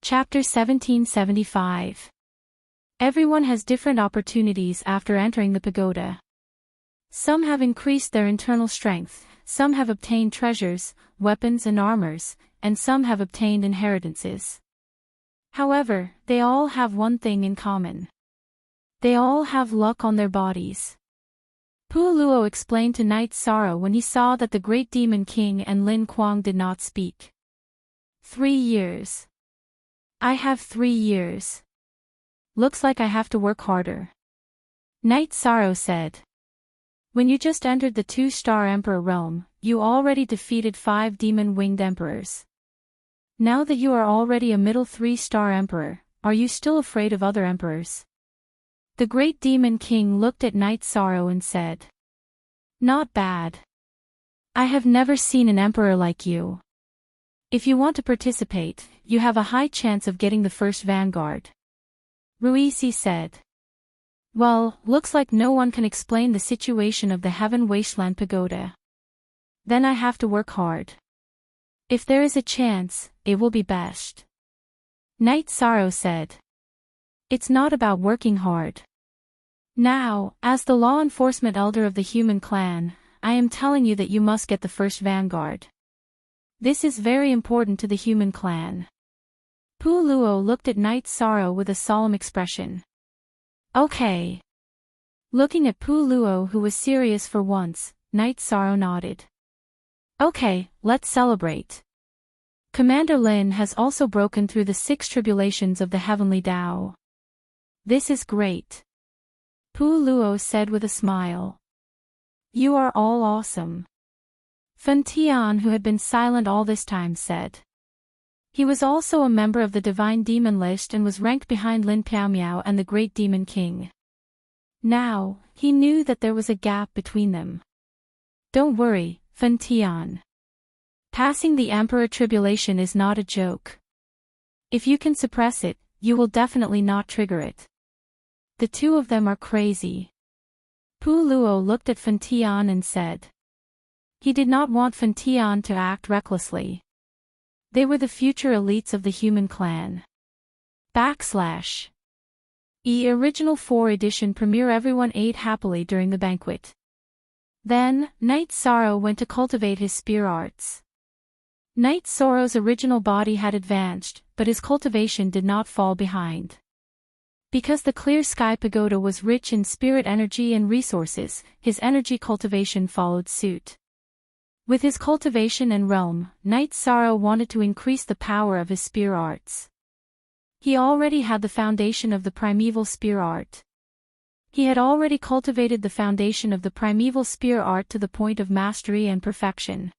Chapter 1775. Everyone has different opportunities after entering the pagoda. Some have increased their internal strength, some have obtained treasures, weapons and armors, and some have obtained inheritances. However, they all have one thing in common. They all have luck on their bodies. Luo explained to Knight Sorrow when he saw that the Great Demon King and Lin Kuang did not speak. 3 years. I have 3 years. Looks like I have to work harder. Knight Sorrow said. When you just entered the 2-star Emperor realm, you already defeated 5 demon-winged emperors. Now that you are already a middle 3-star emperor, are you still afraid of other emperors? The Great Demon King looked at Knight Sorrow and said. Not bad. I have never seen an emperor like you. If you want to participate, you have a high chance of getting the first vanguard. Ruisi said. Well, looks like no one can explain the situation of the Heaven Wasteland Pagoda. Then I have to work hard. If there is a chance, it will be best. Knight Sorrow said. It's not about working hard. Now, as the law enforcement elder of the human clan, I am telling you that you must get the first vanguard. This is very important to the human clan. Luo looked at Knight Sorrow with a solemn expression. Okay. Looking at Luo, who was serious for once, Knight Sorrow nodded. Okay, let's celebrate. Commander Lin has also broken through the 6 tribulations of the Heavenly Tao. This is great. Luo said with a smile. You are all awesome. Fen Tian, who had been silent all this time, said. He was also a member of the Divine Demon list and was ranked behind Lin Piaomiao and the Great Demon King. Now, he knew that there was a gap between them. Don't worry, Fen Tian. Passing the Emperor Tribulation is not a joke. If you can suppress it, you will definitely not trigger it. The two of them are crazy. Luo looked at Fen Tian and said. He did not want Fen Tian to act recklessly. They were the future elites of the human clan. Original 4 edition premiere. Everyone ate happily during the banquet. Then, Knight Sorrow went to cultivate his spear arts. Knight Sorrow's original body had advanced, but his cultivation did not fall behind. Because the Clear Sky Pagoda was rich in spirit energy and resources, his energy cultivation followed suit. With his cultivation and realm, Knight Sorrow wanted to increase the power of his spear arts. He already had the foundation of the primeval spear art. He had already cultivated the foundation of the primeval spear art to the point of mastery and perfection.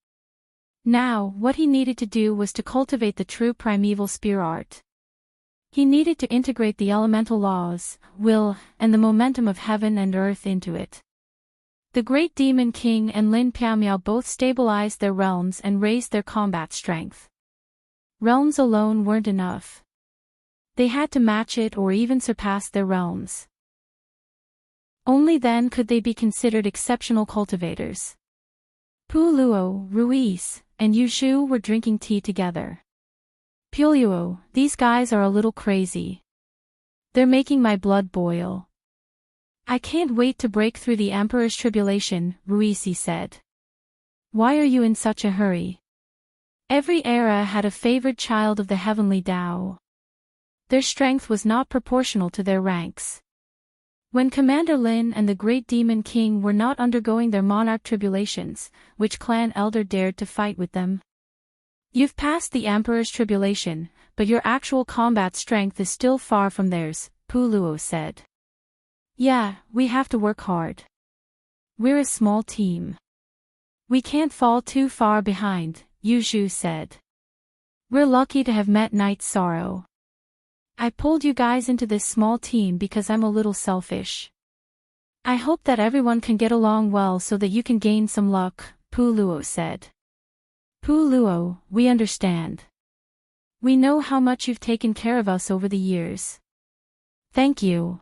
Now, what he needed to do was to cultivate the true primeval spear art. He needed to integrate the elemental laws, will, and the momentum of heaven and earth into it. The Great Demon King and Lin Piaomiao both stabilized their realms and raised their combat strength. Realms alone weren't enough. They had to match it or even surpass their realms. Only then could they be considered exceptional cultivators. Luo, Ruiz, and Yuzhu were drinking tea together. Luo, these guys are a little crazy. They're making my blood boil. I can't wait to break through the Emperor's tribulation, Ruisi said. Why are you in such a hurry? Every era had a favored child of the Heavenly Tao. Their strength was not proportional to their ranks. When Commander Lin and the Great Demon King were not undergoing their monarch tribulations, which clan elder dared to fight with them? You've passed the Emperor's tribulation, but your actual combat strength is still far from theirs, Luo said. Yeah, we have to work hard. We're a small team. We can't fall too far behind, Yuzhu said. We're lucky to have met Knight Sorrow. I pulled you guys into this small team because I'm a little selfish. I hope that everyone can get along well so that you can gain some luck, Luo said. Luo, we understand. We know how much you've taken care of us over the years. Thank you.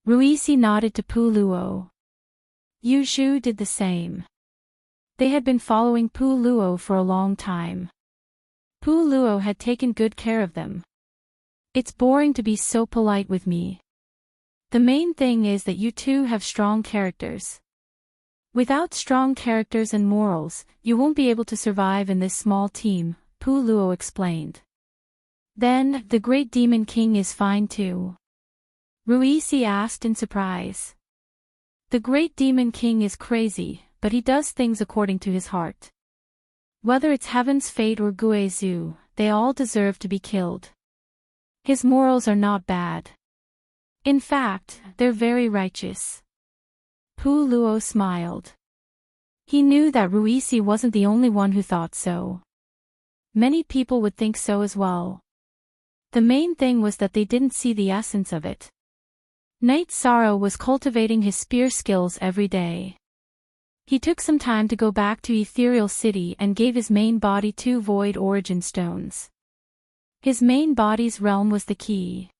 Ruisi nodded to Luo. Yuzhu did the same. They had been following Luo for a long time. Luo had taken good care of them. It's boring to be so polite with me. The main thing is that you two have strong characters. Without strong characters and morals, you won't be able to survive in this small team, Pu Luo explained. Then, the Great Demon King is fine too? Ruisi asked in surprise. The Great Demon King is crazy, but he does things according to his heart. Whether it's Heaven's Fate or Guizhou, they all deserve to be killed. His morals are not bad. In fact, they're very righteous. Pu Luo smiled. He knew that Ruisi wasn't the only one who thought so. Many people would think so as well. The main thing was that they didn't see the essence of it. Knight Sorrow was cultivating his spear skills every day. He took some time to go back to Ethereal City and gave his main body 2 Void Origin Stones. His main body's realm was the key.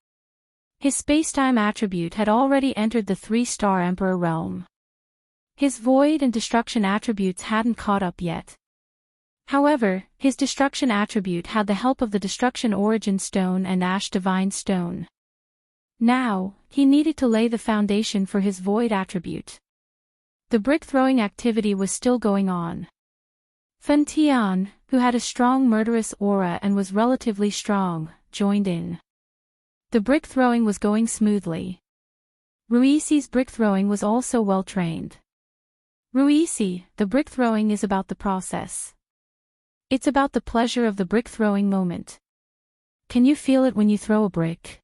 His spacetime attribute had already entered the 3-star Emperor realm. His Void and Destruction attributes hadn't caught up yet. However, his Destruction attribute had the help of the Destruction Origin Stone and Ash Divine Stone. Now, he needed to lay the foundation for his Void attribute. The brick-throwing activity was still going on. Fen Tian, who had a strong murderous aura and was relatively strong, joined in. The brick-throwing was going smoothly. Ruisi's brick-throwing was also well-trained. Ruisi, the brick-throwing is about the process. It's about the pleasure of the brick-throwing moment. Can you feel it when you throw a brick?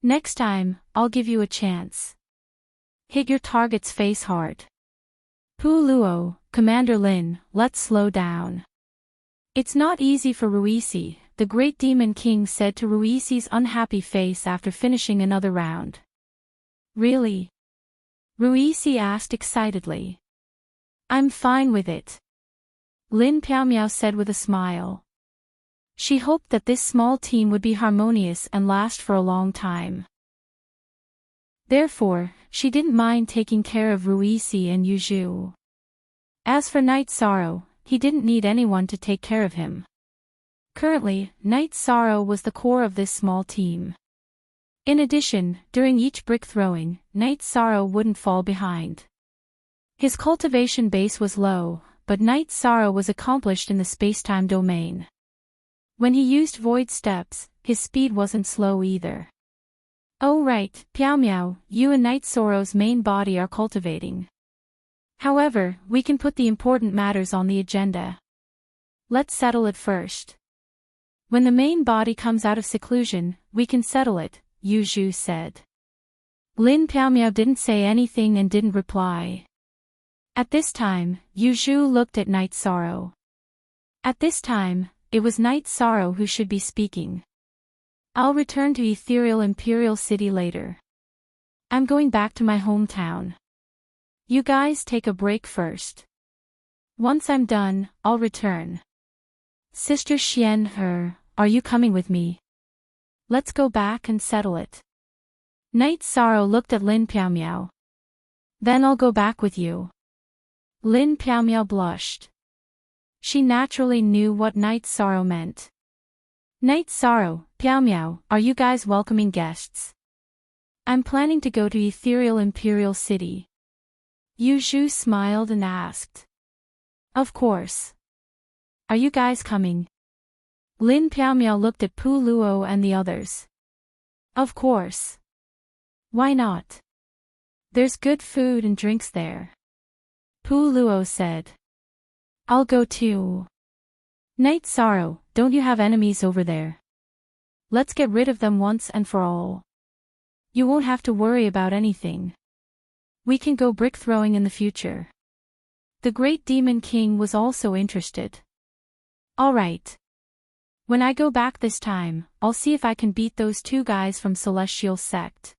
Next time, I'll give you a chance. Hit your target's face hard. Pu Luo, Commander Lin, let's slow down. It's not easy for Ruisi, the Great Demon King said to Ruisi's unhappy face after finishing another round. Really? Ruisi asked excitedly. I'm fine with it. Lin Piaomiao said with a smile. She hoped that this small team would be harmonious and last for a long time. Therefore, she didn't mind taking care of Ruisi and Yuzhu. As for Knight Sorrow, he didn't need anyone to take care of him. Currently, Knight Sorrow was the core of this small team. In addition, during each brick throwing, Knight Sorrow wouldn't fall behind. His cultivation base was low, but Knight Sorrow was accomplished in the spacetime domain. When he used void steps, his speed wasn't slow either. Oh right, Piaomiao, you and Knight Sorrow's main body are cultivating. However, we can put the important matters on the agenda. Let's settle it first. When the main body comes out of seclusion, we can settle it, Yu Zhu said. Lin Piaomiao didn't say anything and didn't reply. At this time, Yu Zhu looked at Knight Sorrow. At this time, it was Knight Sorrow who should be speaking. I'll return to Ethereal Imperial City later. I'm going back to my hometown. You guys take a break first. Once I'm done, I'll return. Sister Xian, are you coming with me? Let's go back and settle it. Knight Sorrow looked at Lin Piaomiao. Then I'll go back with you. Lin Piaomiao blushed. She naturally knew what Knight Sorrow meant. Knight Sorrow, Piaomiao, are you guys welcoming guests? I'm planning to go to Ethereal Imperial City. Yu Zhu smiled and asked. Of course. Are you guys coming? Lin Piaomiao looked at Pu Luo and the others. Of course. Why not? There's good food and drinks there. Pu Luo said. I'll go too. Knight Sorrow, don't you have enemies over there? Let's get rid of them once and for all. You won't have to worry about anything. We can go brick throwing in the future. The Great Demon King was also interested. Alright. When I go back this time, I'll see if I can beat those 2 guys from Celestial Sect.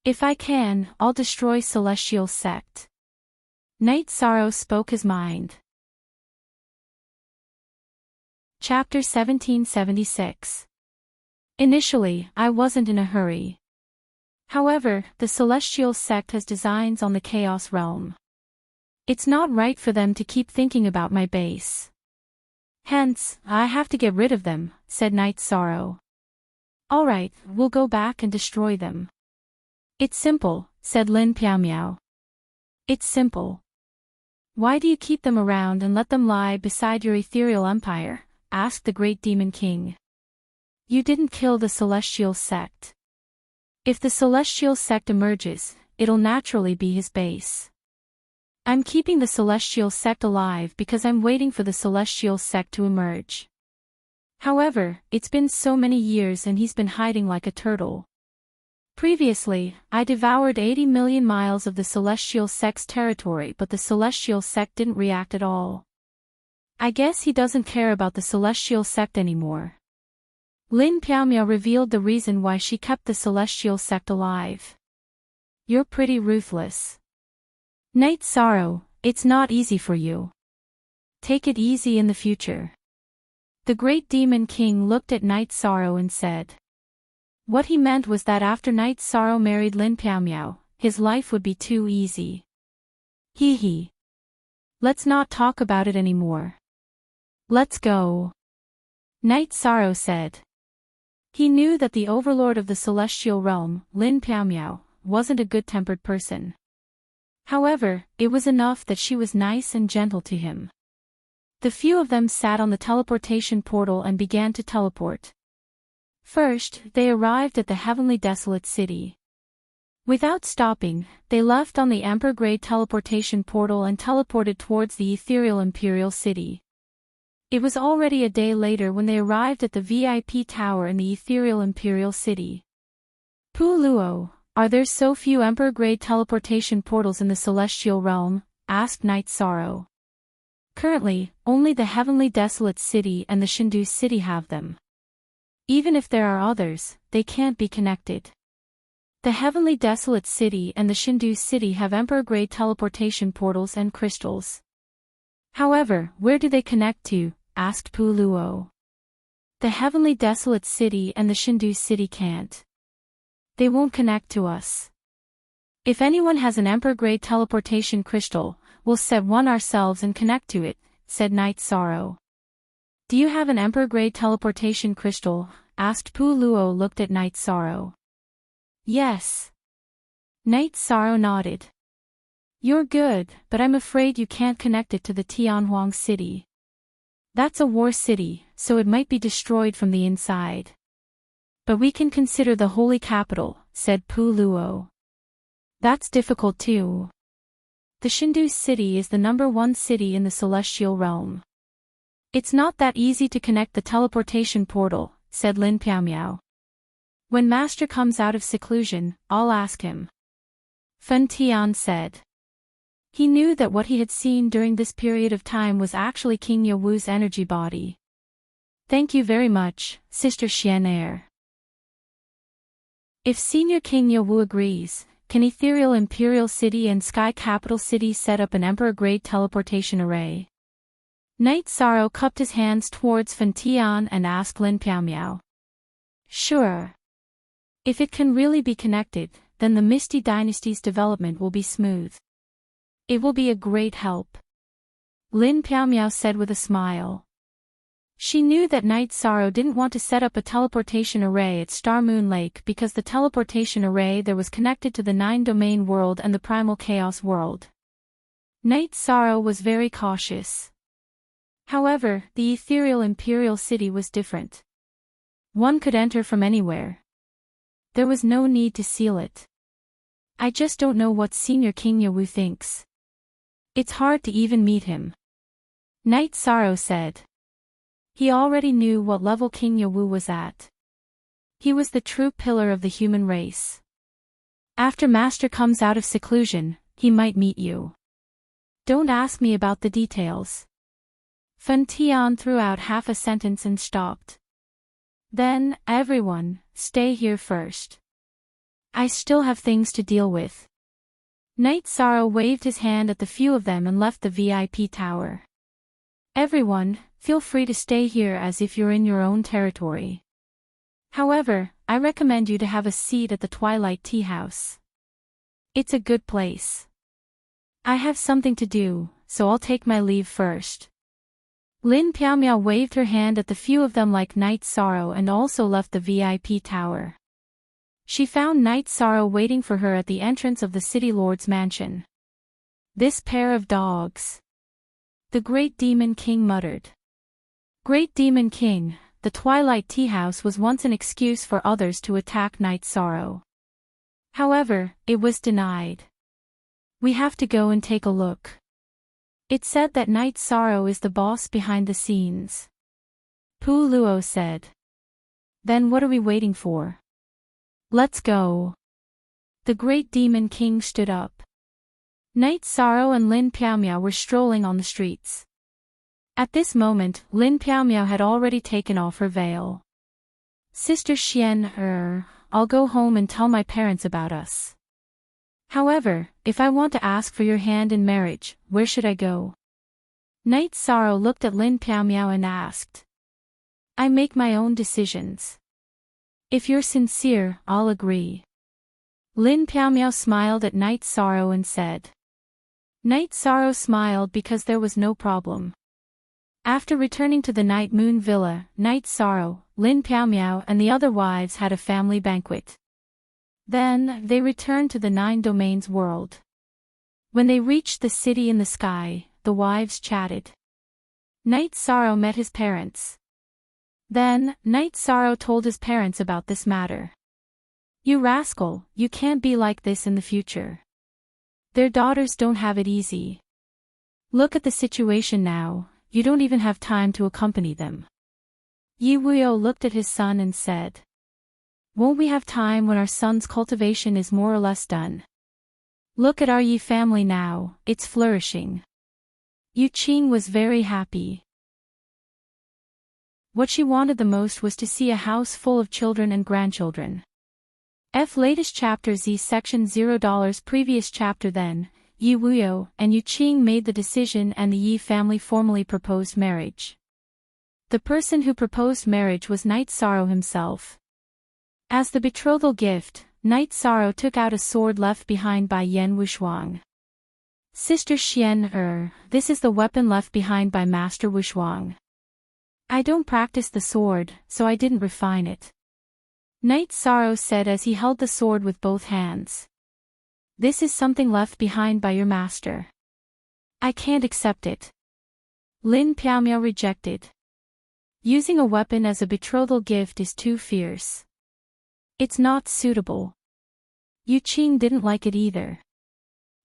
If I can, I'll destroy Celestial Sect. Knight Sorrow spoke his mind. Chapter 1776. Initially, I wasn't in a hurry. However, the Celestial Sect has designs on the Chaos Realm. It's not right for them to keep thinking about my base. Hence, I have to get rid of them, said Knight Sorrow. All right, we'll go back and destroy them. It's simple, said Lin Piao. It's simple. Why do you keep them around and let them lie beside your ethereal empire? Asked the great demon king. You didn't kill the celestial sect. If the celestial sect emerges, it'll naturally be his base. I'm keeping the celestial sect alive because I'm waiting for the celestial sect to emerge. However, it's been so many years and he's been hiding like a turtle. Previously, I devoured 80 million miles of the celestial sect's territory, but the celestial sect didn't react at all. I guess he doesn't care about the celestial sect anymore. Lin Piao revealed the reason why she kept the celestial sect alive. You're pretty ruthless. Night Sorrow, it's not easy for you. Take it easy in the future. The great demon king looked at Night Sorrow and said. What he meant was that after Night Sorrow married Lin Piao, his life would be too easy. Hee hee. Let's not talk about it anymore. Let's go. Night Sorrow said. He knew that the overlord of the celestial realm, Lin Piao, wasn't a good-tempered person. However, it was enough that she was nice and gentle to him. The few of them sat on the teleportation portal and began to teleport. First, they arrived at the heavenly desolate city. Without stopping, they left on the Emperor-grade teleportation portal and teleported towards the ethereal imperial city. It was already a day later when they arrived at the VIP tower in the ethereal imperial city. Pu Luo, are there so few Emperor-grade teleportation portals in the celestial realm? Asked Night Sorrow. Currently, only the heavenly desolate city and the Shindu city have them. Even if there are others, they can't be connected. The heavenly desolate city and the Shindu city have Emperor-grade teleportation portals and crystals. However, where do they connect to? Asked Pu Luo. The heavenly desolate city and the Shindu city can't. They won't connect to us. If anyone has an Emperor-grade teleportation crystal, we'll set one ourselves and connect to it, said Night Sorrow. Do you have an Emperor-grade teleportation crystal? Asked Pu Luo looked at Night Sorrow. Yes. Night Sorrow nodded. You're good, but I'm afraid you can't connect it to the Tianhuang city. That's a war city, so it might be destroyed from the inside. But we can consider the holy capital, said Pu Luo. That's difficult too. The Shindu city is the #1 city in the celestial realm. It's not that easy to connect the teleportation portal, said Lin Piao. When Master comes out of seclusion, I'll ask him. Fen Tian said. He knew that what he had seen during this period of time was actually King Yewu's energy body. Thank you very much, Sister Xianair. If Senior King Yewu agrees, can Ethereal Imperial City and Sky Capital City set up an Emperor-grade teleportation array? Night Sorrow cupped his hands towards Fen Tian and asked Lin Piao. Sure. If it can really be connected, then the Misty Dynasty's development will be smooth. It will be a great help. Lin Piao said with a smile. She knew that Night Sorrow didn't want to set up a teleportation array at Star Moon Lake because the teleportation array there was connected to the 9-domain world and the Primal Chaos world. Night Sorrow was very cautious. However, the Ethereal Imperial City was different. One could enter from anywhere. There was no need to seal it. I just don't know what Senior King Yewu thinks. It's hard to even meet him. Night Sorrow said. He already knew what level King Yewu was at. He was the true pillar of the human race. After Master comes out of seclusion, he might meet you. Don't ask me about the details. Fen Tian threw out half a sentence and stopped. Then, everyone, stay here first. I still have things to deal with. Night Sorrow waved his hand at the few of them and left the VIP tower. Everyone, feel free to stay here as if you're in your own territory. However, I recommend you to have a seat at the Twilight Tea House. It's a good place. I have something to do, so I'll take my leave first. Lin Piaomiao waved her hand at the few of them like Night Sorrow and also left the VIP tower. She found Night Sorrow waiting for her at the entrance of the city lord's mansion. This pair of dogs. The Great Demon King muttered. Great Demon King, the Twilight Tea House was once an excuse for others to attack Night Sorrow. However, it was denied. We have to go and take a look. It said that Night Sorrow is the boss behind the scenes. Pu Luo said. Then what are we waiting for? Let's go. The Great Demon King stood up. Night Sorrow and Lin Piaomiao were strolling on the streets. At this moment, Lin Piaomiao had already taken off her veil. Sister Xian, I'll go home and tell my parents about us. However, if I want to ask for your hand in marriage, where should I go? Night Sorrow looked at Lin Piaomiao and asked. I make my own decisions. If you're sincere, I'll agree. Lin Piaomiao smiled at Night Sorrow and said. Night Sorrow smiled because there was no problem. After returning to the Night Moon Villa, Night Sorrow, Lin Piaomiao and the other wives had a family banquet. Then, they returned to the Nine Domains world. When they reached the city in the sky, the wives chatted. Night Sorrow met his parents. Then, Night Sorrow told his parents about this matter. You rascal, you can't be like this in the future. Their daughters don't have it easy. Look at the situation now, you don't even have time to accompany them. Yi Wuyo looked at his son and said. Won't we have time when our son's cultivation is more or less done? Look at our Yi family now, it's flourishing. Yu Qing was very happy. What she wanted the most was to see a house full of children and grandchildren. Latest chapter Z section $0 previous chapter Then, Yi Wuyo and Yu Qing made the decision and the Yi family formally proposed marriage. The person who proposed marriage was Night Sorrow himself. As the betrothal gift, Night Sorrow took out a sword left behind by Yan Wushuang. Sister Xian, this is the weapon left behind by Master Wushuang. I don't practice the sword, so I didn't refine it. Night Sorrow said as he held the sword with both hands. This is something left behind by your master. I can't accept it. Lin Piaomiao rejected. Using a weapon as a betrothal gift is too fierce. It's not suitable. Yu Qing didn't like it either.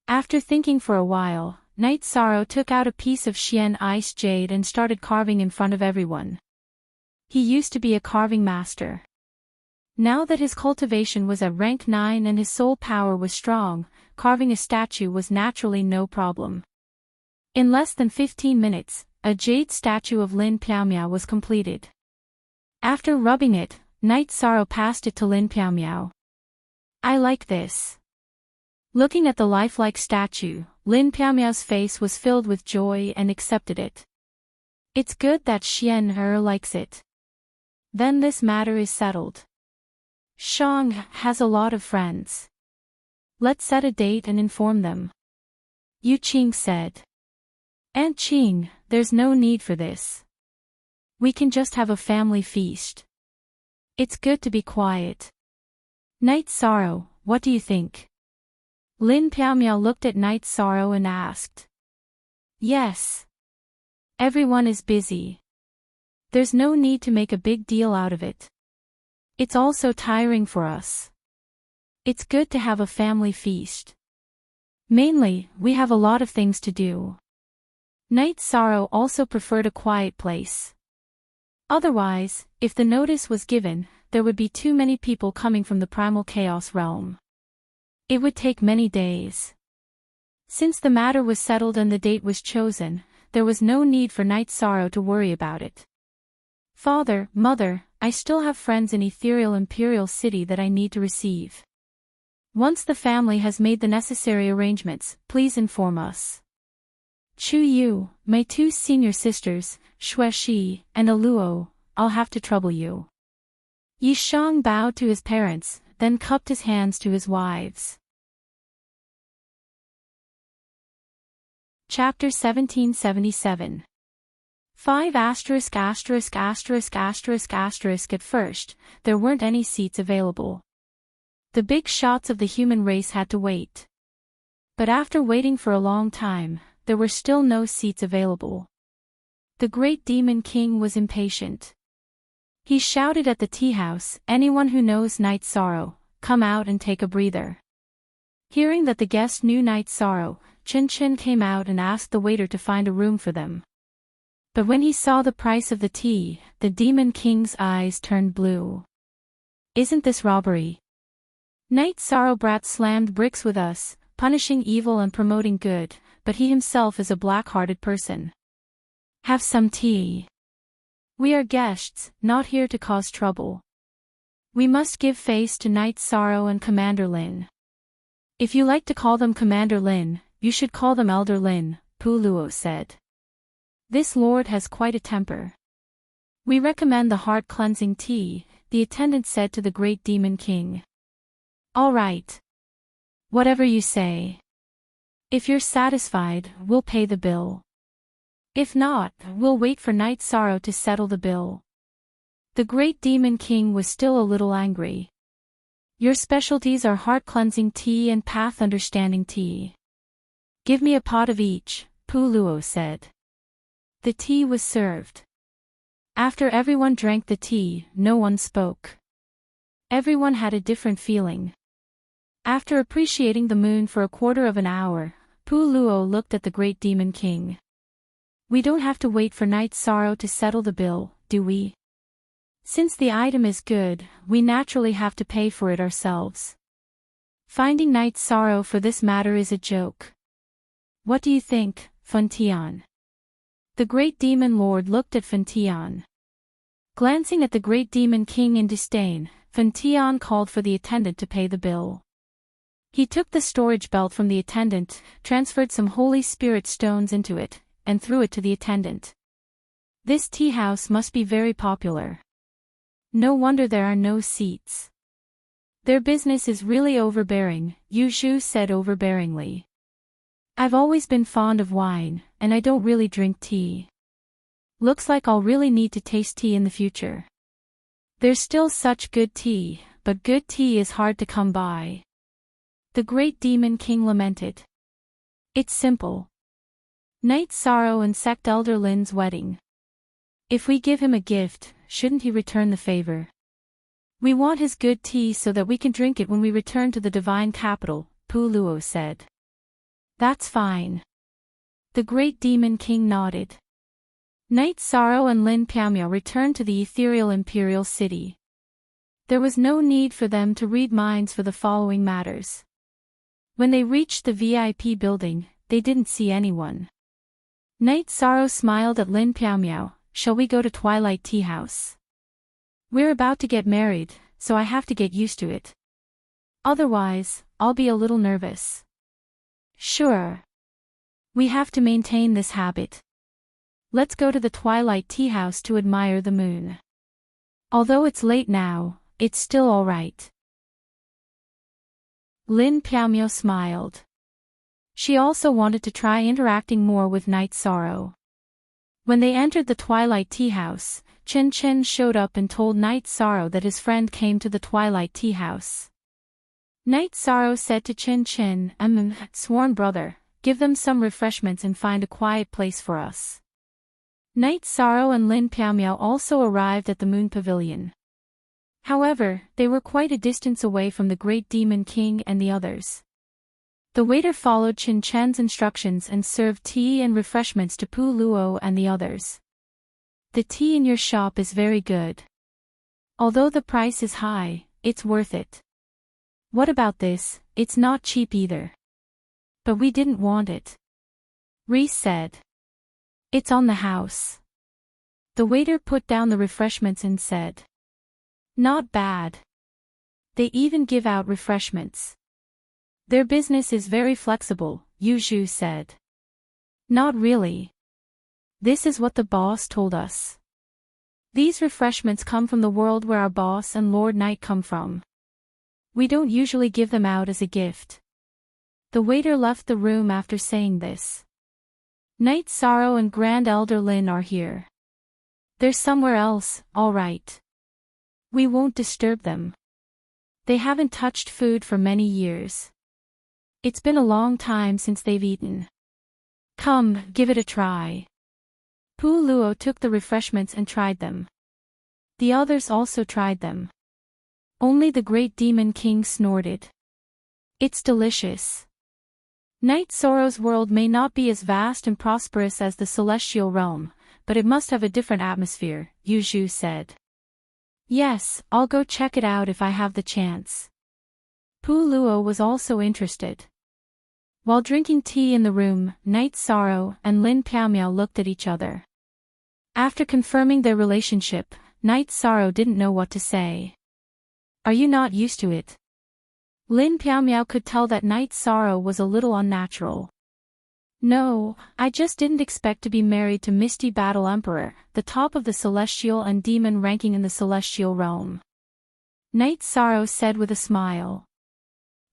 After thinking for a while, Night Sorrow took out a piece of Xian ice jade and started carving in front of everyone. He used to be a carving master. Now that his cultivation was at rank 9 and his soul power was strong, carving a statue was naturally no problem. In less than 15 minutes, a jade statue of Lin Piaomiao was completed. After rubbing it, Night Sorrow passed it to Lin Piaomiao. I like this. Looking at the lifelike statue, Lin Piaomiao's face was filled with joy and accepted it. It's good that Xian likes it. Then this matter is settled. Shang has a lot of friends. Let's set a date and inform them. Yu Qing said. Aunt Qing, there's no need for this. We can just have a family feast. It's good to be quiet. Night Sorrow, what do you think? Lin Piaomiao looked at Night Sorrow and asked. Yes. Everyone is busy. There's no need to make a big deal out of it. It's also tiring for us. It's good to have a family feast. Mainly, we have a lot of things to do. Night Sorrow also preferred a quiet place. Otherwise, if the notice was given, there would be too many people coming from the primal chaos realm. It would take many days. Since the matter was settled and the date was chosen, there was no need for Night Sorrow to worry about it. Father, Mother, I still have friends in Ethereal Imperial City that I need to receive. Once the family has made the necessary arrangements, please inform us. Chu Yu, my 2 senior sisters, Xue Shi, and Aluo, I'll have to trouble you. Yi Shang bowed to his parents, then cupped his hands to his wives. Chapter 1777. 5 asterisk asterisk asterisk asterisk asterisk. At first, there weren't any seats available. The big shots of the human race had to wait. But after waiting for a long time, there were still no seats available. The great demon king was impatient. He shouted at the tea house, "Anyone who knows Night Sorrow, come out and take a breather." Hearing that the guest knew Night Sorrow, Chin came out and asked the waiter to find a room for them. But when he saw the price of the tea, the demon king's eyes turned blue. "Isn't this robbery? Night Sorrow brat slammed bricks with us, punishing evil and promoting good, but he himself is a black-hearted person. Have some tea. We are guests, not here to cause trouble. We must give face to Night Sorrow and Commander Lin." "If you like to call them Commander Lin, you should call them Elder Lin," Pu Luo said. "This lord has quite a temper." "We recommend the heart-cleansing tea," the attendant said to the great demon king. "All right. Whatever you say. If you're satisfied, we'll pay the bill. If not, we'll wait for Night Sorrow to settle the bill." The great demon king was still a little angry. "Your specialties are heart-cleansing tea and path-understanding tea. Give me a pot of each," Pu Luo said. The tea was served. After everyone drank the tea, no one spoke. Everyone had a different feeling. After appreciating the moon for a quarter of an hour, Pu Luo looked at the great demon king. "We don't have to wait for Night Sorrow to settle the bill, do we? Since the item is good, we naturally have to pay for it ourselves. Finding Night Sorrow for this matter is a joke. What do you think, Fun Tian?" The great demon lord looked at Fun Tian. Glancing at the great demon king in disdain, Fun Tian called for the attendant to pay the bill. He took the storage belt from the attendant, transferred some Holy Spirit stones into it, and threw it to the attendant. "This tea house must be very popular. No wonder there are no seats. Their business is really overbearing," Yu Zhu said overbearingly. "I've always been fond of wine, and I don't really drink tea. Looks like I'll really need to taste tea in the future. There's still such good tea, but good tea is hard to come by." The great demon king lamented. "It's simple. Night Sorrow and Sect Elder Lin's wedding. If we give him a gift, shouldn't he return the favor? We want his good tea so that we can drink it when we return to the divine capital," Pu Luo said. "That's fine." The great demon king nodded. Night Sorrow and Lin Piaomiao returned to the ethereal imperial city. There was no need for them to read minds for the following matters. When they reached the VIP building, they didn't see anyone. Night Sorrow smiled at Lin Piaomiao. "Shall we go to Twilight Tea House? We're about to get married, so I have to get used to it. Otherwise, I'll be a little nervous." "Sure. We have to maintain this habit. Let's go to the Twilight Tea House to admire the moon. Although it's late now, it's still all right." Lin Piaomiao smiled. She also wanted to try interacting more with Night Sorrow. When they entered the Twilight Tea House, Chen showed up and told Night Sorrow that his friend came to the Twilight Tea House. Night Sorrow said to Chen, "Sworn brother, give them some refreshments and find a quiet place for us." Night Sorrow and Lin Piaomiao also arrived at the Moon Pavilion. However, they were quite a distance away from the great demon king and the others. The waiter followed Chen Chen's instructions and served tea and refreshments to Pu Luo and the others. "The tea in your shop is very good. Although the price is high, it's worth it. What about this? It's not cheap either." "But we didn't want it," Reese said. "It's on the house." The waiter put down the refreshments and said, "Not bad. They even give out refreshments. Their business is very flexible," Yu Zhu said. "Not really. This is what the boss told us. These refreshments come from the world where our boss and Lord Knight come from. We don't usually give them out as a gift." The waiter left the room after saying this. "Night Sorrow and Grand Elder Lin are here." They're somewhere else, all right. We won't disturb them. They haven't touched food for many years. It's been a long time since they've eaten. Come, give it a try. Luo took the refreshments and tried them. The others also tried them. Only the great demon king snorted. It's delicious. Night Sorrow's world may not be as vast and prosperous as the celestial realm, but it must have a different atmosphere, Yu Zhu said. Yes, I'll go check it out if I have the chance. Luo was also interested. While drinking tea in the room, Night Sorrow and Lin Piaomiao looked at each other. After confirming their relationship, Night Sorrow didn't know what to say. Are you not used to it? Lin Piaomiao could tell that Night Sorrow was a little unnatural. No, I just didn't expect to be married to Misty Battle Emperor, the top of the celestial and demon ranking in the celestial realm. Night Sorrow said with a smile.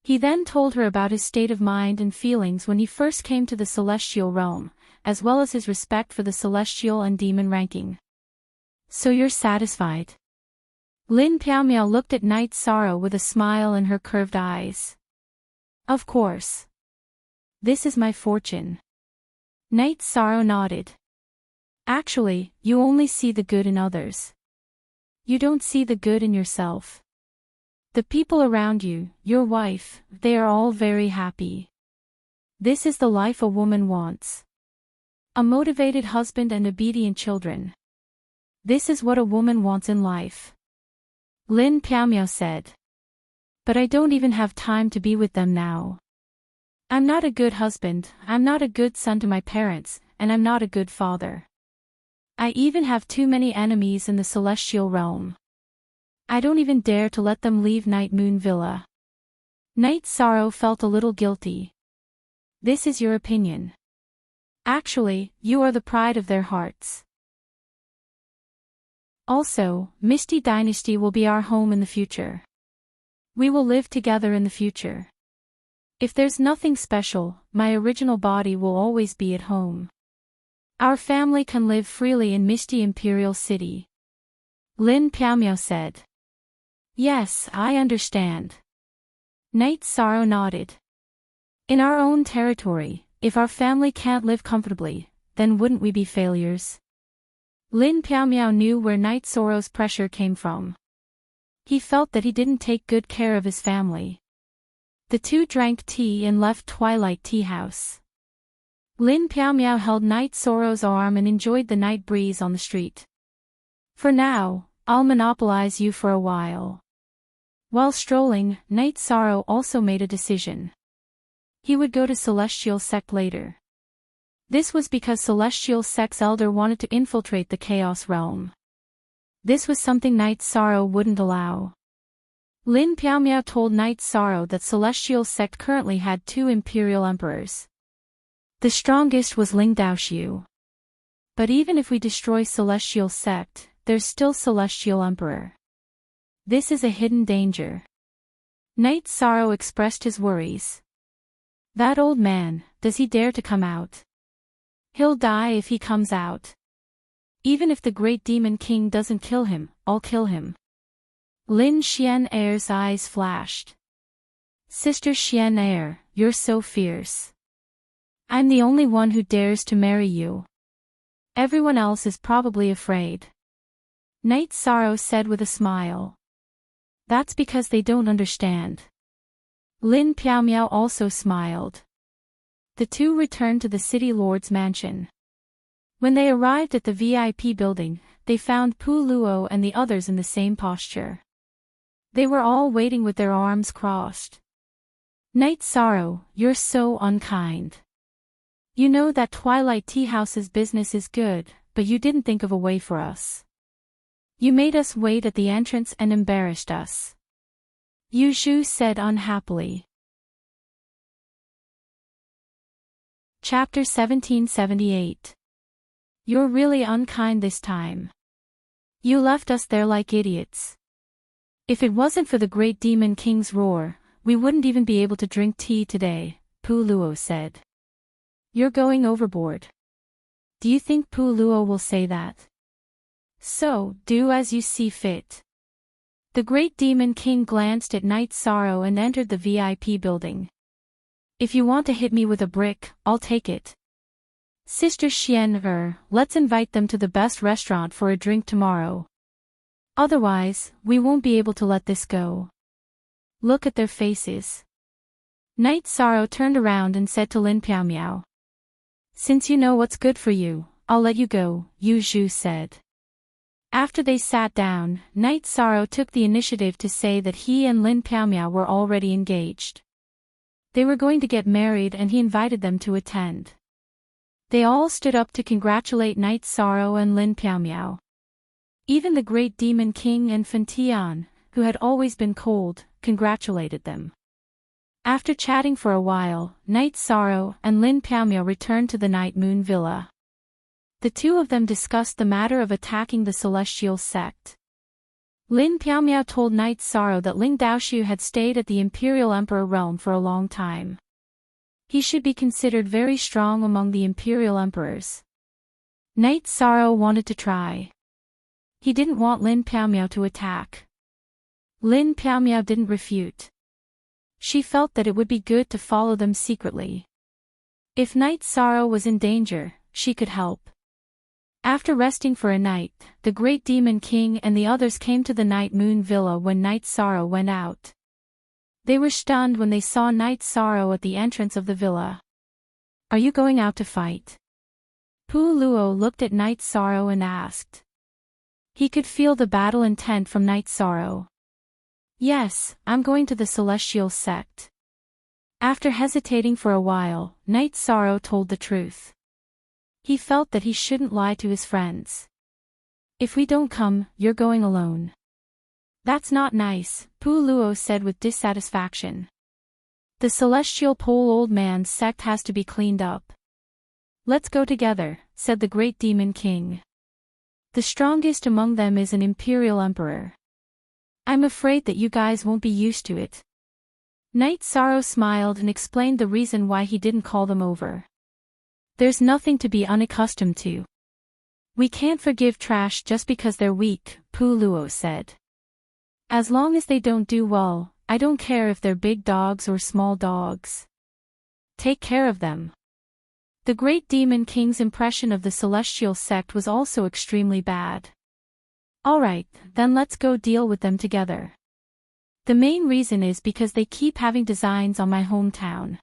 He then told her about his state of mind and feelings when he first came to the celestial realm, as well as his respect for the celestial and demon ranking. So you're satisfied? Lin Piaomiao looked at Night Sorrow with a smile in her curved eyes. Of course. This is my fortune. Night Sorrow nodded. Actually, you only see the good in others. You don't see the good in yourself. The people around you, your wife, they are all very happy. This is the life a woman wants. A motivated husband and obedient children. This is what a woman wants in life. Lin Piaomiao said. But I don't even have time to be with them now. I'm not a good husband, I'm not a good son to my parents, and I'm not a good father. I even have too many enemies in the celestial realm. I don't even dare to let them leave Night Moon Villa. Night Sorrow felt a little guilty. This is your opinion. Actually, you are the pride of their hearts. Also, Misty Dynasty will be our home in the future. We will live together in the future. If there's nothing special, my original body will always be at home. Our family can live freely in Misty Imperial City. Lin Piaomiao said. Yes, I understand. Night Sorrow nodded. In our own territory, if our family can't live comfortably, then wouldn't we be failures? Lin Piaomiao knew where Night Sorrow's pressure came from. He felt that he didn't take good care of his family. The two drank tea and left Twilight Tea House. Lin Piaomiao held Night Sorrow's arm and enjoyed the night breeze on the street. For now, I'll monopolize you for a while. While strolling, Night Sorrow also made a decision. He would go to Celestial Sect later. This was because Celestial Sect's elder wanted to infiltrate the Chaos Realm. This was something Night Sorrow wouldn't allow. Lin Piaomiao told Night Sorrow that Celestial Sect currently had 2 Imperial Emperors. The strongest was Ling Daoxiu. But even if we destroy Celestial Sect, there's still Celestial Emperor. This is a hidden danger. Night Sorrow expressed his worries. That old man, does he dare to come out? He'll die if he comes out. Even if the great demon king doesn't kill him, I'll kill him. Lin Xian'er's eyes flashed. Sister Xian'er, you're so fierce. I'm the only one who dares to marry you. Everyone else is probably afraid. Night Sorrow said with a smile. That's because they don't understand. Lin Piaomiao also smiled. The two returned to the city lord's mansion. When they arrived at the VIP building, they found Luo and the others in the same posture. They were all waiting with their arms crossed. Night Sorrow, you're so unkind. You know that Twilight Tea House's business is good, but you didn't think of a way for us. You made us wait at the entrance and embarrassed us. Yu Zhu said unhappily. Chapter 1778. You're really unkind this time. You left us there like idiots. If it wasn't for the great demon king's roar, we wouldn't even be able to drink tea today, Luo said. You're going overboard. Do you think Luo will say that? So, do as you see fit. The Great Demon King glanced at Night Sorrow and entered the VIP building. If you want to hit me with a brick, I'll take it. Sister Xian, let's invite them to the best restaurant for a drink tomorrow. Otherwise, we won't be able to let this go. Look at their faces. Night Sorrow turned around and said to Lin Piao. Since you know what's good for you, I'll let you go, Yu Zhu said. After they sat down, Night Sorrow took the initiative to say that he and Lin Piao were already engaged. They were going to get married and he invited them to attend. They all stood up to congratulate Night Sorrow and Lin Piao. Even the Great Demon King and Fan Tian, who had always been cold, congratulated them. After chatting for a while, Night Sorrow and Lin Piao returned to the Night Moon Villa. The two of them discussed the matter of attacking the Celestial Sect. Lin Piao told Night Sorrow that Ling Daoxiu had stayed at the Imperial Emperor realm for a long time. He should be considered very strong among the Imperial Emperors. Night Sorrow wanted to try. He didn't want Lin Piao to attack. Lin Piao didn't refute. She felt that it would be good to follow them secretly. If Night Sorrow was in danger, she could help. After resting for a night, the Great Demon King and the others came to the Night Moon Villa when Night Sorrow went out. They were stunned when they saw Night Sorrow at the entrance of the villa. Are you going out to fight? Pu Luo looked at Night Sorrow and asked. He could feel the battle intent from Night Sorrow. Yes, I'm going to the Celestial Sect. After hesitating for a while, Night Sorrow told the truth. He felt that he shouldn't lie to his friends. If we don't come, you're going alone. That's not nice, Pu Luo said with dissatisfaction. The Celestial Pole Old Man's sect has to be cleaned up. Let's go together, said the Great Demon King. The strongest among them is an Imperial Emperor. I'm afraid that you guys won't be used to it. Night Sorrow smiled and explained the reason why he didn't call them over. There's nothing to be unaccustomed to. We can't forgive trash just because they're weak, Pu Luo said. As long as they don't do well, I don't care if they're big dogs or small dogs. Take care of them. The Great Demon King's impression of the Celestial Sect was also extremely bad. Alright, then let's go deal with them together. The main reason is because they keep having designs on my hometown.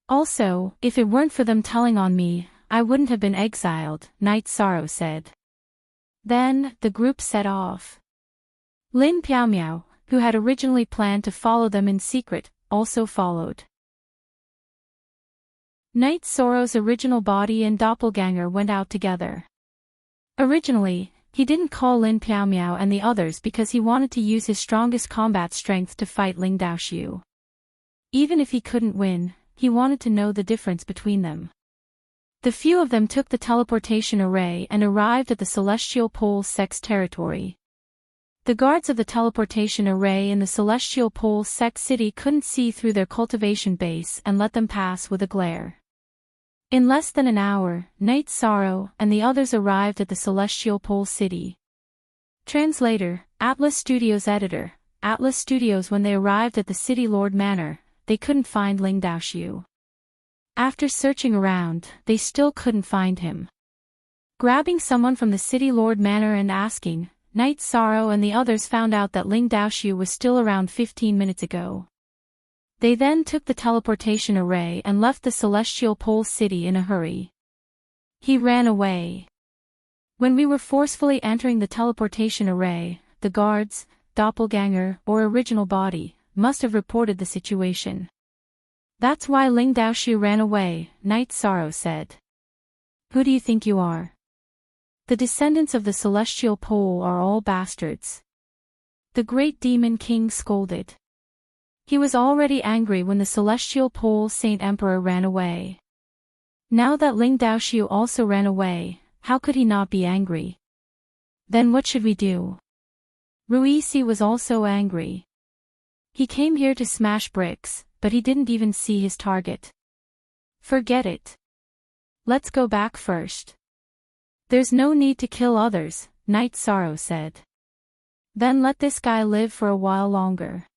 Also, if it weren't for them telling on me, I wouldn't have been exiled, Night Sorrow said. Then, the group set off. Lin Piao, who had originally planned to follow them in secret, also followed. Night Sorrow's original body and doppelganger went out together. Originally, he didn't call Lin Piao and the others because he wanted to use his strongest combat strength to fight Ling Daoxiu. Even if he couldn't win, he wanted to know the difference between them. The few of them took the teleportation array and arrived at the Celestial Pole Sect's territory. The guards of the teleportation array in the Celestial Pole Sect city couldn't see through their cultivation base and let them pass with a glare. In less than an hour, Night Sorrow and the others arrived at the Celestial Pole City. Translator, Atlas Studios Editor, Atlas Studios. When they arrived at the City Lord Manor, they couldn't find Ling Daoxiu. After searching around, they still couldn't find him. Grabbing someone from the City Lord Manor and asking, Night Sorrow and the others found out that Ling Daoxiu was still around 15 minutes ago. They then took the teleportation array and left the Celestial Pole City in a hurry. He ran away. When we were forcefully entering the teleportation array, the guards, doppelganger, or original body, must have reported the situation. That's why Ling Daoxiu ran away, Night Sorrow said. Who do you think you are? The descendants of the Celestial Pole are all bastards. The Great Demon King scolded. He was already angry when the Celestial Pole Saint Emperor ran away. Now that Ling Daoxiu also ran away, how could he not be angry? Then what should we do? Ruisi was also angry. He came here to smash bricks, but he didn't even see his target. Forget it. Let's go back first. There's no need to kill others, Night Sorrow said. Then let this guy live for a while longer.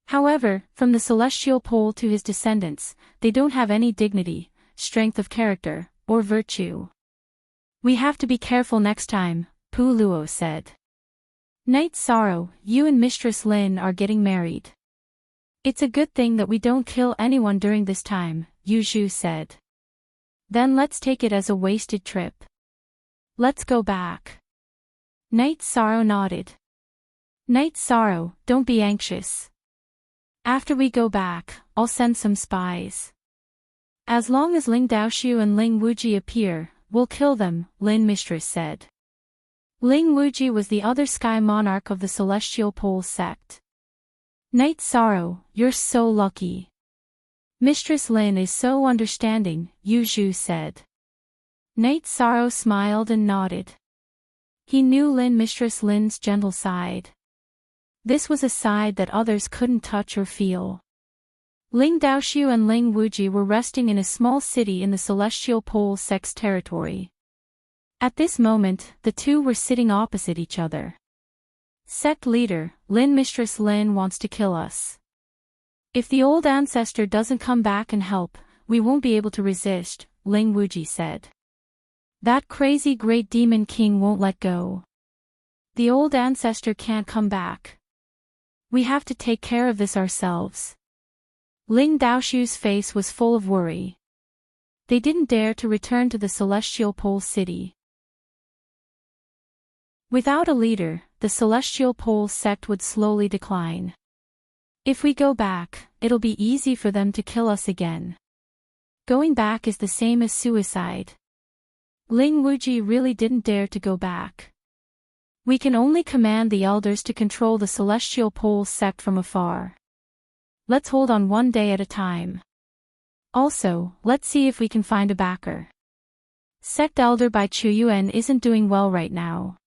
However, from the celestial pole to his descendants, they don't have any dignity, strength of character, or virtue. We have to be careful next time, Pu Luo said. Night Sorrow, you and Mistress Lin are getting married. It's a good thing that we don't kill anyone during this time, Yu Zhu said. Then let's take it as a wasted trip. Let's go back. Night Sorrow nodded. Night Sorrow, don't be anxious. After we go back, I'll send some spies. As long as Ling Daoxiu and Ling Wuji appear, we'll kill them, Lin Mistress said. Ling Wuji was the other sky monarch of the Celestial Pole sect. Night Sorrow, you're so lucky. Mistress Lin is so understanding, Yu Zhu said. Night Sorrow smiled and nodded. He knew Mistress Lin's gentle side. This was a side that others couldn't touch or feel. Ling Daoxiu and Ling Wuji were resting in a small city in the Celestial Pole sect's territory. At this moment, the two were sitting opposite each other. Sect leader, Mistress Lin wants to kill us. If the old ancestor doesn't come back and help, we won't be able to resist, Ling Wuji said. That crazy great demon king won't let go. The old ancestor can't come back. We have to take care of this ourselves. Ling Daoxiu's face was full of worry. They didn't dare to return to the Celestial Pole City. Without a leader, the Celestial Pole sect would slowly decline. If we go back, it'll be easy for them to kill us again. Going back is the same as suicide. Ling Wuji really didn't dare to go back. We can only command the elders to control the Celestial Pole sect from afar. Let's hold on one day at a time. Also, let's see if we can find a backer. Sect elder Bai Chuyuan isn't doing well right now.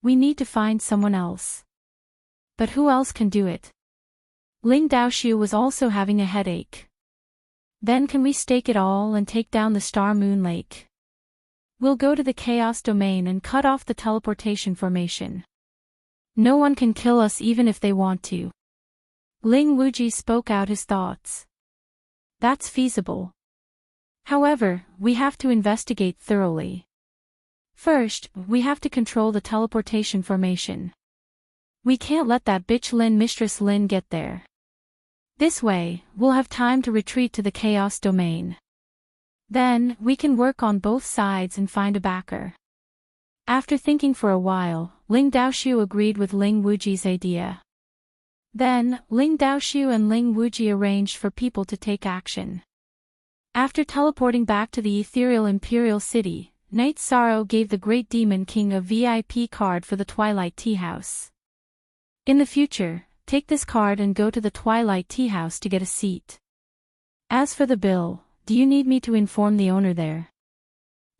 We need to find someone else. But who else can do it? Ling Daoxiu was also having a headache. Then can we stake it all and take down the Star Moon Lake? We'll go to the Chaos Domain and cut off the teleportation formation. No one can kill us even if they want to. Ling Wuji spoke out his thoughts. That's feasible. However, we have to investigate thoroughly. First, we have to control the teleportation formation. We can't let that bitch Mistress Lin get there. This way, we'll have time to retreat to the Chaos Domain. Then, we can work on both sides and find a backer. After thinking for a while, Ling Daoxiu agreed with Ling Wuji's idea. Then, Ling Daoxiu and Ling Wuji arranged for people to take action. After teleporting back to the ethereal Imperial City, Night Sorrow gave the Great Demon King a VIP card for the Twilight Tea House. In the future, take this card and go to the Twilight Tea House to get a seat. As for the bill, do you need me to inform the owner there?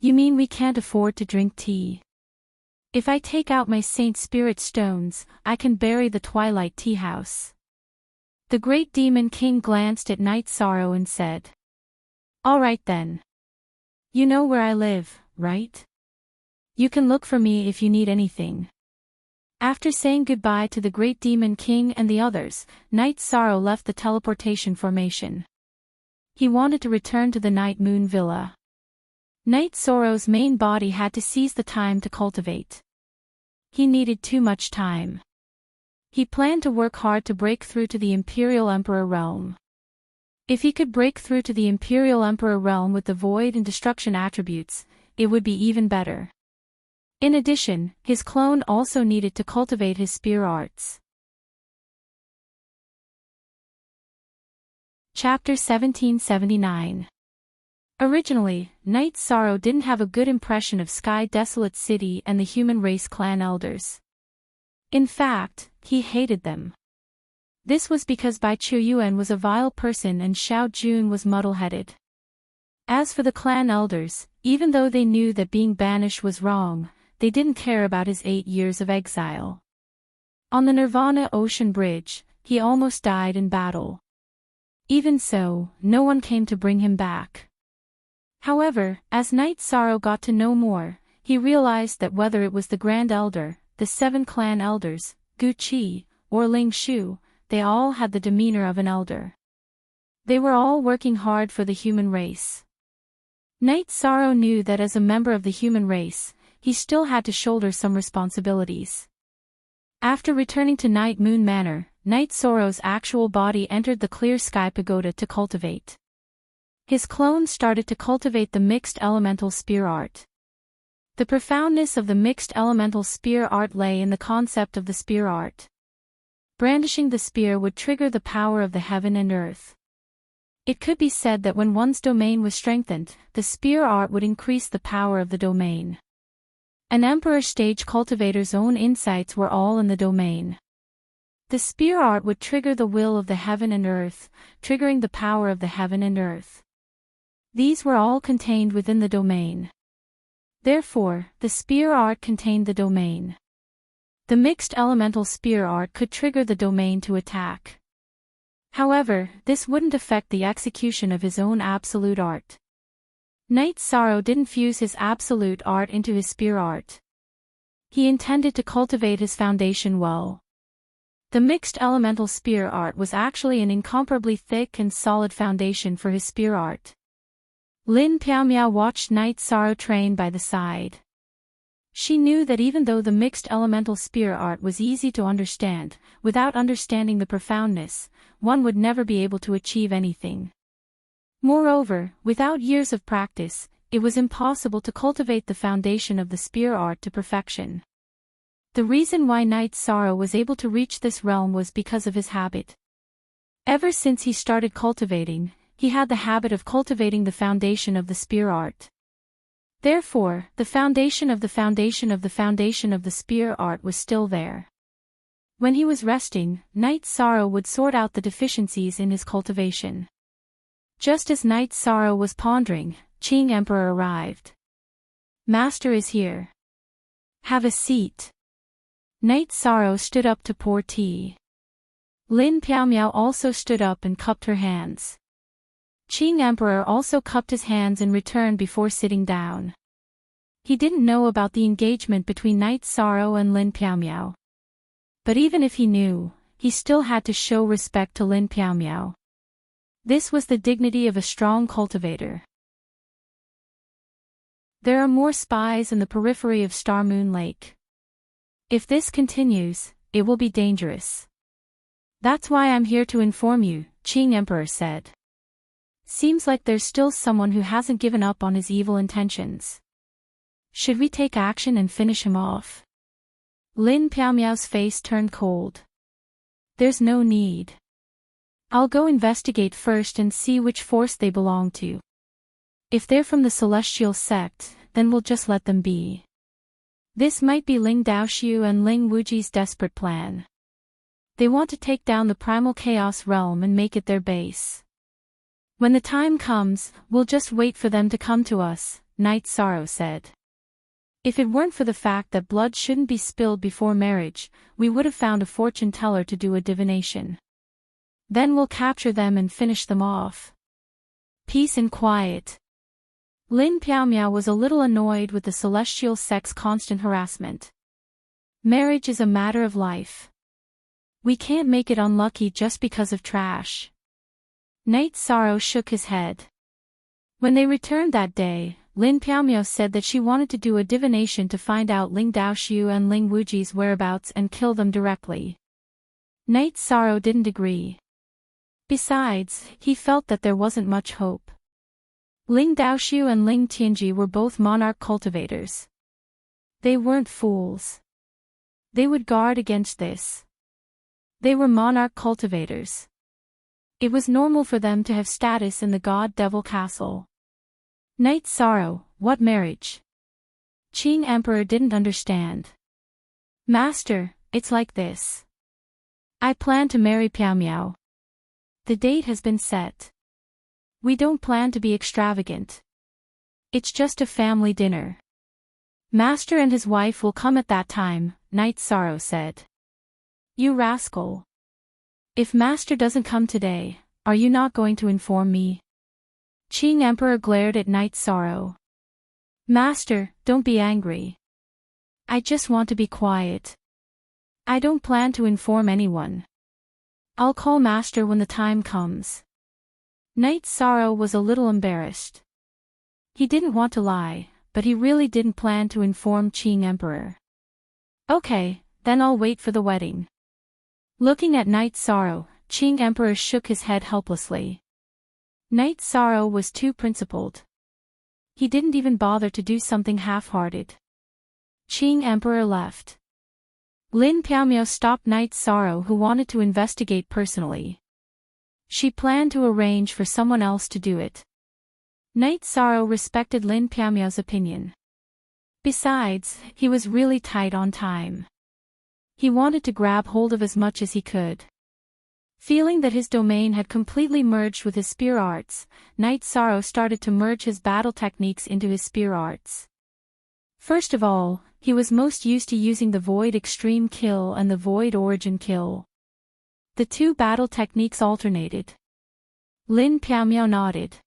You mean we can't afford to drink tea? If I take out my Saint Spirit stones, I can bury the Twilight Tea House. The Great Demon King glanced at Night Sorrow and said. All right then. You know where I live, right? You can look for me if you need anything. After saying goodbye to the Great Demon King and the others, Night Sorrow left the teleportation formation. He wanted to return to the Night Moon Villa. Night Sorrow's main body had to seize the time to cultivate. He needed too much time. He planned to work hard to break through to the Imperial Emperor realm. If he could break through to the Imperial Emperor realm with the void and destruction attributes, it would be even better. In addition, his clone also needed to cultivate his spear arts. Chapter 1779. Originally, Night Sorrow didn't have a good impression of Sky Desolate City and the human race clan elders. In fact, he hated them. This was because Bai Chuyuan was a vile person and Xiao Jun was muddle-headed. As for the clan elders, even though they knew that being banished was wrong, they didn't care about his 8 years of exile. On the Nirvana Ocean Bridge, he almost died in battle. Even so, no one came to bring him back. However, as Night Sorrow got to know more, He realized that whether it was the Grand Elder, the 7 clan elders, Gu Qi, or Ling Shu, they all had the demeanor of an elder. They were all working hard for the human race. Night Sorrow knew that as a member of the human race, he still had to shoulder some responsibilities. After returning to Night Moon Manor, Night Sorrow's actual body entered the Clear Sky Pagoda to cultivate. His clone started to cultivate the mixed elemental spear art. The profoundness of the mixed elemental spear art lay in the concept of the spear art. Brandishing the spear would trigger the power of the heaven and earth. It could be said that when one's domain was strengthened, the spear art would increase the power of the domain. An Emperor stage cultivator's own insights were all in the domain. The spear art would trigger the will of the heaven and earth, triggering the power of the heaven and earth. These were all contained within the domain. Therefore, the spear art contained the domain. The mixed elemental spear art could trigger the domain to attack. However, this wouldn't affect the execution of his own absolute art. Night Sorrow didn't fuse his absolute art into his spear art. He intended to cultivate his foundation well. The mixed elemental spear art was actually an incomparably thick and solid foundation for his spear art. Lin Piaomiao watched Night Sorrow train by the side. She knew that even though the mixed elemental spear art was easy to understand, without understanding the profoundness, one would never be able to achieve anything. Moreover, without years of practice, it was impossible to cultivate the foundation of the spear art to perfection. The reason why Night Sorrow was able to reach this realm was because of his habit. Ever since he started cultivating, he had the habit of cultivating the foundation of the spear art. Therefore, the foundation of the foundation of the foundation of the spear art was still there. When he was resting, Night Sorrow would sort out the deficiencies in his cultivation. Just as Night Sorrow was pondering, Qing Emperor arrived. "Master is here. Have a seat." Night Sorrow stood up to pour tea. Lin Piaomiao also stood up and cupped her hands. Qing Emperor also cupped his hands in return before sitting down. He didn't know about the engagement between Night Sorrow and Lin Piaomiao. But even if he knew, he still had to show respect to Lin Piaomiao. This was the dignity of a strong cultivator. There are more spies in the periphery of Star Moon Lake. If this continues, it will be dangerous. That's why I'm here to inform you, Qing Emperor said. Seems like there's still someone who hasn't given up on his evil intentions. Should we take action and finish him off? Lin Piaomiao's face turned cold. There's no need. I'll go investigate first and see which force they belong to. If they're from the Celestial Sect, then we'll just let them be. This might be Ling Daoxiu and Ling Wuji's desperate plan. They want to take down the Primal Chaos Realm and make it their base. When the time comes, we'll just wait for them to come to us, Night Sorrow said. If it weren't for the fact that blood shouldn't be spilled before marriage, we would have found a fortune teller to do a divination. Then we'll capture them and finish them off. Peace and quiet. Lin Piaomiao was a little annoyed with the Celestial Sect's constant harassment. Marriage is a matter of life. We can't make it unlucky just because of trash. Night Sorrow shook his head. When they returned that day, Lin Piaomiao said that she wanted to do a divination to find out Ling Daoxiu and Ling Wuji's whereabouts and kill them directly. Night Sorrow didn't agree. Besides, he felt that there wasn't much hope. Ling Daoxiu and Ling Tianji were both monarch cultivators. They weren't fools. They would guard against this. They were monarch cultivators. It was normal for them to have status in the God-Devil Castle. Night Sorrow, what marriage? Qing Emperor didn't understand. Master, it's like this. I plan to marry Piaomiao. The date has been set. We don't plan to be extravagant. It's just a family dinner. Master and his wife will come at that time, Night Sorrow said. You rascal. If Master doesn't come today, are you not going to inform me? Qing Emperor glared at Night Sorrow. Master, don't be angry. I just want to be quiet. I don't plan to inform anyone. I'll call Master when the time comes. Knight Sorrow was a little embarrassed. He didn't want to lie, but he really didn't plan to inform Qing Emperor. Okay, then I'll wait for the wedding. Looking at Knight Sorrow, Qing Emperor shook his head helplessly. Knight Sorrow was too principled. He didn't even bother to do something half-hearted. Qing Emperor left. Lin Piaomiao stopped Knight Sorrow, who wanted to investigate personally. She planned to arrange for someone else to do it. Knight Sorrow respected Lin Piaomiao's opinion. Besides, he was really tight on time. He wanted to grab hold of as much as he could. Feeling that his domain had completely merged with his spear arts, Knight Sorrow started to merge his battle techniques into his spear arts. First of all, he was most used to using the Void Extreme Kill and the Void Origin Kill. The two battle techniques alternated. Lin Piaomiao nodded.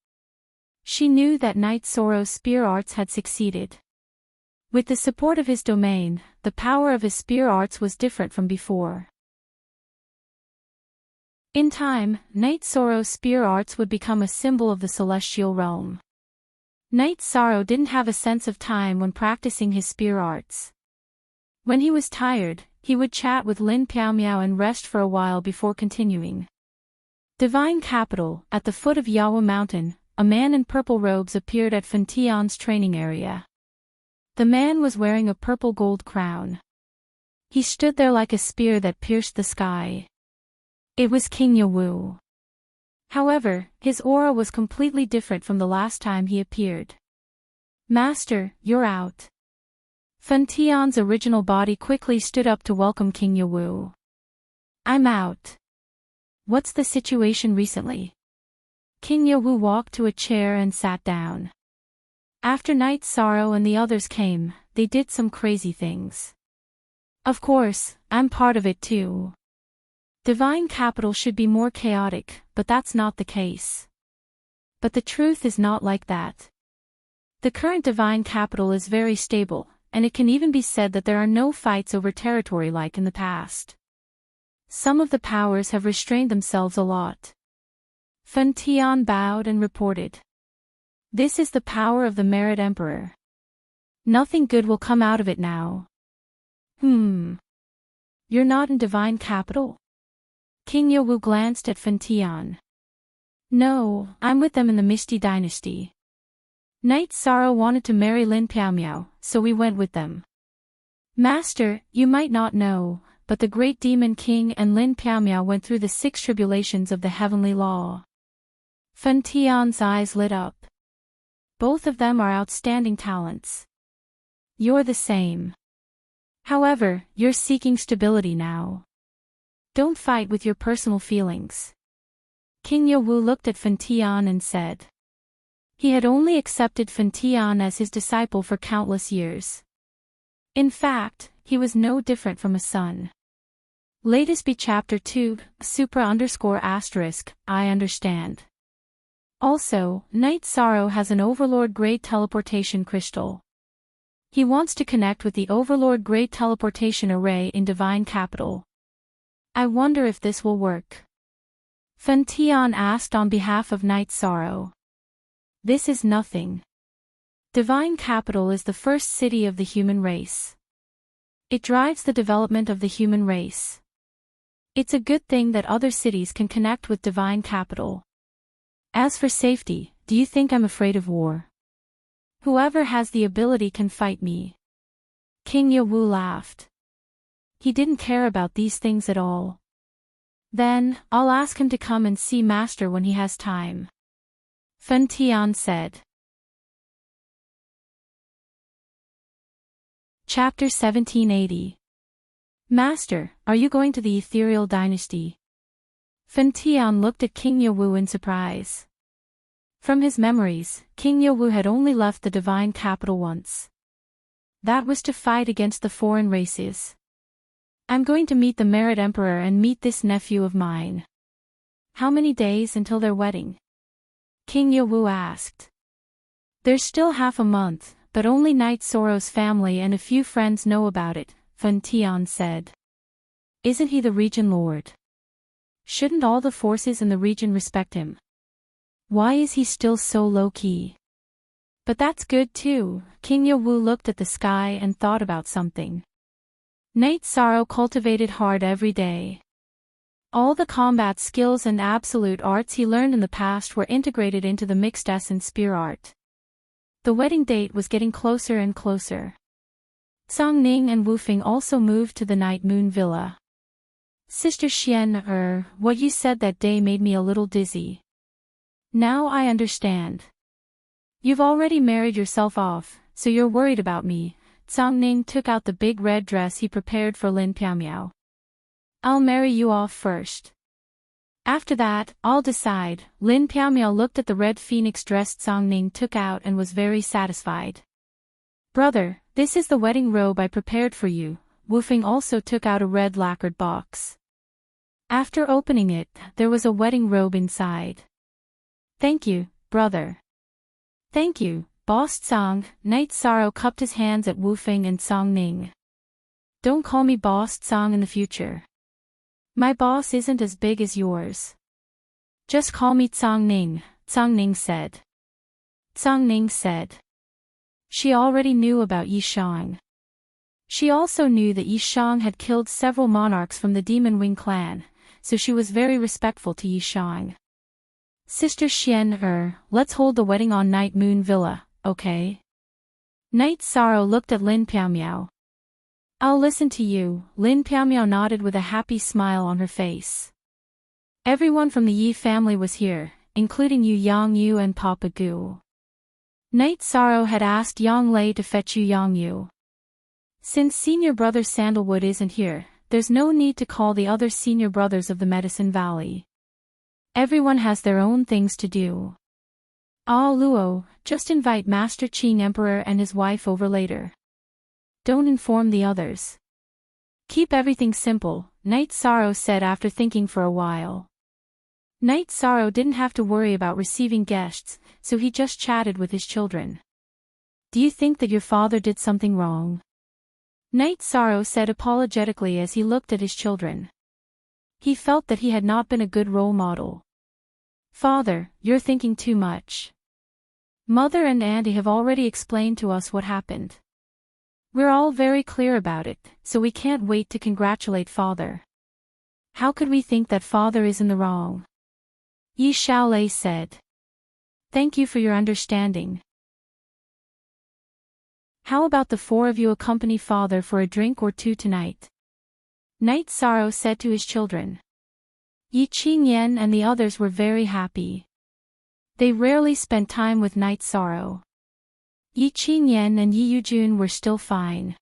She knew that Knight Sorrow's spear arts had succeeded. With the support of his domain, the power of his spear arts was different from before. In time, Knight Sorrow's spear arts would become a symbol of the celestial realm. Knight Sorrow didn't have a sense of time when practicing his spear arts. When he was tired, he would chat with Lin Piaomiao and rest for a while before continuing. Divine Capital, at the foot of Yawa Mountain, a man in purple robes appeared at Fan Tian's training area. The man was wearing a purple gold crown. He stood there like a spear that pierced the sky. It was King Yawu. However, his aura was completely different from the last time he appeared. Master, you're out. Fan Tian's original body quickly stood up to welcome King Yawu. I'm out. What's the situation recently? King Yawu walked to a chair and sat down. After Knight Sorrow and the others came, they did some crazy things. Of course, I'm part of it too. Divine Capital should be more chaotic, but that's not the case. But the truth is not like that. The current Divine Capital is very stable, and it can even be said that there are no fights over territory like in the past. Some of the powers have restrained themselves a lot. Fan Tian bowed and reported. This is the power of the Merit Emperor. Nothing good will come out of it now. You're not in Divine Capital? King Yawu glanced at Fan Tian. No, I'm with them in the Misty Dynasty. Knight Sorrow wanted to marry Lin Piaomiao, so we went with them. Master, you might not know, but the Great Demon King and Lin Piaomiao went through the 6 tribulations of the heavenly law. Fan Tian's eyes lit up. Both of them are outstanding talents. You're the same. However, you're seeking stability now. Don't fight with your personal feelings. King Yawu looked at Fan Tian and said. He had only accepted Fan Tian as his disciple for countless years. In fact, he was no different from a son. Latest be Chapter 2, Supra_**, I understand. Also, Knight Sorrow has an Overlord Grade Teleportation Crystal. He wants to connect with the Overlord Grade Teleportation Array in Divine Capital. I wonder if this will work. Fan Tian asked on behalf of Knight Sorrow. This is nothing. Divine Capital is the first city of the human race. It drives the development of the human race. It's a good thing that other cities can connect with Divine Capital. As for safety, do you think I'm afraid of war? Whoever has the ability can fight me. King Yawu laughed. He didn't care about these things at all. Then, I'll ask him to come and see Master when he has time. Fan Tian said. Chapter 1780. Master, are you going to the Ethereal Dynasty? Fan Tian looked at King Yawu in surprise. From his memories, King Yawu had only left the Divine Capital once. That was to fight against the foreign races. I'm going to meet the Merit Emperor and meet this nephew of mine. How many days until their wedding? King Yawu asked. There's still half a month, but only Night Sorrow's family and a few friends know about it, Fun Tian said. Isn't he the region lord? Shouldn't all the forces in the region respect him? Why is he still so low-key? But that's good too. King Yewu looked at the sky and thought about something. Night Sorrow cultivated hard every day. All the combat skills and absolute arts he learned in the past were integrated into the mixed essence spear art. The wedding date was getting closer and closer. Zhang Ning and Wu Feng also moved to the Night Moon Villa. Sister Xian, what you said that day made me a little dizzy. Now I understand. You've already married yourself off, so you're worried about me. Zhang Ning took out the big red dress he prepared for Lin Piamiao. I'll marry you off first. After that, I'll decide. Lin Piamiao looked at the red phoenix dress Zhang Ning took out and was very satisfied. Brother, this is the wedding robe I prepared for you. Wu Feng also took out a red lacquered box. After opening it, there was a wedding robe inside. Thank you, brother. Thank you, Boss Zhang. Night Sorrow cupped his hands at Wu Feng and Zhang Ning. Don't call me Boss Zhang in the future. My boss isn't as big as yours. Just call me Zhang Ning, Zhang Ning said. Zhang Ning said. She already knew about Yi Shang. She also knew that Yi Shang had killed several monarchs from the Demon Wing clan, so she was very respectful to Yi Shang. Sister Xian, let's hold the wedding on Night Moon Villa, okay? Night Sorrow looked at Lin Piamiao. I'll listen to you. Lin Piamiao nodded with a happy smile on her face. Everyone from the Yi family was here, including Yu Yangyu and Papa Gu. Night Sorrow had asked Yang Lei to fetch Yu Yangyu. Since senior brother Sandalwood isn't here, there's no need to call the other senior brothers of the Medicine Valley. Everyone has their own things to do. Ah Luo, just invite Master Qing Emperor and his wife over later. Don't inform the others. Keep everything simple, Night Sorrow said after thinking for a while. Night Sorrow didn't have to worry about receiving guests, so he just chatted with his children. Do you think that your father did something wrong? Night Sorrow said apologetically as he looked at his children. He felt that he had not been a good role model. Father, you're thinking too much. Mother and Auntie have already explained to us what happened. We're all very clear about it, so we can't wait to congratulate Father. How could we think that Father is in the wrong? Yi Xiaolei said. Thank you for your understanding. How about the four of you accompany Father for a drink or two tonight? Night Sorrow said to his children. Yi Qingyan and the others were very happy. They rarely spent time with Night Sorrow. Yi Qingyan and Yi Yujun were still fine.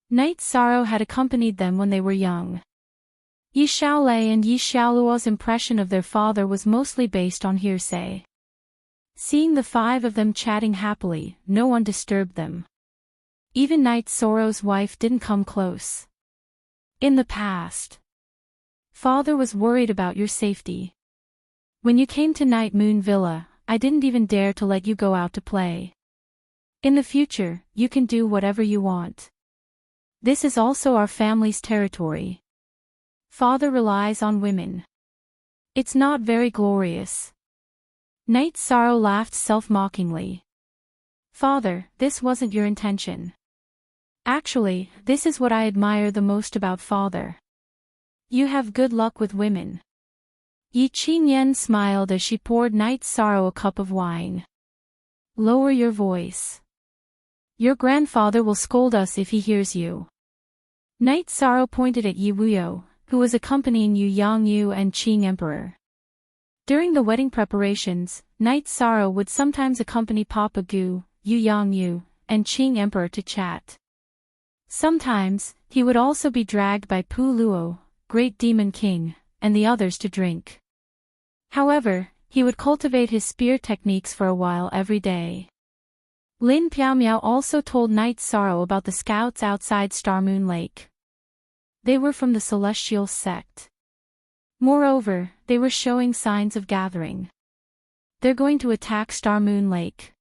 Night Sorrow had accompanied them when they were young. Yi Xiaolei and Yi Xiaoluo's impression of their father was mostly based on hearsay. Seeing the five of them chatting happily, no one disturbed them. Even Night Sorrow's wife didn't come close. In the past, Father was worried about your safety. When you came to Night Moon Villa, I didn't even dare to let you go out to play. In the future, you can do whatever you want. This is also our family's territory. Father relies on women. It's not very glorious. Night Sorrow laughed self-mockingly. Father, this wasn't your intention. Actually, this is what I admire the most about Father. You have good luck with women. Yi Qingyan smiled as she poured Night Sorrow a cup of wine. Lower your voice. Your grandfather will scold us if he hears you. Night Sorrow pointed at Yi Wuyo, who was accompanying Yu Yangyu and Qing Emperor. During the wedding preparations, Night Sorrow would sometimes accompany Papa Gu, Yu Yangyu, and Qing Emperor to chat. Sometimes, he would also be dragged by Pu Luo, Great Demon King, and the others to drink. However, he would cultivate his spear techniques for a while every day. Lin Piamiao also told Night Sorrow about the scouts outside Star Moon Lake. They were from the Celestial sect. Moreover, they were showing signs of gathering. They're going to attack Star Moon Lake.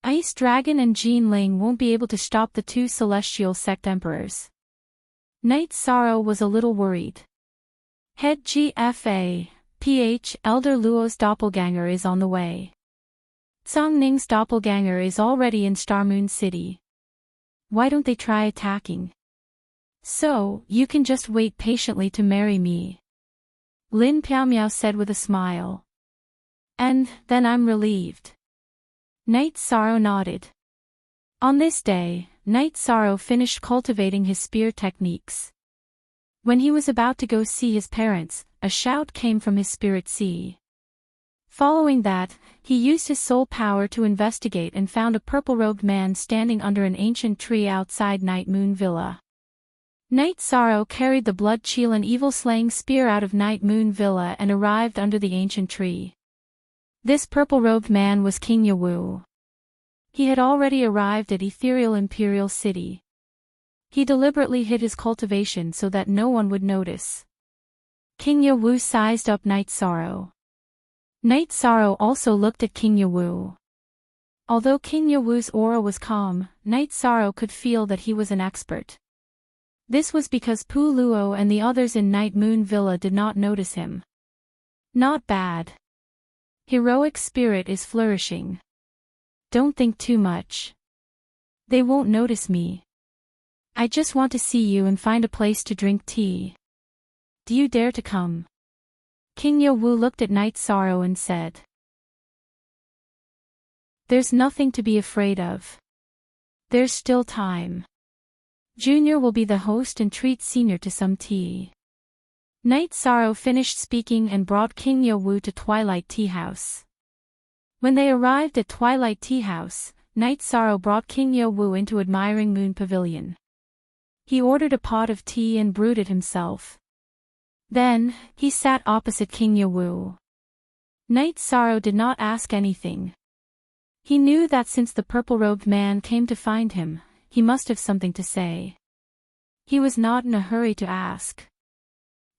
Ice Dragon and Jean Ling won't be able to stop the two celestial sect emperors. Night Sorrow was a little worried. Head GFA, PH, Elder Luo's doppelganger is on the way. Song Ning's doppelganger is already in Starmoon City. Why don't they try attacking? So, you can just wait patiently to marry me. Lin Piaomiao said with a smile. And, then I'm relieved. Night Sorrow nodded. On this day, Night Sorrow finished cultivating his spear techniques. When he was about to go see his parents, a shout came from his spirit sea. Following that, he used his soul power to investigate and found a purple-robed man standing under an ancient tree outside Night Moon Villa. Night Sorrow carried the blood chill and evil-slaying spear out of Night Moon Villa and arrived under the ancient tree. This purple-robed man was King Yawu. He had already arrived at Ethereal Imperial City. He deliberately hid his cultivation so that no one would notice. King Yawu sized up Night Sorrow. Night Sorrow also looked at King Yawu. Although King Yawu's aura was calm, Night Sorrow could feel that he was an expert. This was because Pu Luo and the others in Night Moon Villa did not notice him. Not bad. Heroic spirit is flourishing. Don't think too much. They won't notice me. I just want to see you and find a place to drink tea. Do you dare to come? King Yawu looked at Night Sorrow and said. There's nothing to be afraid of. There's still time. Junior will be the host and treat Senior to some tea. Night Sorrow finished speaking and brought King Yawu to Twilight Tea House. When they arrived at Twilight Tea House, Night Sorrow brought King Yawu into Admiring Moon Pavilion. He ordered a pot of tea and brewed it himself. Then, he sat opposite King Yawu. Night Sorrow did not ask anything. He knew that since the purple-robed man came to find him, he must have something to say. He was not in a hurry to ask.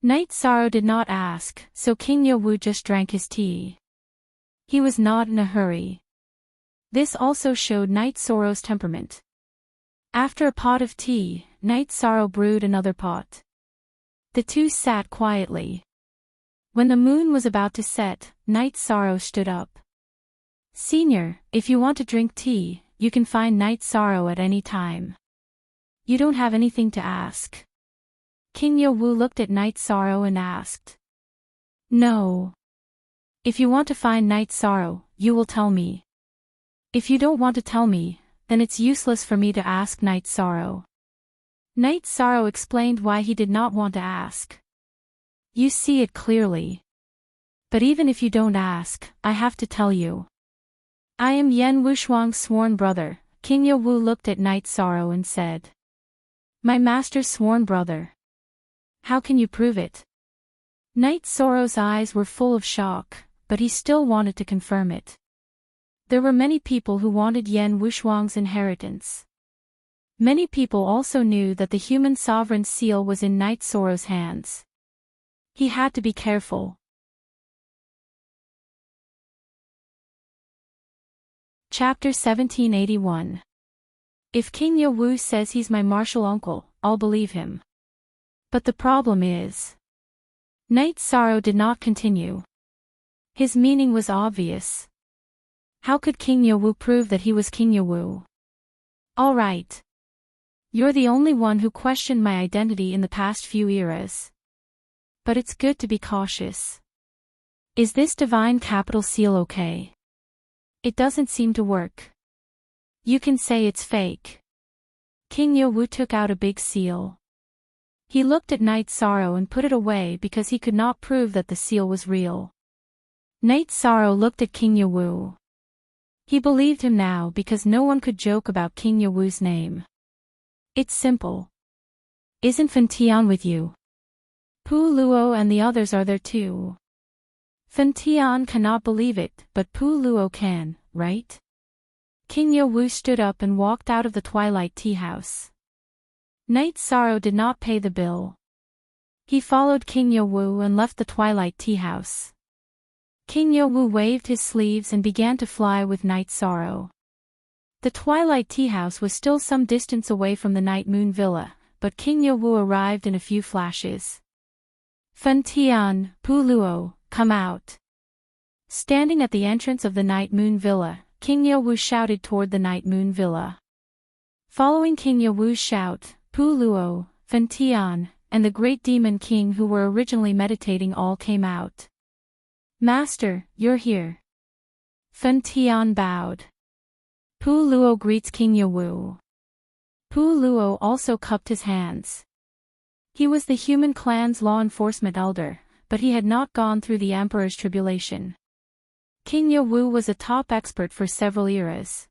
Night Sorrow did not ask, so King Yawu just drank his tea. He was not in a hurry. This also showed Night Sorrow's temperament. After a pot of tea, Night Sorrow brewed another pot. The two sat quietly. When the moon was about to set, Night Sorrow stood up. Senior, if you want to drink tea, you can find Night Sorrow at any time. You don't have anything to ask. King Yawu looked at Night Sorrow and asked. No. If you want to find Night Sorrow, you will tell me. If you don't want to tell me, then it's useless for me to ask Night Sorrow. Night Sorrow explained why he did not want to ask. You see it clearly. But even if you don't ask, I have to tell you. I am Yen Wushuang's sworn brother. King Yawu looked at Night Sorrow and said. My master's sworn brother. How can you prove it? Night Sorrow's eyes were full of shock, but he still wanted to confirm it. There were many people who wanted Yen Wushuang's inheritance. Many people also knew that the human sovereign's seal was in Night Sorrow's hands. He had to be careful. Chapter 1781. If King Yawu says he's my martial uncle, I'll believe him. But the problem is. Night Sorrow did not continue. His meaning was obvious. How could King Yawu prove that he was King Yawu? All right. You're the only one who questioned my identity in the past few eras. But it's good to be cautious. Is this divine capital seal okay? It doesn't seem to work. You can say it's fake. King Yawu took out a big seal. He looked at Night Sorrow and put it away because he could not prove that the seal was real. Night Sorrow looked at King Yawu. He believed him now because no one could joke about King Yawu's name. It's simple. Isn't Fan Tian with you? Pu Luo and the others are there too. Fan Tian cannot believe it, but Pu Luo can, right? King Yawu stood up and walked out of the Twilight Tea House. Night Sorrow did not pay the bill. He followed King Yawu and left the Twilight Tea House. King Yawu waved his sleeves and began to fly with Night Sorrow. The Twilight Tea House was still some distance away from the Night Moon Villa, but King Yewu arrived in a few flashes. Fen Tian, Pu Luo, come out. Standing at the entrance of the Night Moon Villa, King Yewu shouted toward the Night Moon Villa. Following King Yewu's shout, Pu Luo, Fen Tian, and the Great Demon King who were originally meditating all came out. Master, you're here. Fen Tian bowed. Pu Luo greets King Yewu. Pu Luo also cupped his hands. He was the human clan's law enforcement elder, but he had not gone through the Emperor's tribulation. King Yewu was a top expert for several eras.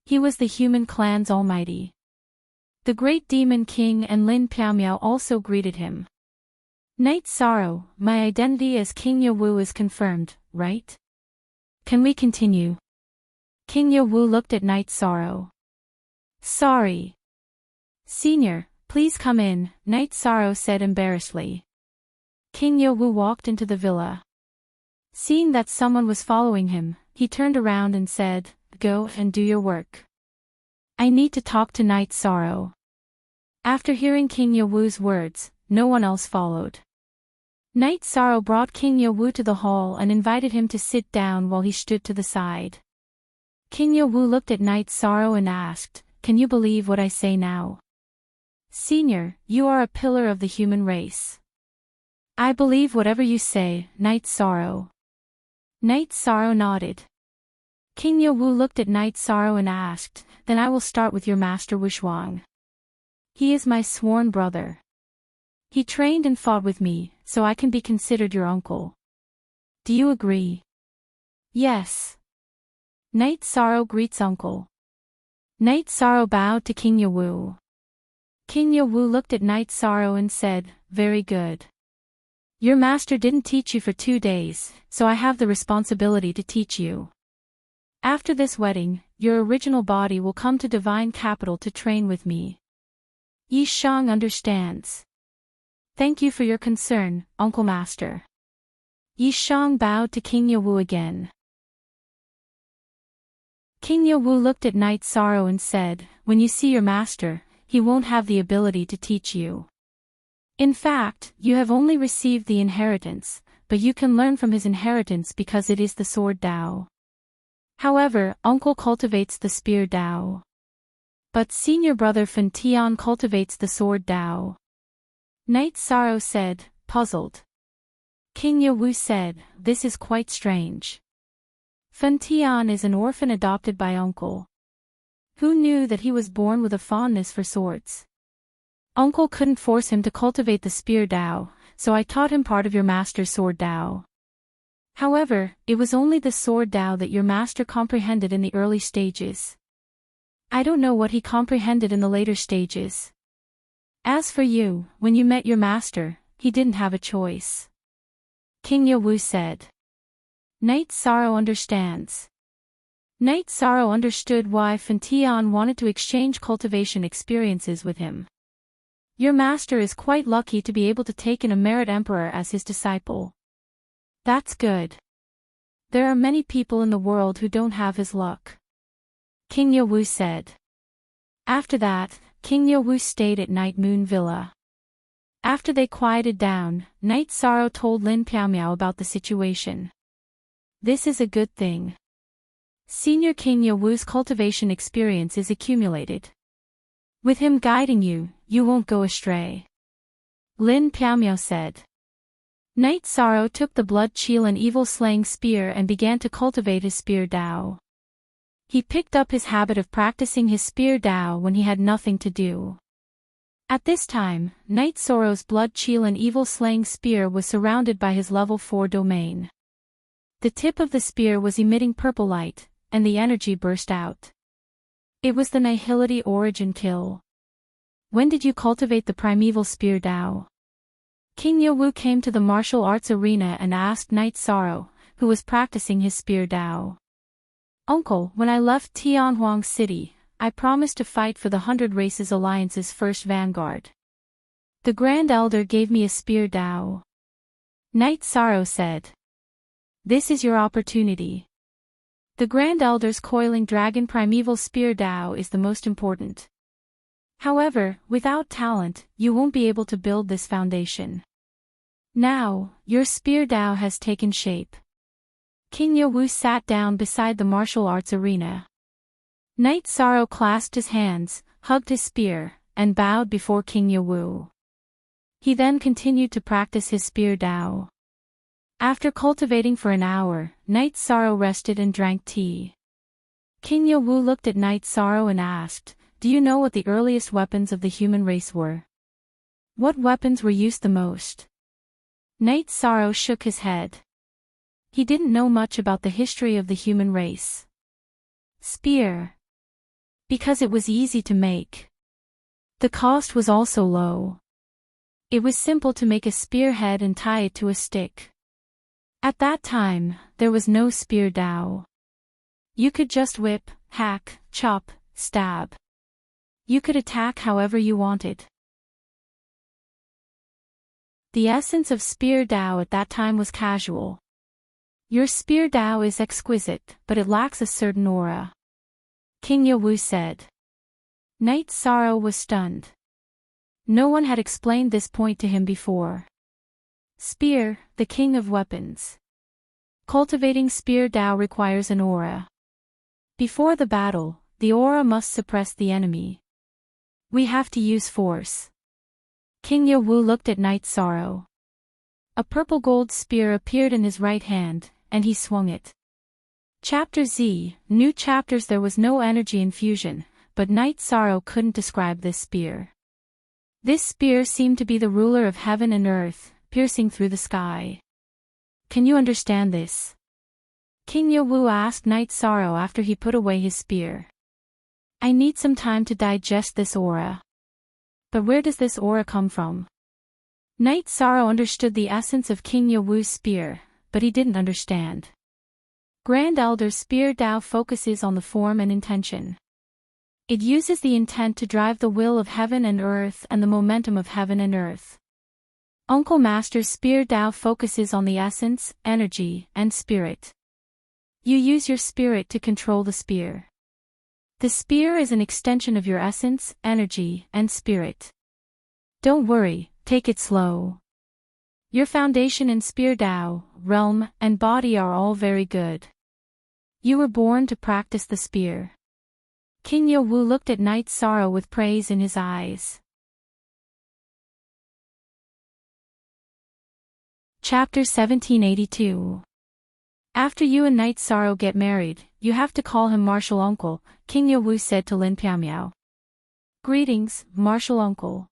He was the human clan's almighty. The Great Demon King and Lin Piaomiao also greeted him. Night Sorrow, my identity as King Yewu is confirmed, right? Can we continue? King Yewu looked at Night Sorrow. Sorry. Senior, please come in, Night Sorrow said embarrassedly. King Yewu walked into the villa. Seeing that someone was following him, he turned around and said, Go and do your work. I need to talk to Night Sorrow. After hearing King Yewu's words, no one else followed. Night Sorrow brought King Yewu to the hall and invited him to sit down while he stood to the side. King Yewu looked at Night Sorrow and asked, Can you believe what I say now? Senior, you are a pillar of the human race. I believe whatever you say, Night Sorrow. Night Sorrow nodded. King Yewu looked at Night Sorrow and asked, Then I will start with your master Wushuang. He is my sworn brother. He trained and fought with me, so I can be considered your uncle. Do you agree? Yes. Night Sorrow greets uncle. Night Sorrow bowed to King Yewu. King Yewu looked at Night Sorrow and said, Very good. Your master didn't teach you for 2 days, so I have the responsibility to teach you. After this wedding, your original body will come to Divine Capital to train with me. Yi Shang understands. Thank you for your concern, Uncle Master. Yi Shang bowed to King Yewu again. King Yewu looked at Night Sorrow and said, When you see your master, he won't have the ability to teach you. In fact, you have only received the inheritance, but you can learn from his inheritance because it is the sword Dao. However, uncle cultivates the spear Dao. But senior brother Fen Tian cultivates the sword Dao. Night Sorrow said, puzzled. King Yewu said, This is quite strange. Fen Tian is an orphan adopted by uncle. Who knew that he was born with a fondness for swords? Uncle couldn't force him to cultivate the spear Dao, so I taught him part of your master's sword Dao. However, it was only the sword Dao that your master comprehended in the early stages. I don't know what he comprehended in the later stages. As for you, when you met your master, he didn't have a choice. King Yewu said. Night Sorrow understands. Night Sorrow understood why Fen Tian wanted to exchange cultivation experiences with him. Your master is quite lucky to be able to take an emerit emperor as his disciple. That's good. There are many people in the world who don't have his luck. King Yewu said. After that, King Yewu stayed at Night Moon Villa. After they quieted down, Night Sorrow told Lin Piaomiao about the situation. This is a good thing. Senior King Yewu's cultivation experience is accumulated. With him guiding you, you won't go astray. Lin Piaomiao said. Night Sorrow took the blood cheel and evil slaying spear and began to cultivate his spear Dao. He picked up his habit of practicing his spear Dao when he had nothing to do. At this time, Night Sorrow's blood cheel and evil slaying spear was surrounded by his level 4 domain. The tip of the spear was emitting purple light, and the energy burst out. It was the Nihility Origin Kill. When did you cultivate the primeval spear Dao? King Yewu came to the martial arts arena and asked Night Sorrow, who was practicing his spear Dao. Uncle, when I left Tianhuang City, I promised to fight for the 100 Races Alliance's first vanguard. The Grand Elder gave me a spear Dao. Night Sorrow said. This is your opportunity. The Grand Elder's Coiling Dragon Primeval Spear Dao is the most important. However, without talent, you won't be able to build this foundation. Now, your spear Dao has taken shape. King Yowu sat down beside the martial arts arena. Knight Sorrow clasped his hands, hugged his spear, and bowed before King Yowu. He then continued to practice his spear Dao. After cultivating for an hour, Knight Sorrow rested and drank tea. King Yowu looked at Knight Sorrow and asked, "Do you know what the earliest weapons of the human race were? What weapons were used the most?" Knight Sorrow shook his head. He didn't know much about the history of the human race. Spear. Because it was easy to make. The cost was also low. It was simple to make a spearhead and tie it to a stick. At that time, there was no spear Dao. You could just whip, hack, chop, stab. You could attack however you wanted. The essence of spear Dao at that time was casual. Your spear Dao is exquisite, but it lacks a certain aura. King Yowu said. Knight Sorrow was stunned. No one had explained this point to him before. Spear, the king of weapons. Cultivating spear Dao requires an aura. Before the battle, the aura must suppress the enemy. We have to use force. King Yowu looked at Knight Sorrow. A purple gold spear appeared in his right hand, and he swung it. Chapter Z, New Chapters. There was no energy infusion, but Knight Sorrow couldn't describe this spear. This spear seemed to be the ruler of heaven and earth, piercing through the sky. Can you understand this? King Yowu asked Knight Sorrow after he put away his spear. I need some time to digest this aura. But where does this aura come from? Knight Sorrow understood the essence of King Yowu's spear, but he didn't understand. Grand Elder's Spear Dao focuses on the form and intention. It uses the intent to drive the will of heaven and earth and the momentum of heaven and earth. Uncle Master's Spear Dao focuses on the essence, energy, and spirit. You use your spirit to control the spear. The spear is an extension of your essence, energy, and spirit. Don't worry, take it slow. Your foundation in Spear Dao, realm, and body are all very good. You were born to practice the spear. King Yowu looked at Knight Sorrow with praise in his eyes. Chapter 1782. After you and Knight Sorrow get married, you have to call him Martial Uncle, King Yowu said to Lin Piamiao. Greetings, Martial Uncle.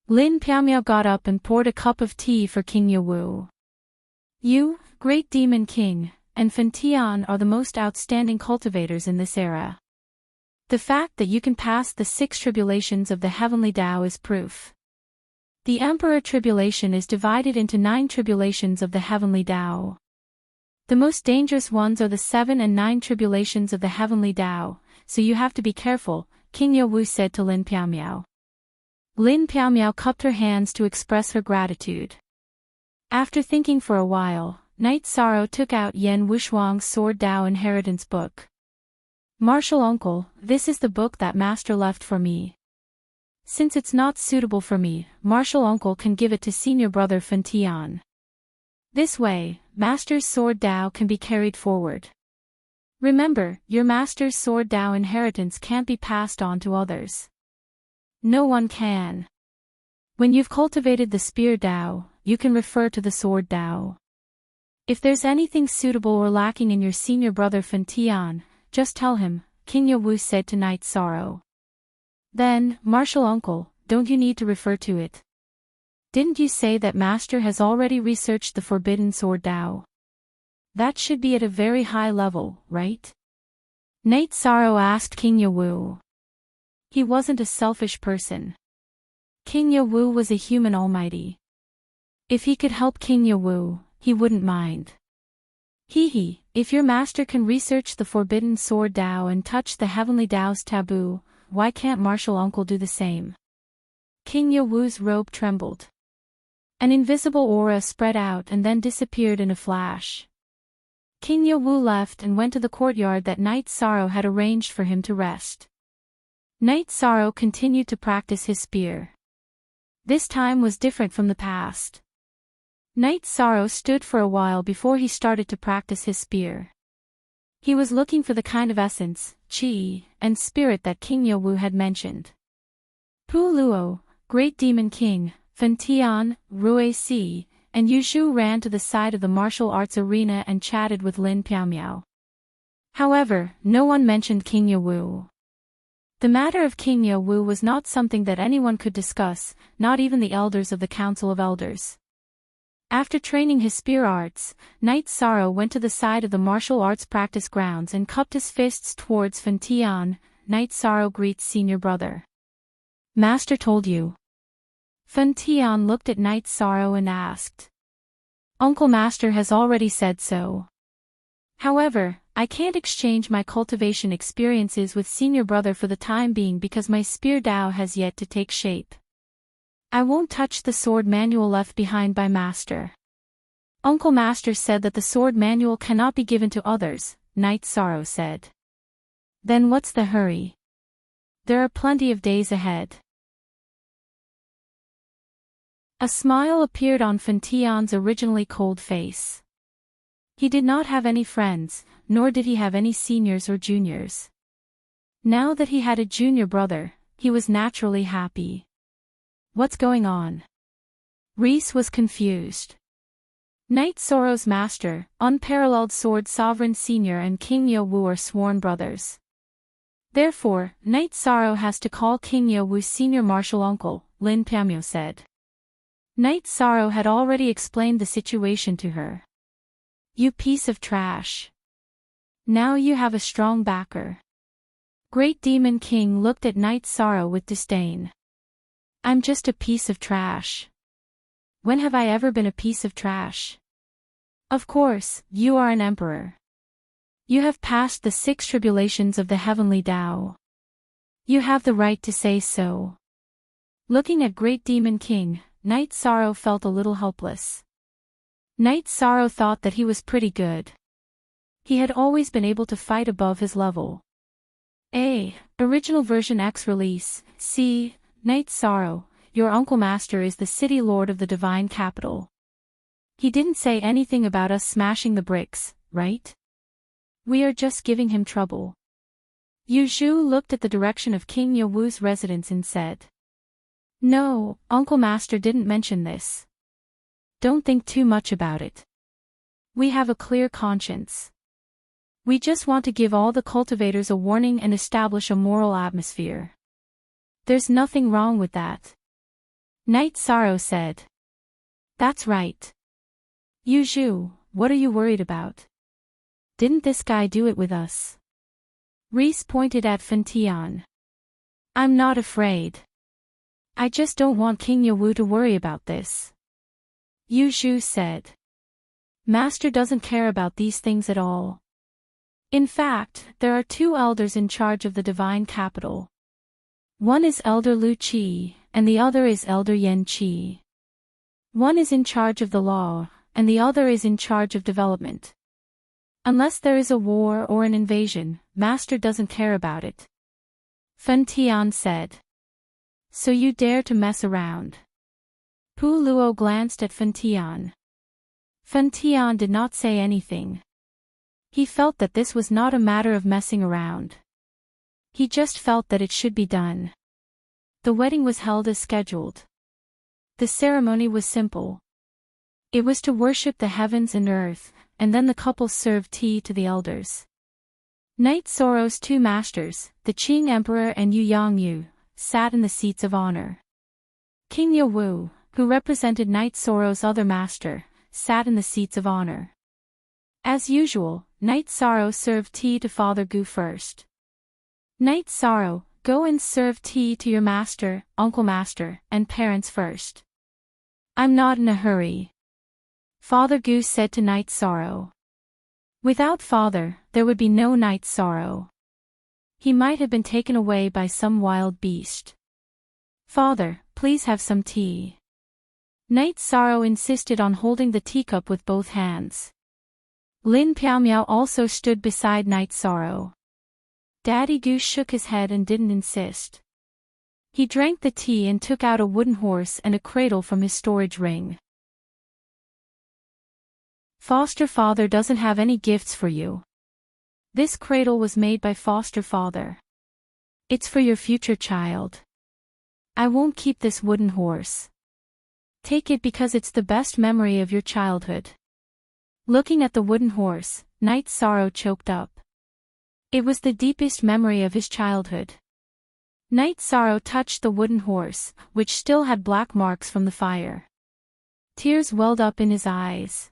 Lin Piamiao got up and poured a cup of tea for King Yowu. You, Great Demon King, and Fan Tian are the most outstanding cultivators in this era. The fact that you can pass the 6 tribulations of the heavenly Tao is proof. The Emperor Tribulation is divided into 9 tribulations of the heavenly Tao. The most dangerous ones are the 7 and 9 tribulations of the heavenly Tao, so you have to be careful, King Yowu said to Lin Piamiao. Lin Piamiao cupped her hands to express her gratitude. After thinking for a while, Knight Sorrow took out Yan Wushuang's Sword Dao Inheritance Book. Martial Uncle, this is the book that Master left for me. Since it's not suitable for me, Martial Uncle can give it to senior brother Fan Tian. This way, Master's Sword Dao can be carried forward. Remember, your Master's Sword Dao inheritance can't be passed on to others. No one can. When you've cultivated the Spear Dao, you can refer to the Sword Dao. If there's anything suitable or lacking in your senior brother Fan Tian, just tell him, King Yowu said to Knight Sorrow. Then, Martial Uncle, don't you need to refer to it? Didn't you say that Master has already researched the Forbidden Sword Dao? That should be at a very high level, right? Knight Sorrow asked King Yowu. He wasn't a selfish person. King Yowu was a human almighty. If he could help King Yowu, he wouldn't mind. If your master can research the Forbidden Sword Dao and touch the Heavenly Dao's taboo, why can't Martial Uncle do the same? King Yowu's robe trembled. An invisible aura spread out and then disappeared in a flash. King Yewu left and went to the courtyard that Night Sorrow had arranged for him to rest. Night Sorrow continued to practice his spear. This time was different from the past. Night Sorrow stood for a while before he started to practice his spear. He was looking for the kind of essence, qi, and spirit that King Yewu had mentioned. Pu Luo, Great Demon King, Fen Tian, Rui Si, and Yu Zhu ran to the side of the martial arts arena and chatted with Lin Piaomiao. However, no one mentioned King Yewu. The matter of King Yewu was not something that anyone could discuss, not even the elders of the Council of Elders. After training his spear arts, Night Sorrow went to the side of the martial arts practice grounds and cupped his fists towards Fen Tian. Night Sorrow greets senior brother. Master told you. Fen Tian looked at Night Sorrow and asked. Uncle Master has already said so. However, I can't exchange my cultivation experiences with senior brother for the time being because my spear Dao has yet to take shape. I won't touch the sword manual left behind by Master. Uncle Master said that the sword manual cannot be given to others, Night Sorrow said. Then what's the hurry? There are plenty of days ahead. A smile appeared on Fen Tian's originally cold face. He did not have any friends, nor did he have any seniors or juniors. Now that he had a junior brother, he was naturally happy. What's going on? Reese was confused. Night Sorrow's master, unparalleled sword sovereign senior and King Yewu are sworn brothers. Therefore, Night Sorrow has to call King Yewu senior martial uncle, Lin Piaomiao said. Night Sorrow had already explained the situation to her. You piece of trash. Now you have a strong backer. Great Demon King looked at Night Sorrow with disdain. I'm just a piece of trash. When have I ever been a piece of trash? Of course, you are an emperor. You have passed the 6 tribulations of the heavenly Tao. You have the right to say so. Looking at Great Demon King, Night Sorrow felt a little helpless. Night Sorrow thought that he was pretty good. He had always been able to fight above his level. Original version X release, C. Night Sorrow, your Uncle Master is the city lord of the divine capital. He didn't say anything about us smashing the bricks, right? We are just giving him trouble. Yu Zhu looked at the direction of King Yewu's residence and said. No, Uncle Master didn't mention this. Don't think too much about it. We have a clear conscience. We just want to give all the cultivators a warning and establish a moral atmosphere. There's nothing wrong with that. Night Sorrow said. That's right. Yu Zhu, what are you worried about? Didn't this guy do it with us? Reese pointed at Fen Tian. I'm not afraid. I just don't want King Yewu to worry about this. Yu Zhu said. Master doesn't care about these things at all. In fact, there are 2 elders in charge of the divine capital. One is Elder Lu Qi, and the other is Elder Yan Qi. One is in charge of the law, and the other is in charge of development. Unless there is a war or an invasion, Master doesn't care about it. Fen Tian said. So you dare to mess around? Pu Luo glanced at Fen Tian. Fen Tian did not say anything. He felt that this was not a matter of messing around. He just felt that it should be done. The wedding was held as scheduled. The ceremony was simple. It was to worship the heavens and earth, and then the couple served tea to the elders. Night Sorrow's 2 masters, the Qing Emperor and Yu Yangyu, sat in the seats of honor. King Yewu, who represented Night Sorrow's other master, sat in the seats of honor. As usual, Night Sorrow served tea to Father Gu first. Night Sorrow, go and serve tea to your master, Uncle Master, and parents first. I'm not in a hurry. Father Gu said to Night Sorrow. Without Father, there would be no Night Sorrow. He might have been taken away by some wild beast. Father, please have some tea. Night Sorrow insisted on holding the teacup with both hands. Lin Piao also stood beside Night Sorrow. Daddy Goose shook his head and didn't insist. He drank the tea and took out a wooden horse and a cradle from his storage ring. Foster father doesn't have any gifts for you. This cradle was made by foster father. It's for your future child. I won't keep this wooden horse. Take it because it's the best memory of your childhood. Looking at the wooden horse, Night Sorrow choked up. It was the deepest memory of his childhood. Night Sorrow touched the wooden horse, which still had black marks from the fire. Tears welled up in his eyes.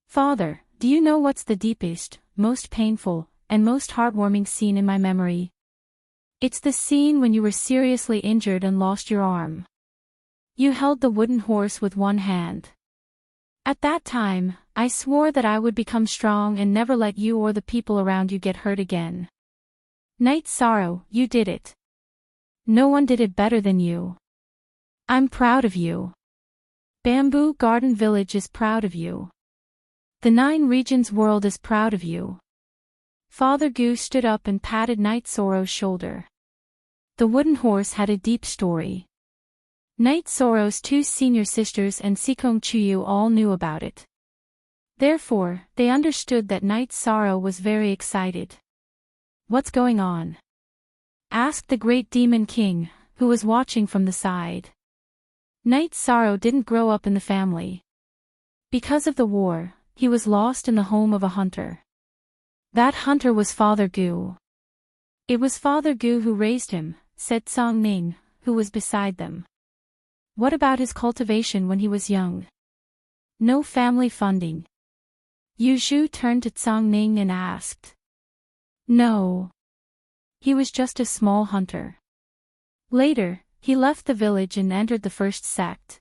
Father, do you know what's the deepest, most painful, and most heartwarming scene in my memory? It's the scene when you were seriously injured and lost your arm. You held the wooden horse with one hand. At that time, I swore that I would become strong and never let you or the people around you get hurt again. Night Sorrow, you did it. No one did it better than you. I'm proud of you. Bamboo Garden Village is proud of you. The 9 Regions world is proud of you. Father Goose stood up and patted Night Sorrow's shoulder. The wooden horse had a deep story. Night Sorrow's 2 senior sisters and Sikong Chuyu all knew about it. Therefore, they understood that Night Sorrow was very excited. What's going on? Asked the Great Demon King, who was watching from the side. Night Sorrow didn't grow up in the family. Because of the war, he was lost in the home of a hunter. That hunter was Father Gu. It was Father Gu who raised him, said Song Ning, who was beside them. What about his cultivation when he was young? No family funding. Yu Zhu turned to Song Ning and asked. No. He was just a small hunter. Later, he left the village and entered the first sect.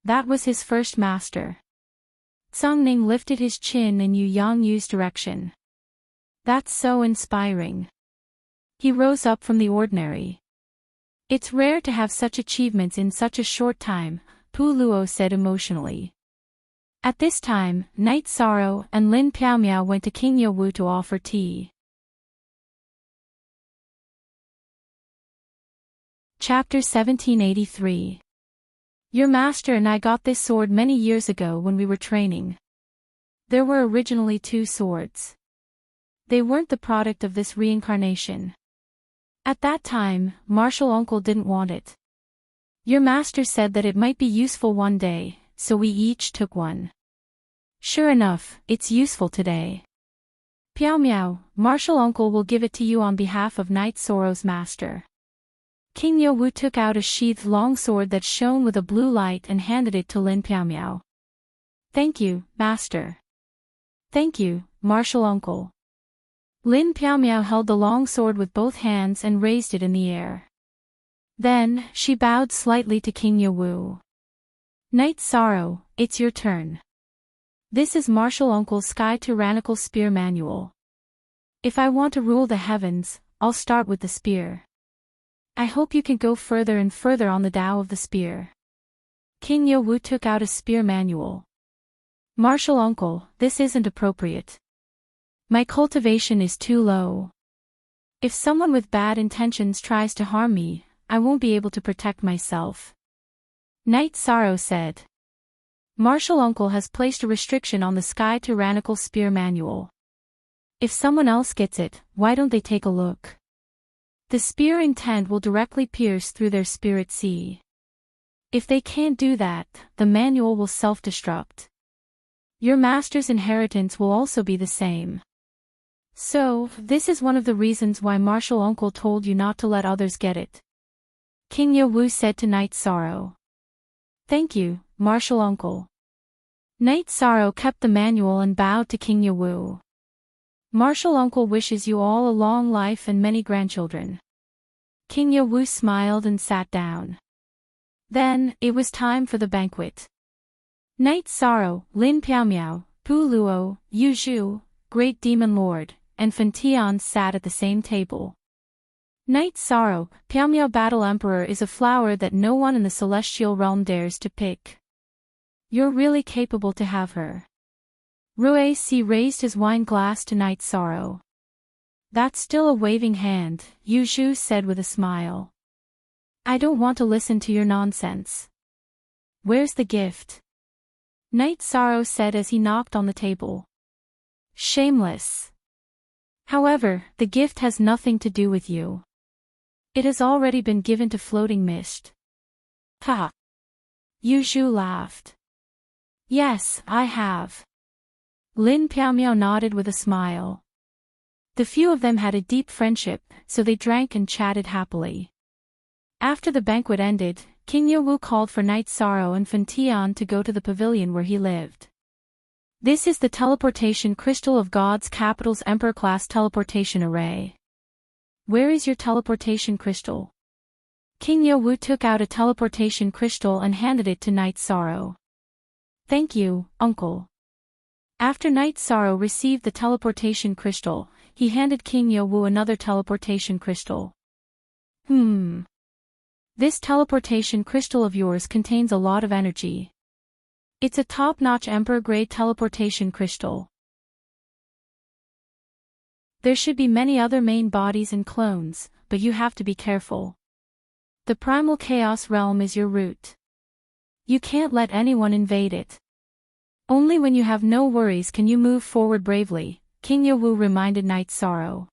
That was his first master. Song Ning lifted his chin in Yu Yangyu's direction. That's so inspiring. He rose up from the ordinary. It's rare to have such achievements in such a short time, Pu Luo said emotionally. At this time, Night Sorrow and Lin Piao went to King Yowu to offer tea. Chapter 1783. Your master and I got this sword many years ago when we were training. There were originally 2 swords. They weren't the product of this reincarnation. At that time, Martial Uncle didn't want it. Your master said that it might be useful one day, so we each took one. Sure enough, it's useful today. Piao Miao, Martial Uncle will give it to you on behalf of Night Sorrow's master. King Yowu took out a sheathed long sword that shone with a blue light and handed it to Lin Piao Miao. Thank you, master. Thank you, Martial Uncle. Lin Piao Miao held the long sword with both hands and raised it in the air. Then, she bowed slightly to King Yowu. Night Sorrow, it's your turn. This is Martial Uncle's Sky Tyrannical Spear Manual. If I want to rule the heavens, I'll start with the spear. I hope you can go further and further on the Tao of the spear. King Yowu took out a spear manual. Martial Uncle, this isn't appropriate. My cultivation is too low. If someone with bad intentions tries to harm me, I won't be able to protect myself. Night Sorrow said. Martial Uncle has placed a restriction on the Sky Tyrannical Spear Manual. If someone else gets it, why don't they take a look? The spear intent will directly pierce through their spirit sea. If they can't do that, the manual will self-destruct. Your master's inheritance will also be the same. So, this is one of the reasons why Martial Uncle told you not to let others get it. King Yowu said to Night Sorrow. Thank you, Martial Uncle. Night Sorrow kept the manual and bowed to King Yowu. Martial Uncle wishes you all a long life and many grandchildren. King Yowu smiled and sat down. Then, it was time for the banquet. Night Sorrow, Lin Piao Miao, Pu Luo, Yu Zhu, Great Demon Lord, and Fan Tian sat at the same table. Night Sorrow, Piao Miao Battle Emperor is a flower that no one in the celestial realm dares to pick. You're really capable to have her. Ruesi raised his wine glass to Night Sorrow. That's still a waving hand, Yu Zhu said with a smile. I don't want to listen to your nonsense. Where's the gift? Night Sorrow said as he knocked on the table. Shameless. However, the gift has nothing to do with you. It has already been given to Floating Mist. Ha! Yu Zhu laughed. Yes, I have. Lin Piaomiao nodded with a smile. The few of them had a deep friendship, so they drank and chatted happily. After the banquet ended, King Yewu called for Night Sorrow and Fan Tian to go to the pavilion where he lived. This is the teleportation crystal of God's capital's Emperor-class teleportation array. Where is your teleportation crystal? King Yewu took out a teleportation crystal and handed it to Night Sorrow. Thank you, uncle. After Night Sorrow received the teleportation crystal, he handed King Yewu another teleportation crystal. This teleportation crystal of yours contains a lot of energy. It's a top-notch Emperor-grade teleportation crystal. There should be many other main bodies and clones, but you have to be careful. The primal chaos realm is your root. You can't let anyone invade it. Only when you have no worries can you move forward bravely, King Yewu reminded Night Sorrow.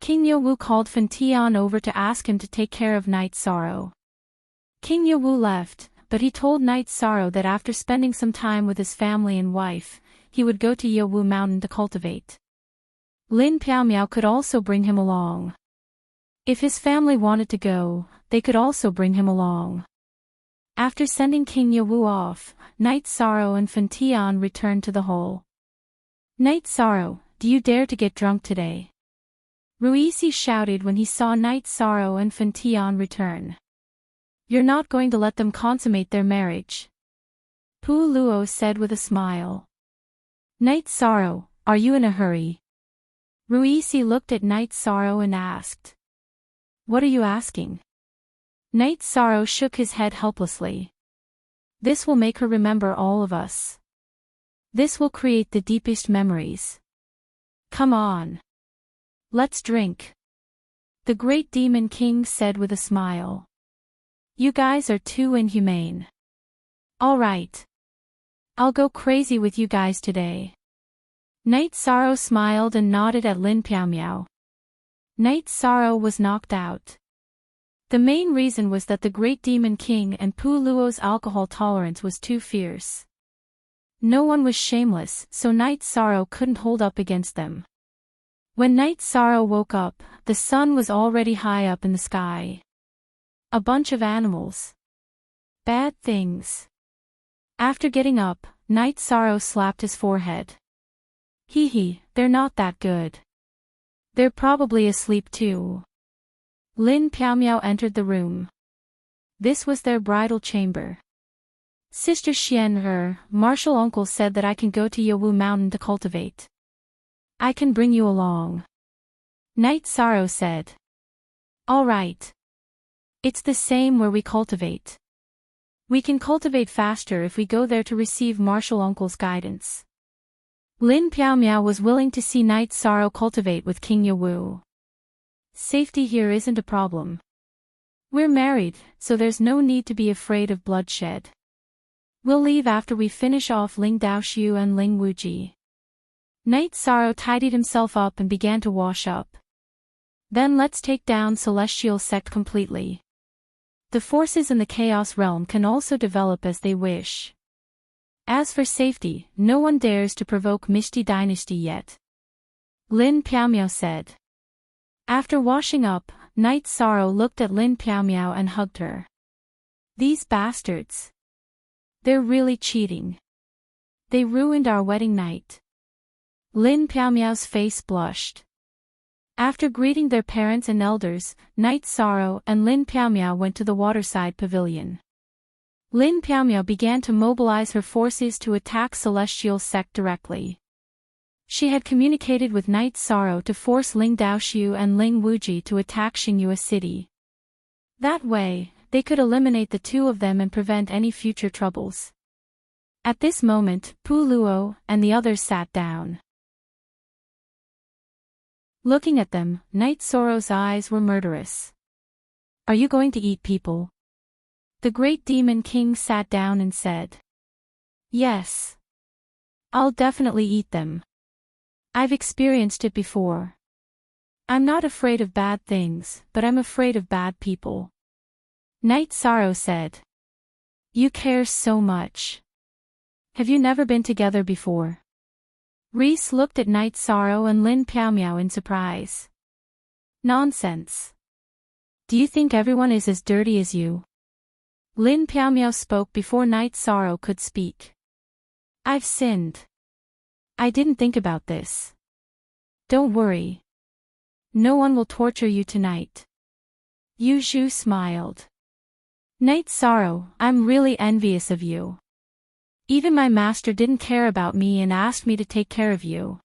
King Yewu called Fan Tian over to ask him to take care of Night Sorrow. King Yewu left, but he told Night Sorrow that after spending some time with his family and wife, he would go to Yewu Mountain to cultivate. Lin Piaomiao could also bring him along. If his family wanted to go, they could also bring him along. After sending King Yewu off, Night Sorrow and Fan Tian returned to the hole. Night Sorrow, do you dare to get drunk today? Ruisi shouted when he saw Night Sorrow and Fan Tian return. You're not going to let them consummate their marriage. Pu Luo said with a smile. Night Sorrow, are you in a hurry? Ruisi looked at Night Sorrow and asked. What are you asking? Night Sorrow shook his head helplessly. This will make her remember all of us. This will create the deepest memories. Come on. Let's drink. The Great Demon King said with a smile. You guys are too inhumane. All right. I'll go crazy with you guys today. Night Sorrow smiled and nodded at Lin Piaomiao. Night Sorrow was knocked out. The main reason was that the Great Demon King and Pu Luo's alcohol tolerance was too fierce. No one was shameless, so Night Sorrow couldn't hold up against them. When Night Sorrow woke up, the sun was already high up in the sky. A bunch of animals. Bad things. After getting up, Night Sorrow slapped his forehead. Hee, they're not that good. They're probably asleep too. Lin Piaomiao entered the room. This was their bridal chamber. Sister Xian martial uncle said that I can go to Yewu Mountain to cultivate. I can bring you along. Night Sorrow said. All right. It's the same where we cultivate. We can cultivate faster if we go there to receive martial uncle's guidance. Lin Piaomiao was willing to see Night Sorrow cultivate with King Yewu. Safety here isn't a problem. We're married, so there's no need to be afraid of bloodshed. We'll leave after we finish off Ling Daoxiu and Ling Wuji. Night Sorrow tidied himself up and began to wash up. Then let's take down Celestial Sect completely. The forces in the Chaos Realm can also develop as they wish. As for safety, no one dares to provoke Mishti Dynasty yet. Lin Piaomiao said. After washing up, Night Sorrow looked at Lin Piaomiao and hugged her. These bastards. They're really cheating. They ruined our wedding night. Lin Piaomiao's face blushed. After greeting their parents and elders, Night Sorrow and Lin Piaomiao went to the waterside pavilion. Lin Piaomiao began to mobilize her forces to attack Celestial Sect directly. She had communicated with Night Sorrow to force Ling Daoxiu and Ling Wuji to attack Xingyue City. That way, they could eliminate the two of them and prevent any future troubles. At this moment, Luo and the others sat down. Looking at them, Night Sorrow's eyes were murderous. Are you going to eat people? The great demon king sat down and said. Yes. I'll definitely eat them. I've experienced it before. I'm not afraid of bad things, but I'm afraid of bad people. Night Sorrow said. You care so much. Have you never been together before? Reese looked at Night Sorrow and Lin Piao in surprise. Nonsense. Do you think everyone is as dirty as you? Lin Piao spoke before Night Sorrow could speak. I've sinned. I didn't think about this. Don't worry. No one will torture you tonight. Yu Zhu smiled. Night Sorrow, I'm really envious of you. Even my master didn't care about me and asked me to take care of you.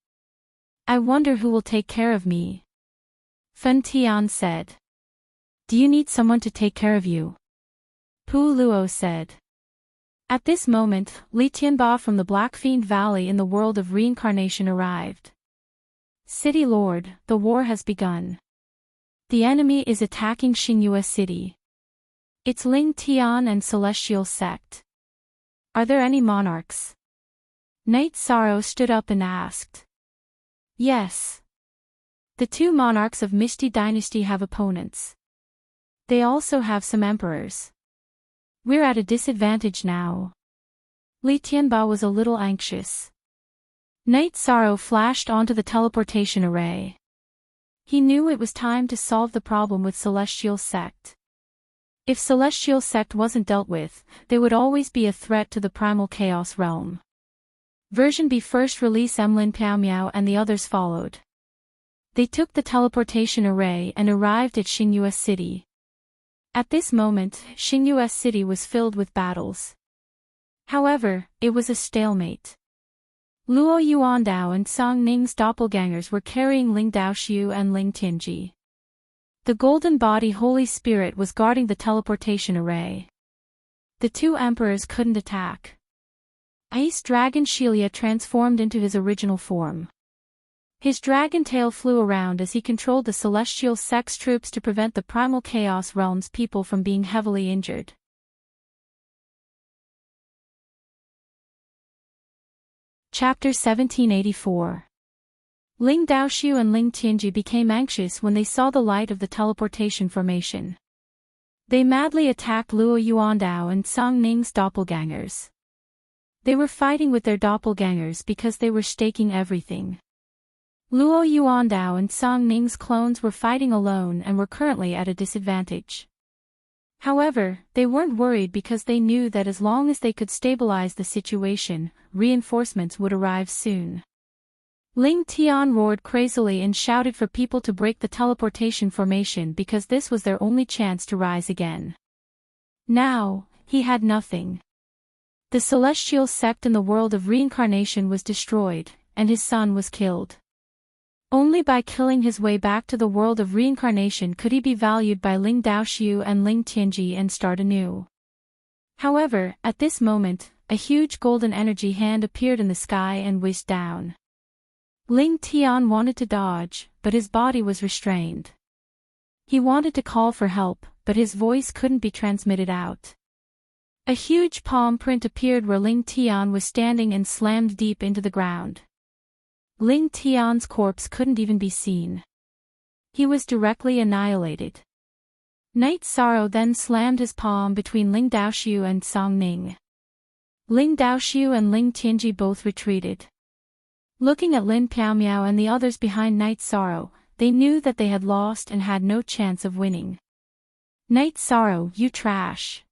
I wonder who will take care of me. Fen Tian said. Do you need someone to take care of you? Pu Luo said. At this moment, Li Tianba from the Black Fiend Valley in the world of reincarnation arrived. City Lord, the war has begun. The enemy is attacking Xingyue City. It's Ling Tian and Celestial Sect. Are there any monarchs? Night Sorrow stood up and asked. Yes. The two monarchs of Misty Dynasty have opponents. They also have some emperors. We're at a disadvantage now. Li Tianba was a little anxious. Night Sorrow flashed onto the teleportation array. He knew it was time to solve the problem with Celestial Sect. If Celestial Sect wasn't dealt with, they would always be a threat to the Primal Chaos Realm. Version B first release Emlin Piao and the others followed. They took the teleportation array and arrived at Xingyue City. At this moment, Xingyue City was filled with battles. However, it was a stalemate. Luo Yuandao and Song Ning's doppelgangers were carrying Ling Daoxiu and Ling Tianji. The Golden Body Holy Spirit was guarding the teleportation array. The two emperors couldn't attack. Ice Dragon Shelia transformed into his original form. His dragon tail flew around as he controlled the Celestial Sect's troops to prevent the Primal Chaos Realm's people from being heavily injured. Chapter 1784. Ling Daoxiu and Ling Tianji became anxious when they saw the light of the teleportation formation. They madly attacked Luo Yuandao and Song Ning's doppelgangers. They were fighting with their doppelgangers because they were staking everything. Luo Yuandao and Song Ning's clones were fighting alone and were currently at a disadvantage. However, they weren't worried because they knew that as long as they could stabilize the situation, reinforcements would arrive soon. Ling Tian roared crazily and shouted for people to break the teleportation formation because this was their only chance to rise again. Now, he had nothing. The Celestial Sect in the world of reincarnation was destroyed, and his son was killed. Only by killing his way back to the world of reincarnation could he be valued by Ling Daoxiu and Ling Tianji and start anew. However, at this moment, a huge golden energy hand appeared in the sky and whizzed down. Ling Tian wanted to dodge, but his body was restrained. He wanted to call for help, but his voice couldn't be transmitted out. A huge palm print appeared where Ling Tian was standing and slammed deep into the ground. Ling Tian's corpse couldn't even be seen. He was directly annihilated. Night Sorrow then slammed his palm between Ling Daoxiu and Song Ning. Ling Daoxiu and Ling Tianji both retreated. Looking at Lin Piao and the others behind Night Sorrow, they knew that they had lost and had no chance of winning. Night Sorrow, you trash.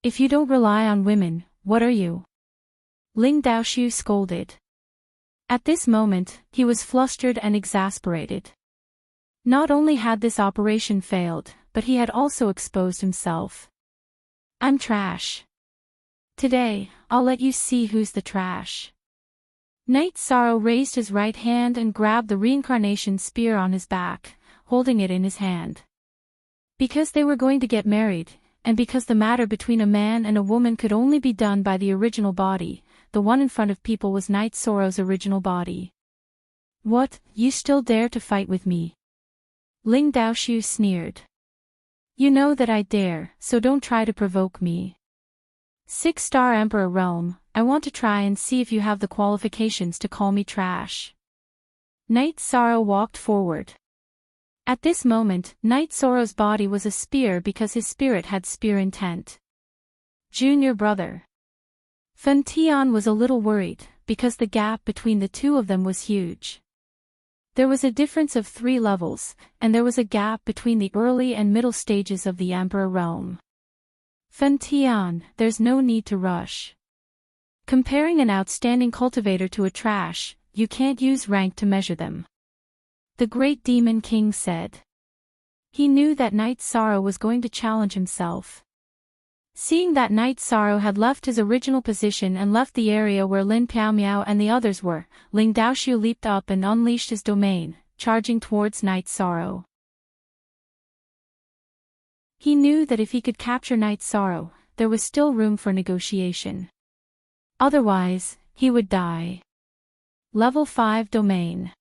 If you don't rely on women, what are you? Ling Daoxiu scolded. At this moment, he was flustered and exasperated. Not only had this operation failed, but he had also exposed himself. I'm trash. Today, I'll let you see who's the trash. Night Sorrow raised his right hand and grabbed the reincarnation spear on his back, holding it in his hand. Because they were going to get married, and because the matter between a man and a woman could only be done by the original body, the one in front of people was Night Sorrow's original body. "What, you still dare to fight with me?" Ling Daoxiu sneered. "You know that I dare, so don't try to provoke me. 6-star Emperor Realm, I want to try and see if you have the qualifications to call me trash." Night Sorrow walked forward. At this moment, Night Sorrow's body was a spear because his spirit had spear intent. Junior brother. Fen Tian was a little worried, because the gap between the two of them was huge. There was a difference of 3 levels, and there was a gap between the early and middle stages of the Emperor Realm. Fen Tian, there's no need to rush. Comparing an outstanding cultivator to a trash, you can't use rank to measure them. The Great Demon King said. He knew that Night Sorrow was going to challenge himself. Seeing that Night Sorrow had left his original position and left the area where Lin Piaomiao and the others were, Ling Daoxiu leaped up and unleashed his domain, charging towards Night Sorrow. He knew that if he could capture Night Sorrow, there was still room for negotiation. Otherwise, he would die. Level 5 Domain.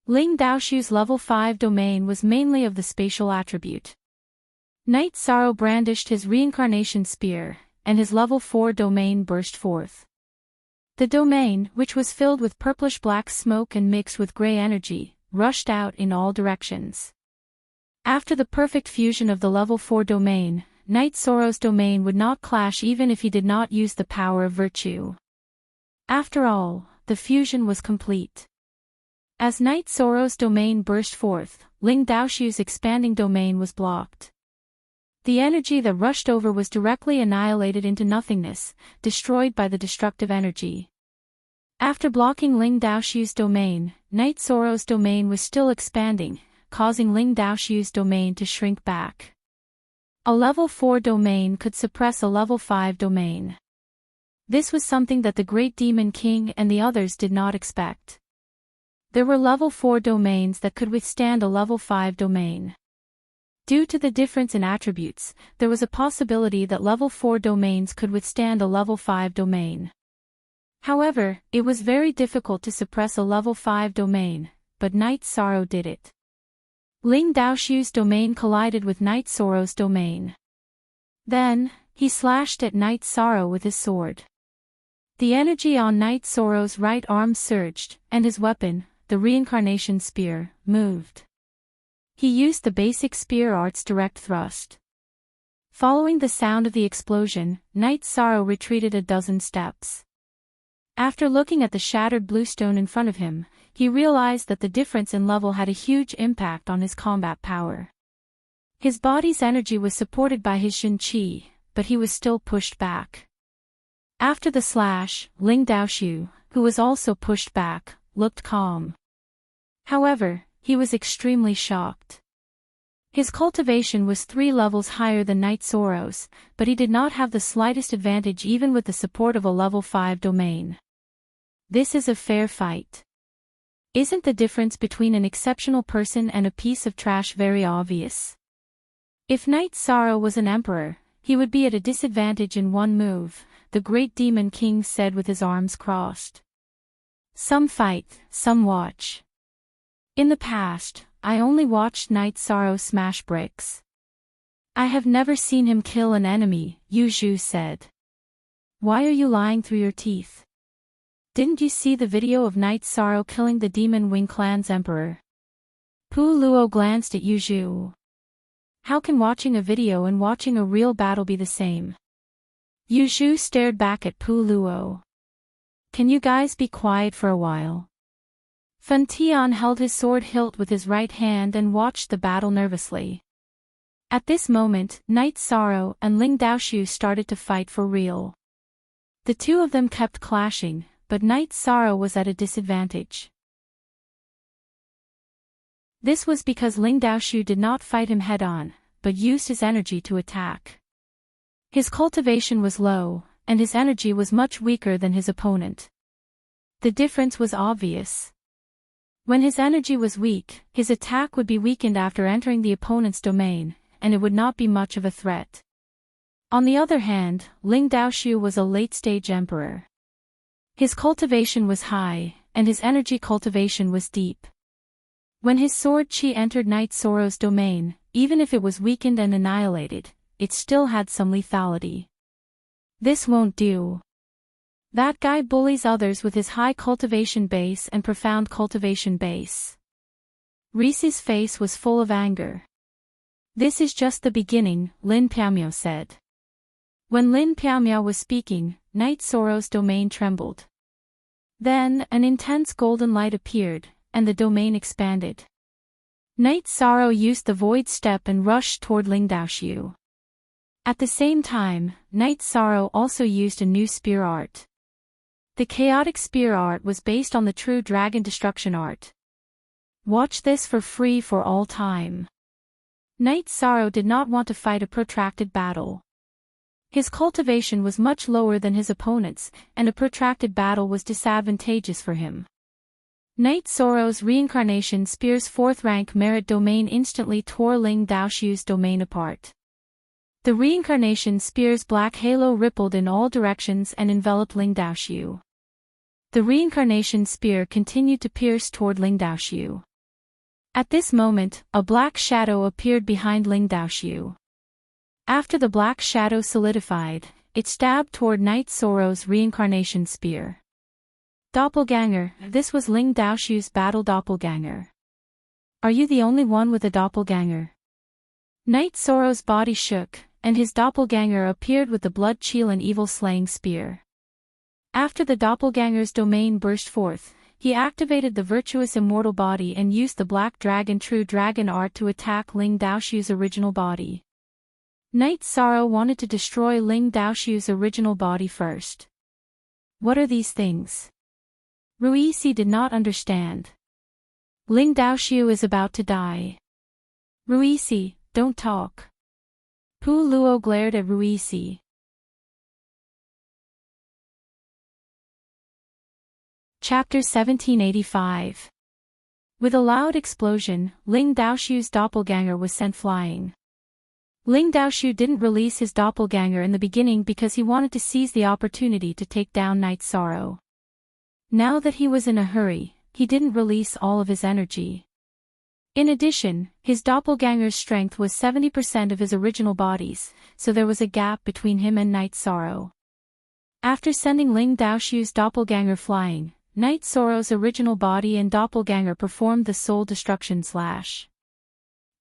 Ling Daoxiu's level 5 domain was mainly of the spatial attribute. Night Sorrow brandished his reincarnation spear, and his level 4 domain burst forth. The domain, which was filled with purplish-black smoke and mixed with gray energy, rushed out in all directions. After the perfect fusion of the level 4 domain, Night Sorrow's domain would not clash even if he did not use the power of virtue. After all, the fusion was complete. As Night Sorrow's domain burst forth, Ling Daoxiu's expanding domain was blocked. The energy that rushed over was directly annihilated into nothingness, destroyed by the destructive energy. After blocking Ling Daoxiu's domain, Night Sorrow's domain was still expanding, causing Ling Daoxiu's domain to shrink back. A level 4 domain could suppress a level 5 domain. This was something that the Great Demon King and the others did not expect. There were level 4 domains that could withstand a level 5 domain. Due to the difference in attributes, there was a possibility that level 4 domains could withstand a level 5 domain. However, it was very difficult to suppress a level 5 domain, but Night Sorrow did it. Ling Daoxiu's domain collided with Night Sorrow's domain. Then, he slashed at Night Sorrow with his sword. The energy on Night Sorrow's right arm surged, and his weapon, the reincarnation spear, moved. He used the basic spear art's direct thrust. Following the sound of the explosion, Night Sorrow retreated a dozen steps. After looking at the shattered blue stone in front of him, he realized that the difference in level had a huge impact on his combat power. His body's energy was supported by his Shin Qi, but he was still pushed back. After the slash, Ling Daoxiu, who was also pushed back, looked calm. However, he was extremely shocked. His cultivation was 3 levels higher than Night Sorrow's, but he did not have the slightest advantage even with the support of a level 5 domain. This is a fair fight. Isn't the difference between an exceptional person and a piece of trash very obvious? If Night Sorrow was an emperor, he would be at a disadvantage in one move, the Great Demon King said with his arms crossed. Some fight, some watch. In the past, I only watched Night Sorrow smash bricks. I have never seen him kill an enemy, Yu Zhu said. Why are you lying through your teeth? Didn't you see the video of Night Sorrow killing the Demon Wing Clan's emperor? Pu Luo glanced at Yu Zhu. How can watching a video and watching a real battle be the same? Yu Zhu stared back at Pu Luo. Can you guys be quiet for a while? Fen Tian held his sword hilt with his right hand and watched the battle nervously. At this moment, Night Sorrow and Ling Daoxiu started to fight for real. The two of them kept clashing, but Night Sorrow was at a disadvantage. This was because Ling Daoxiu did not fight him head-on, but used his energy to attack. His cultivation was low, and his energy was much weaker than his opponent. The difference was obvious. When his energy was weak, his attack would be weakened after entering the opponent's domain, and it would not be much of a threat. On the other hand, Ling Daoxiu was a late-stage emperor. His cultivation was high, and his energy cultivation was deep. When his sword qi entered Knight Soro's domain, even if it was weakened and annihilated, it still had some lethality. This won't do. That guy bullies others with his high cultivation base and profound cultivation base. Rice's face was full of anger. This is just the beginning, Lin Piamiao said. When Lin Piamiao was speaking, Knight Soro's domain trembled. Then, an intense golden light appeared, and the domain expanded. Knight Soro used the void step and rushed toward Ling Daoxiu. At the same time, Knight Soro also used a new spear art. The chaotic spear art was based on the true dragon destruction art. Watch this for free for all time. Knight Soro did not want to fight a protracted battle. His cultivation was much lower than his opponent's, and a protracted battle was disadvantageous for him. Knight Soro's reincarnation spear's 4th rank merit domain instantly tore Ling Daoxiu's domain apart. The reincarnation spear's black halo rippled in all directions and enveloped Ling Daoxiu. The reincarnation spear continued to pierce toward Ling Daoxiu. At this moment, a black shadow appeared behind Ling Daoxiu. After the black shadow solidified, it stabbed toward Knight Soro's reincarnation spear. Doppelganger, this was Ling Daoxiu's battle doppelganger. Are you the only one with a doppelganger? Knight Soro's body shook, and his doppelganger appeared with the blood chill and evil slaying spear. After the doppelganger's domain burst forth, he activated the virtuous immortal body and used the black dragon true dragon art to attack Ling Daoxiu's original body. Knight Soro wanted to destroy Ling Daoxiu's original body first. What are these things? Ruisi did not understand. Ling Daoxiu is about to die. Ruisi, don't talk. Pu Luo glared at Ruisi. Chapter 1785. With a loud explosion, Ling Daoxiu's doppelganger was sent flying. Ling Daoxiu didn't release his doppelganger in the beginning because he wanted to seize the opportunity to take down Knight Soro. Now that he was in a hurry, he didn't release all of his energy. In addition, his doppelganger's strength was 70% of his original body's, so there was a gap between him and Knight Soro. After sending Ling Daoxiu's doppelganger flying, Knight Soro's original body and doppelganger performed the soul destruction slash.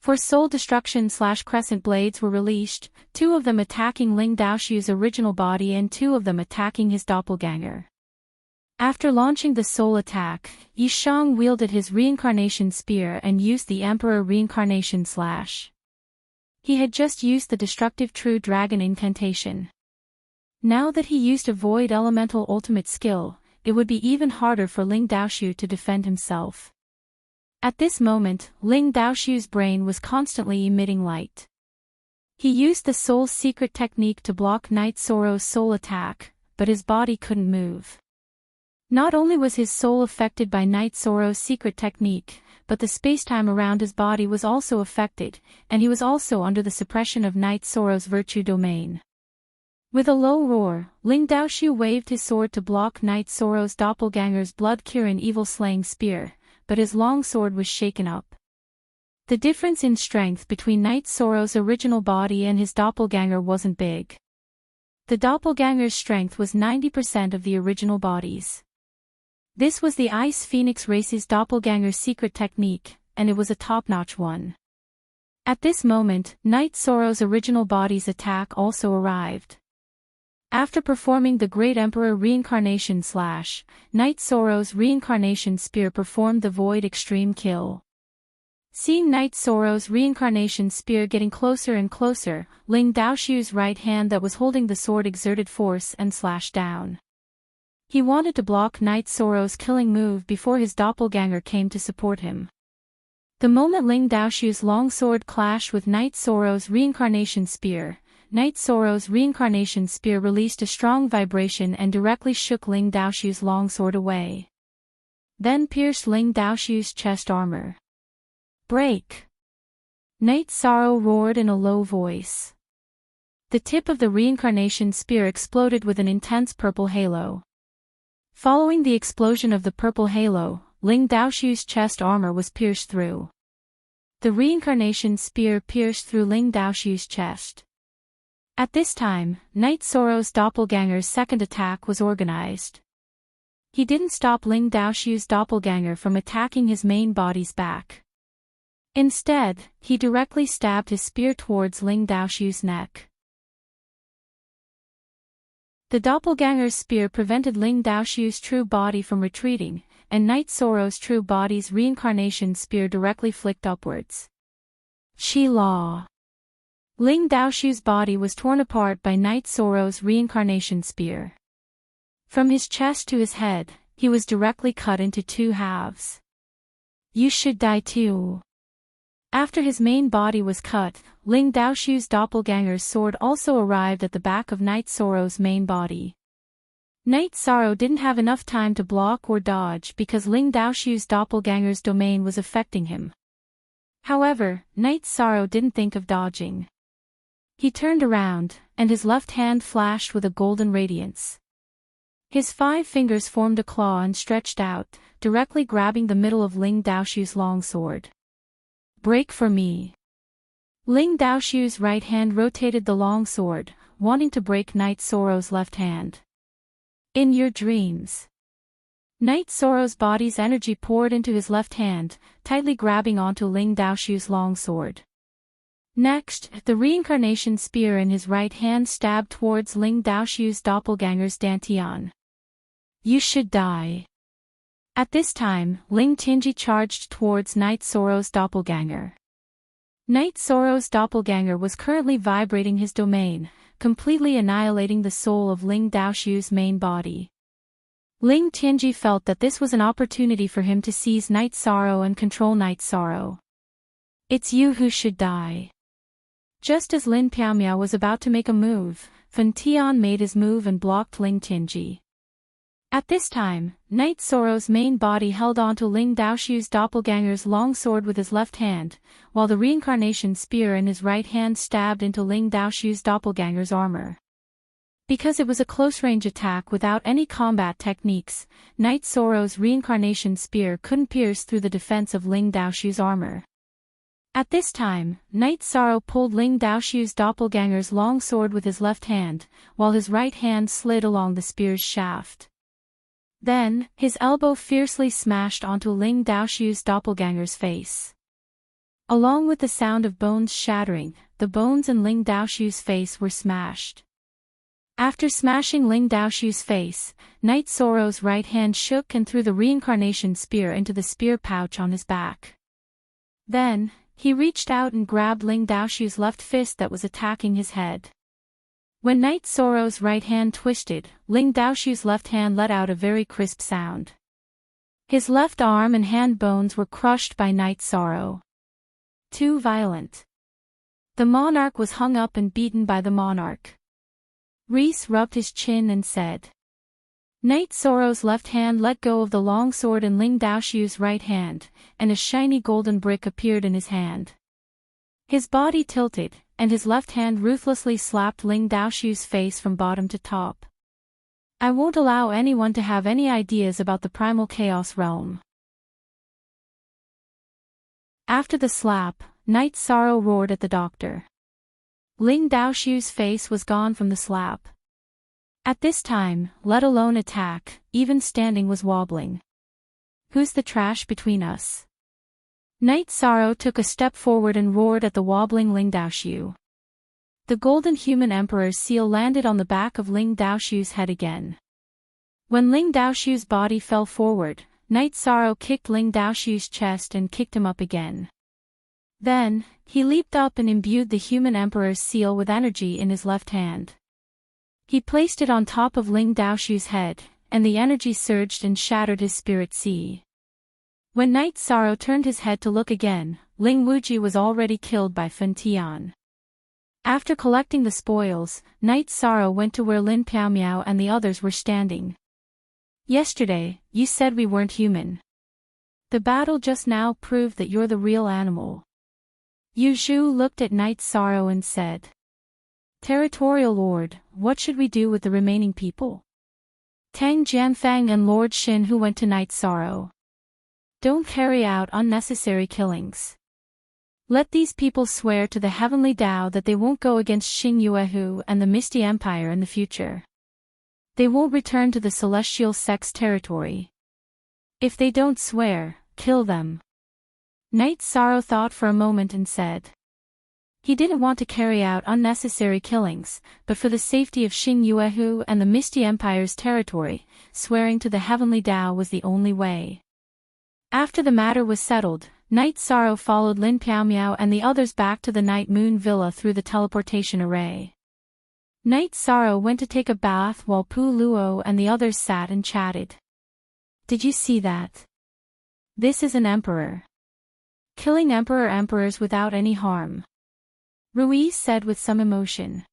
For soul destruction slash crescent blades were released, 2 of them attacking Ling Daoxiu's original body and 2 of them attacking his doppelganger. After launching the soul attack, Yishang wielded his reincarnation spear and used the Emperor reincarnation slash. He had just used the destructive true dragon incantation. Now that he used a void elemental ultimate skill, it would be even harder for Ling Daoxiu to defend himself. At this moment, Ling Daoxiu's brain was constantly emitting light. He used the soul's secret technique to block Knight Soro's soul attack, but his body couldn't move. Not only was his soul affected by Knight Soro's secret technique, but the spacetime around his body was also affected, and he was also under the suppression of Knight Soro's virtue domain. With a low roar, Ling Daoxiu waved his sword to block Knight Soro's doppelganger's blood-Kirin evil-slaying spear, but his long sword was shaken up. The difference in strength between Knight Soro's original body and his doppelganger wasn't big. The doppelganger's strength was 90% of the original body's. This was the Ice Phoenix race's doppelganger's secret technique, and it was a top-notch one. At this moment, Knight Soro's original body's attack also arrived. After performing the Great Emperor reincarnation slash, Knight Soro's reincarnation spear performed the Void Extreme Kill. Seeing Knight Soro's reincarnation spear getting closer and closer, Ling Daoxiu's right hand that was holding the sword exerted force and slashed down. He wanted to block Knight Soro's killing move before his doppelganger came to support him. The moment Ling Daoxiu's long sword clashed with Knight Soro's reincarnation spear, Knight Soro's reincarnation spear released a strong vibration and directly shook Ling Daoxiu's longsword away. Then pierced Ling Daoxiu's chest armor. Break! Knight Soro roared in a low voice. The tip of the reincarnation spear exploded with an intense purple halo. Following the explosion of the purple halo, Ling Daoshu's chest armor was pierced through. The reincarnation spear pierced through Ling Daoshu's chest. At this time, Night Sorrow's doppelganger's second attack was organized. He didn't stop Ling Daoshu's doppelganger from attacking his main body's back. Instead, he directly stabbed his spear towards Ling Daoshu's neck. The doppelganger's spear prevented Ling Daoshu's true body from retreating, and Night Sorrow's true body's reincarnation spear directly flicked upwards. Shi Law. Ling Daoshu's body was torn apart by Night Sorrow's reincarnation spear. From his chest to his head, he was directly cut into two halves. You should die too. After his main body was cut, Ling Daoshu's doppelganger's sword also arrived at the back of Night Sorrow's main body. Night Sorrow didn't have enough time to block or dodge because Ling Daoshu's doppelganger's domain was affecting him. However, Night Sorrow didn't think of dodging. He turned around, and his left hand flashed with a golden radiance. His 5 fingers formed a claw and stretched out, directly grabbing the middle of Ling Daoshu's longsword. Break for me. Ling Daoshu's right hand rotated the longsword, wanting to break Night Sorrow's left hand. In your dreams. Night Sorrow's body's energy poured into his left hand, tightly grabbing onto Ling Daoshu's longsword. Next, the reincarnation spear in his right hand stabbed towards Ling Daoshu's doppelganger's dantian. You should die. At this time, Ling Tinji charged towards Night Sorrow's doppelganger. Night Sorrow's doppelganger was currently vibrating his domain, completely annihilating the soul of Ling Daoshu's main body. Ling Tinji felt that this was an opportunity for him to seize Night Sorrow and control Night Sorrow. It's you who should die. Just as Lin Piaomiao was about to make a move, Fan Tian made his move and blocked Ling Tinji. At this time, Night Sorrow's main body held onto Ling Daoshu's doppelganger's longsword with his left hand, while the reincarnation spear in his right hand stabbed into Ling Daoshu's doppelganger's armor. Because it was a close-range attack without any combat techniques, Night Sorrow's reincarnation spear couldn't pierce through the defense of Ling Daoshu's armor. At this time, Night Sorrow pulled Ling Daoshu's doppelganger's long sword with his left hand, while his right hand slid along the spear's shaft. Then, his elbow fiercely smashed onto Ling Daoshu's doppelganger's face. Along with the sound of bones shattering, the bones in Ling Daoshu's face were smashed. After smashing Ling Daoshu's face, Night Sorrow's right hand shook and threw the reincarnation spear into the spear pouch on his back. Then, he reached out and grabbed Ling Daoshu's left fist that was attacking his head. When Night Sorrow's right hand twisted, Ling Daoshu's left hand let out a very crisp sound. His left arm and hand bones were crushed by Night Sorrow. Too violent. The monarch was hung up and beaten by the monarch. Reese rubbed his chin and said. Night Sorrow's left hand let go of the long sword in Ling Daoshu's right hand, and a shiny golden brick appeared in his hand. His body tilted, and his left hand ruthlessly slapped Ling Daoshu's face from bottom to top. I won't allow anyone to have any ideas about the primal chaos realm. After the slap, Night Sorrow roared at the doctor. Ling Daoshu's face was gone from the slap. At this time, let alone attack, even standing was wobbling. Who's the trash between us? Night Sorrow took a step forward and roared at the wobbling Ling Daoshu. The Golden Human Emperor's seal landed on the back of Ling Daoshu's head again. When Ling Daoshu's body fell forward, Night Sorrow kicked Ling Daoshu's chest and kicked him up again. Then, he leaped up and imbued the Human Emperor's seal with energy in his left hand. He placed it on top of Ling Daoshu's head, and the energy surged and shattered his spirit sea. When Night Sorrow turned his head to look again, Ling Wuji was already killed by Fan Tian. After collecting the spoils, Night Sorrow went to where Lin Piaomiao and the others were standing. Yesterday, you said we weren't human. The battle just now proved that you're the real animal. Yu Zhu looked at Night Sorrow and said. Territorial Lord, what should we do with the remaining people? Tang Jianfang and Lord Xin who went to Night Sorrow. Don't carry out unnecessary killings. Let these people swear to the heavenly Tao that they won't go against Xing Yuehu and the Misty Empire in the future. They won't return to the celestial sect's territory. If they don't swear, kill them. Night Sorrow thought for a moment and said. He didn't want to carry out unnecessary killings, but for the safety of Xing Yuehu and the Misty Empire's territory, swearing to the heavenly Tao was the only way. After the matter was settled, Night Sorrow followed Lin Piaomiao and the others back to the Night Moon Villa through the teleportation array. Night Sorrow went to take a bath while Pu Luo and the others sat and chatted. Did you see that? This is an emperor. Killing emperors without any harm. Ruiz said with some emotion.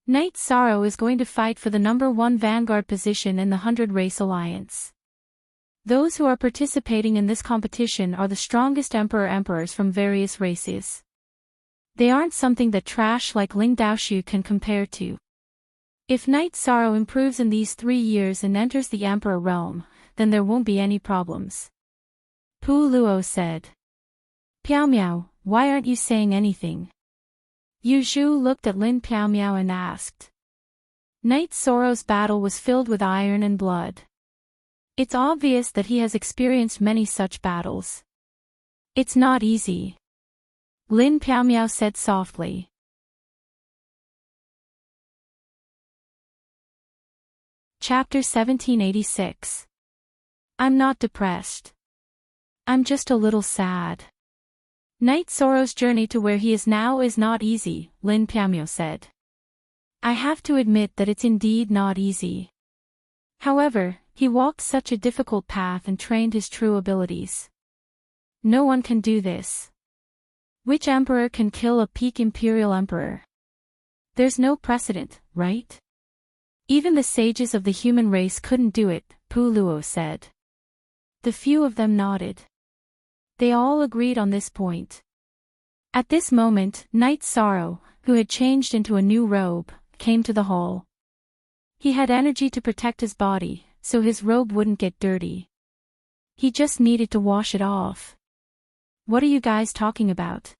Night Sorrow is going to fight for the #1 vanguard position in the 100 Race Alliance. Those who are participating in this competition are the strongest emperors from various races. They aren't something that trash like Ling Daoshu can compare to. If Night Sorrow improves in these 3 years and enters the emperor realm, then there won't be any problems. Pu Luo said. Piaomiao, why aren't you saying anything? Yu Zhu looked at Lin Piaomiao and asked. Night Sorrow's battle was filled with iron and blood. It's obvious that he has experienced many such battles. It's not easy. Lin Piaomiao said softly. Chapter 1786. I'm not depressed. I'm just a little sad. Night Sorrow's journey to where he is now is not easy, Lin Piaomiao said. I have to admit that it's indeed not easy. However, he walked such a difficult path and trained his true abilities. No one can do this. Which emperor can kill a peak imperial emperor? There's no precedent, right? Even the sages of the human race couldn't do it, Pu Luo said. The few of them nodded. They all agreed on this point. At this moment, Night Sorrow, who had changed into a new robe, came to the hall. He had energy to protect his body, so his robe wouldn't get dirty. He just needed to wash it off. What are you guys talking about?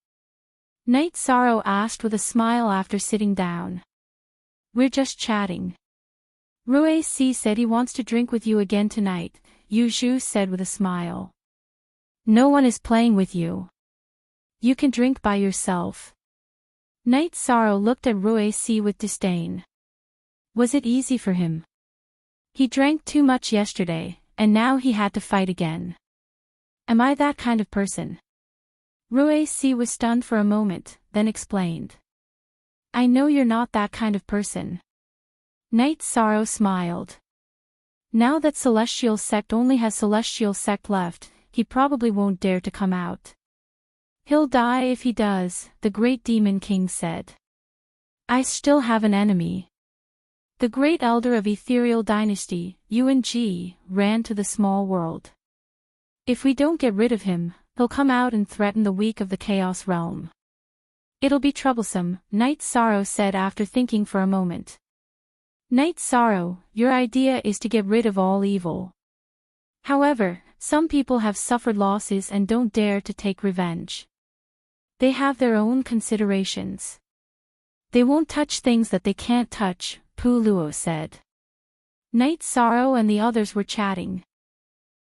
Night Sorrow asked with a smile after sitting down. We're just chatting. Ruiz said he wants to drink with you again tonight, Yu Zhu said with a smile. No one is playing with you. You can drink by yourself. Night Sorrow looked at Ruiz with disdain. Was it easy for him? He drank too much yesterday, and now he had to fight again. Am I that kind of person? Ruiz was stunned for a moment, then explained. I know you're not that kind of person. Night Sorrow smiled. Now that Celestial Sect only has Celestial Sect left, he probably won't dare to come out. He'll die if he does, the Great Demon King said. I still have an enemy. The Great Elder of Ethereal Dynasty, Yuan Ji, ran to the small world. If we don't get rid of him, he'll come out and threaten the weak of the Chaos Realm. It'll be troublesome, Night Sorrow said after thinking for a moment. Night Sorrow, your idea is to get rid of all evil. However, some people have suffered losses and don't dare to take revenge. They have their own considerations. They won't touch things that they can't touch, Pu Luo said. Night Sorrow and the others were chatting.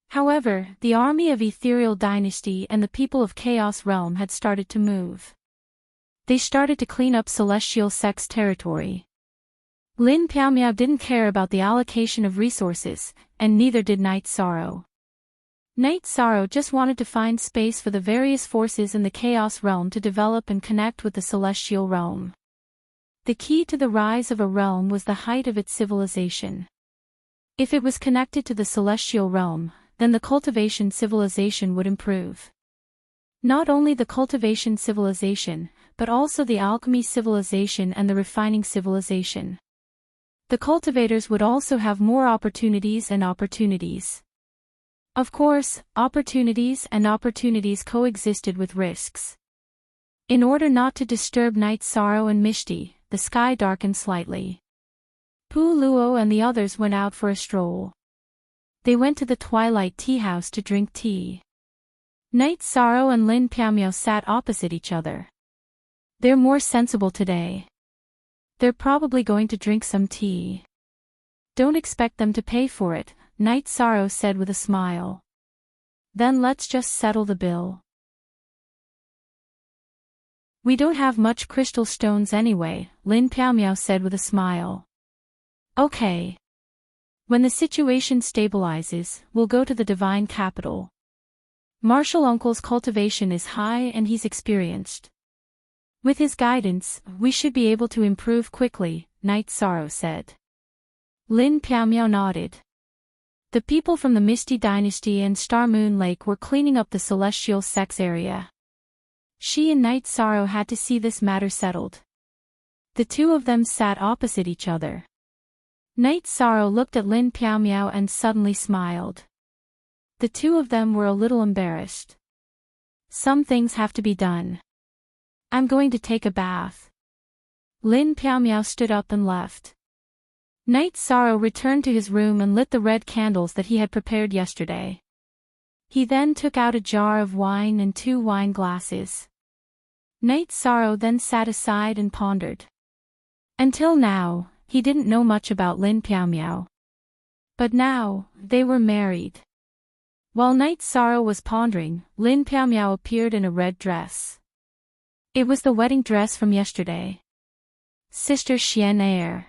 However, the army of Ethereal Dynasty and the people of Chaos Realm had started to move. They started to clean up Celestial Sect's territory. Lin Piaomiao didn't care about the allocation of resources, and neither did Night Sorrow. Night Sorrow just wanted to find space for the various forces in the Chaos Realm to develop and connect with the Celestial Realm. The key to the rise of a realm was the height of its civilization. If it was connected to the Celestial Realm, then the cultivation civilization would improve. Not only the cultivation civilization, but also the alchemy civilization and the refining civilization. The cultivators would also have more opportunities and opportunities. Of course, opportunities and opportunities coexisted with risks. In order not to disturb Night Sorrow and Mishti, the sky darkened slightly. Pu Luo and the others went out for a stroll. They went to the twilight tea house to drink tea. Night Sorrow and Lin Piaomiao sat opposite each other. They're more sensible today. They're probably going to drink some tea. Don't expect them to pay for it, Night Sorrow said with a smile. Then let's just settle the bill. We don't have much crystal stones anyway, Lin Piaomiao said with a smile. Okay. When the situation stabilizes, we'll go to the divine capital. Martial Uncle's cultivation is high and he's experienced. With his guidance, we should be able to improve quickly, Night Sorrow said. Lin Piaomiao nodded. The people from the Misty Dynasty and Star Moon Lake were cleaning up the celestial sex area. She and Night Sorrow had to see this matter settled. The two of them sat opposite each other. Night Sorrow looked at Lin Piaomiao and suddenly smiled. The two of them were a little embarrassed. Some things have to be done. I'm going to take a bath. Lin Piaomiao stood up and left. Night Sorrow returned to his room and lit the red candles that he had prepared yesterday. He then took out a jar of wine and 2 wine glasses. Night Sorrow then sat aside and pondered. Until now, he didn't know much about Lin Piaomiao. But now, they were married. While Night Sorrow was pondering, Lin Piaomiao appeared in a red dress. It was the wedding dress from yesterday. Sister Xian Air.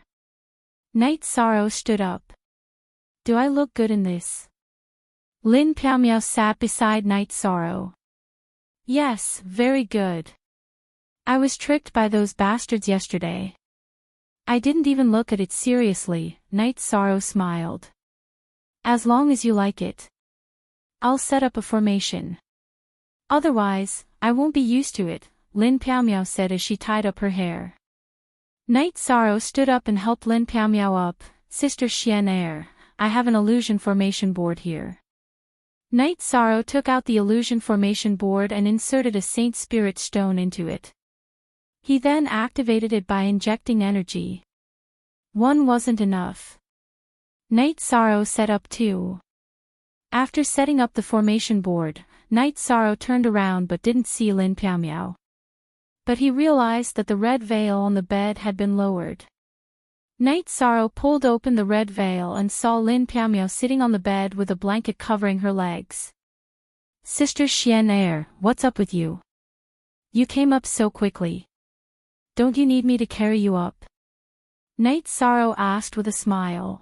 Night Sorrow stood up. Do I look good in this? Lin Piaomiao sat beside Night Sorrow. Yes, very good. I was tricked by those bastards yesterday. I didn't even look at it seriously, Night Sorrow smiled. As long as you like it. I'll set up a formation. Otherwise, I won't be used to it, Lin Piaomiao said as she tied up her hair. Night Sorrow stood up and helped Lin Piaomiao up. Sister Xian Air, I have an illusion formation board here. Night Sorrow took out the illusion formation board and inserted a Saint Spirit stone into it. He then activated it by injecting energy. One wasn't enough. Night Sorrow set up 2. After setting up the formation board, Night Sorrow turned around but didn't see Lin Piaomiao. But he realized that the red veil on the bed had been lowered. Night Sorrow pulled open the red veil and saw Lin Piaomiao sitting on the bed with a blanket covering her legs. Sister Xian Air, what's up with you? You came up so quickly. Don't you need me to carry you up? Night Sorrow asked with a smile.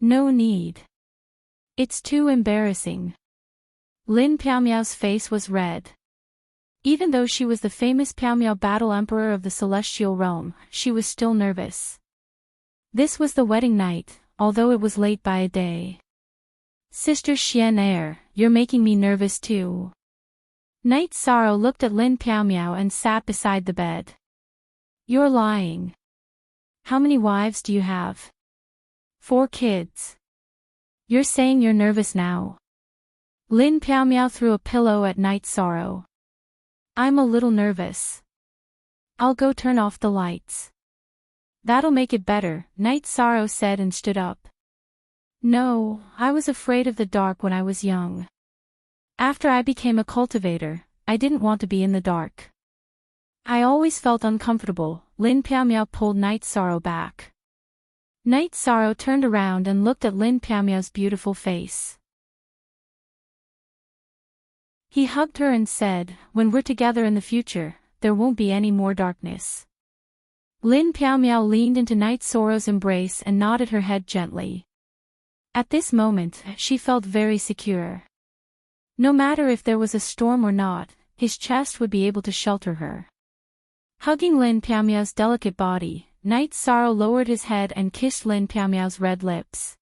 No need. It's too embarrassing. Lin Piaomiao's face was red. Even though she was the famous Piaomiao Battle Emperor of the Celestial Realm, she was still nervous. This was the wedding night, although it was late by a day. Sister Xian Air, you're making me nervous too. Night Sorrow looked at Lin Piaomiao and sat beside the bed. You're lying. How many wives do you have? 4 kids. You're saying you're nervous now. Lin Piaomiao threw a pillow at Night Sorrow. I'm a little nervous. I'll go turn off the lights. That'll make it better, Night Sorrow said and stood up. No, I was afraid of the dark when I was young. After I became a cultivator, I didn't want to be in the dark. I always felt uncomfortable. Lin Piaomiao pulled Night Sorrow back. Night Sorrow turned around and looked at Lin Piaomiao's beautiful face. He hugged her and said, when we're together in the future, there won't be any more darkness. Lin Piaomiao leaned into Night Sorrow's embrace and nodded her head gently. At this moment, she felt very secure. No matter if there was a storm or not, his chest would be able to shelter her. Hugging Lin Piaomiao's delicate body, Night Sorrow lowered his head and kissed Lin Piaomiao's red lips.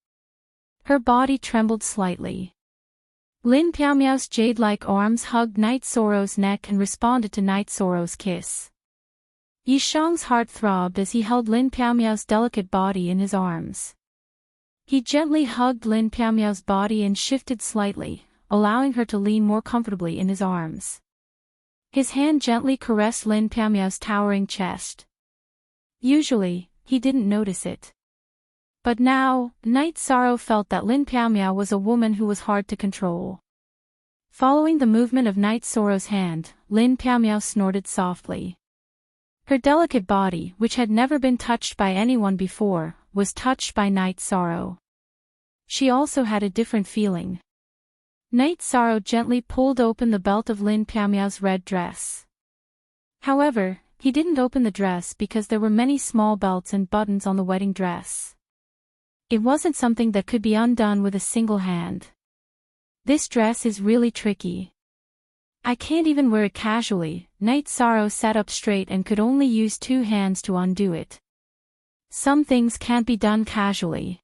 Her body trembled slightly. Lin Piaomiao's jade-like arms hugged Night Sorrow's neck and responded to Night Sorrow's kiss. Yishang's heart throbbed as he held Lin Piaomiao's delicate body in his arms. He gently hugged Lin Piaomiao's body and shifted slightly, allowing her to lean more comfortably in his arms. His hand gently caressed Lin Piaomiao's towering chest. Usually, he didn't notice it. But now, Night Sorrow felt that Lin Piao was a woman who was hard to control. Following the movement of Night Sorrow's hand, Lin Piao snorted softly. Her delicate body, which had never been touched by anyone before, was touched by Night Sorrow. She also had a different feeling. Night Sorrow gently pulled open the belt of Lin Piao's red dress. However, he didn't open the dress because there were many small belts and buttons on the wedding dress. It wasn't something that could be undone with a single hand. This dress is really tricky. I can't even wear it casually. Night Sorrow sat up straight and could only use 2 hands to undo it. Some things can't be done casually.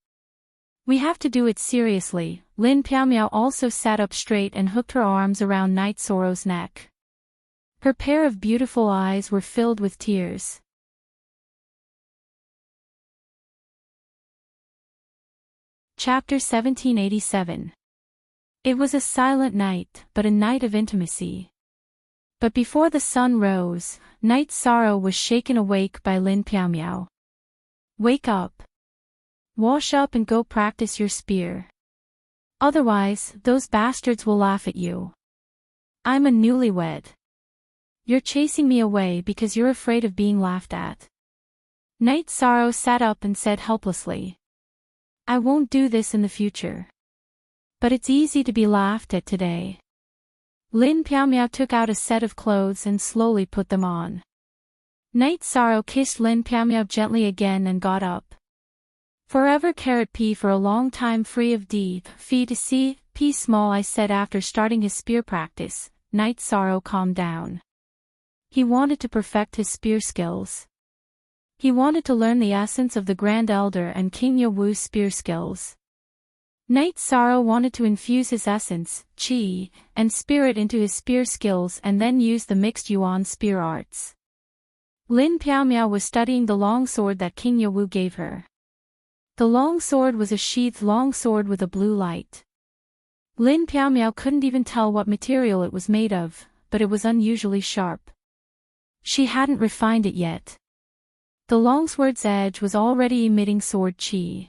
We have to do it seriously. Lin Piao also sat up straight and hooked her arms around Night Sorrow's neck. Her pair of beautiful eyes were filled with tears. Chapter 1787. It was a silent night, but a night of intimacy. But before the sun rose, Night Sorrow was shaken awake by Lin Piao. Wake up. Wash up and go practice your spear. Otherwise, those bastards will laugh at you. I'm a newlywed. You're chasing me away because you're afraid of being laughed at. Night Sorrow sat up and said helplessly. I won't do this in the future. But it's easy to be laughed at today. Lin Piao took out a set of clothes and slowly put them on. Night Sorrow kissed Lin Piao gently again and got up. Forever P for a long time free of D, Phi to C, P small I said after starting his spear practice. Night Sorrow calmed down. He wanted to perfect his spear skills. He wanted to learn the essence of the Grand Elder and King Yowu's spear skills. Night Sorrow wanted to infuse his essence, Qi, and spirit into his spear skills and then use the mixed Yuan spear arts. Lin Piao was studying the long sword that King Yowu gave her. The long sword was a sheathed long sword with a blue light. Lin Piao couldn't even tell what material it was made of, but it was unusually sharp. She hadn't refined it yet. The longsword's edge was already emitting sword qi.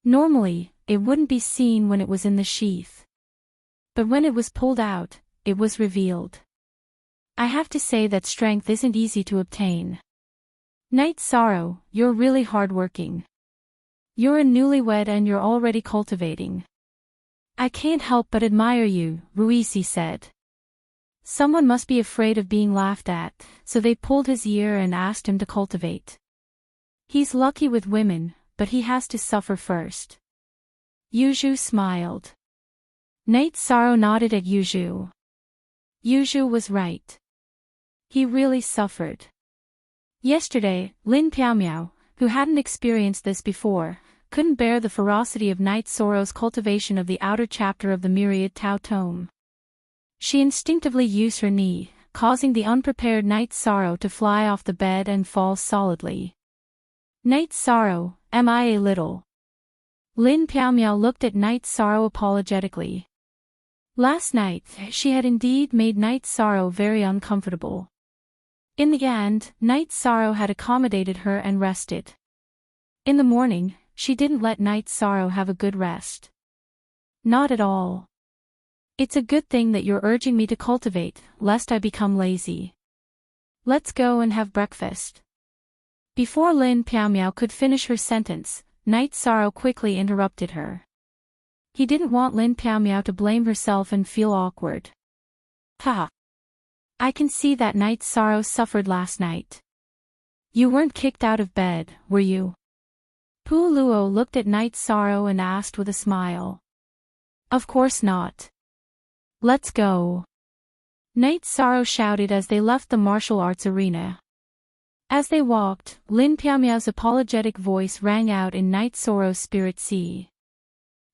Normally, it wouldn't be seen when it was in the sheath. But when it was pulled out, it was revealed. I have to say that strength isn't easy to obtain. Night Sorrow, you're really hardworking. You're a newlywed and you're already cultivating. I can't help but admire you, Ruisi said. Someone must be afraid of being laughed at, so they pulled his ear and asked him to cultivate. He's lucky with women, but he has to suffer first. Yuzhu smiled. Night Sorrow nodded at Yuzhu. Yuzhu was right. He really suffered. Yesterday, Lin Piao, who hadn't experienced this before, couldn't bear the ferocity of Night Sorrow's cultivation of the outer chapter of the myriad Tao Tome. She instinctively used her knee, causing the unprepared Night Sorrow to fly off the bed and fall solidly. Night Sorrow, am I a little? Lin Piao looked at Night Sorrow apologetically. Last night, she had indeed made Night Sorrow very uncomfortable. In the end, Night Sorrow had accommodated her and rested. In the morning, she didn't let Night Sorrow have a good rest. Not at all. It's a good thing that you're urging me to cultivate, lest I become lazy. Let's go and have breakfast. Before Lin Piao could finish her sentence, Night Sorrow quickly interrupted her. He didn't want Lin Piao to blame herself and feel awkward. Ha! I can see that Night Sorrow suffered last night. You weren't kicked out of bed, were you? Pu Luo looked at Night Sorrow and asked with a smile. Of course not. Let's go. Night Sorrow shouted as they left the martial arts arena. As they walked, Lin Piao's apologetic voice rang out in Night Sorrow's spirit sea.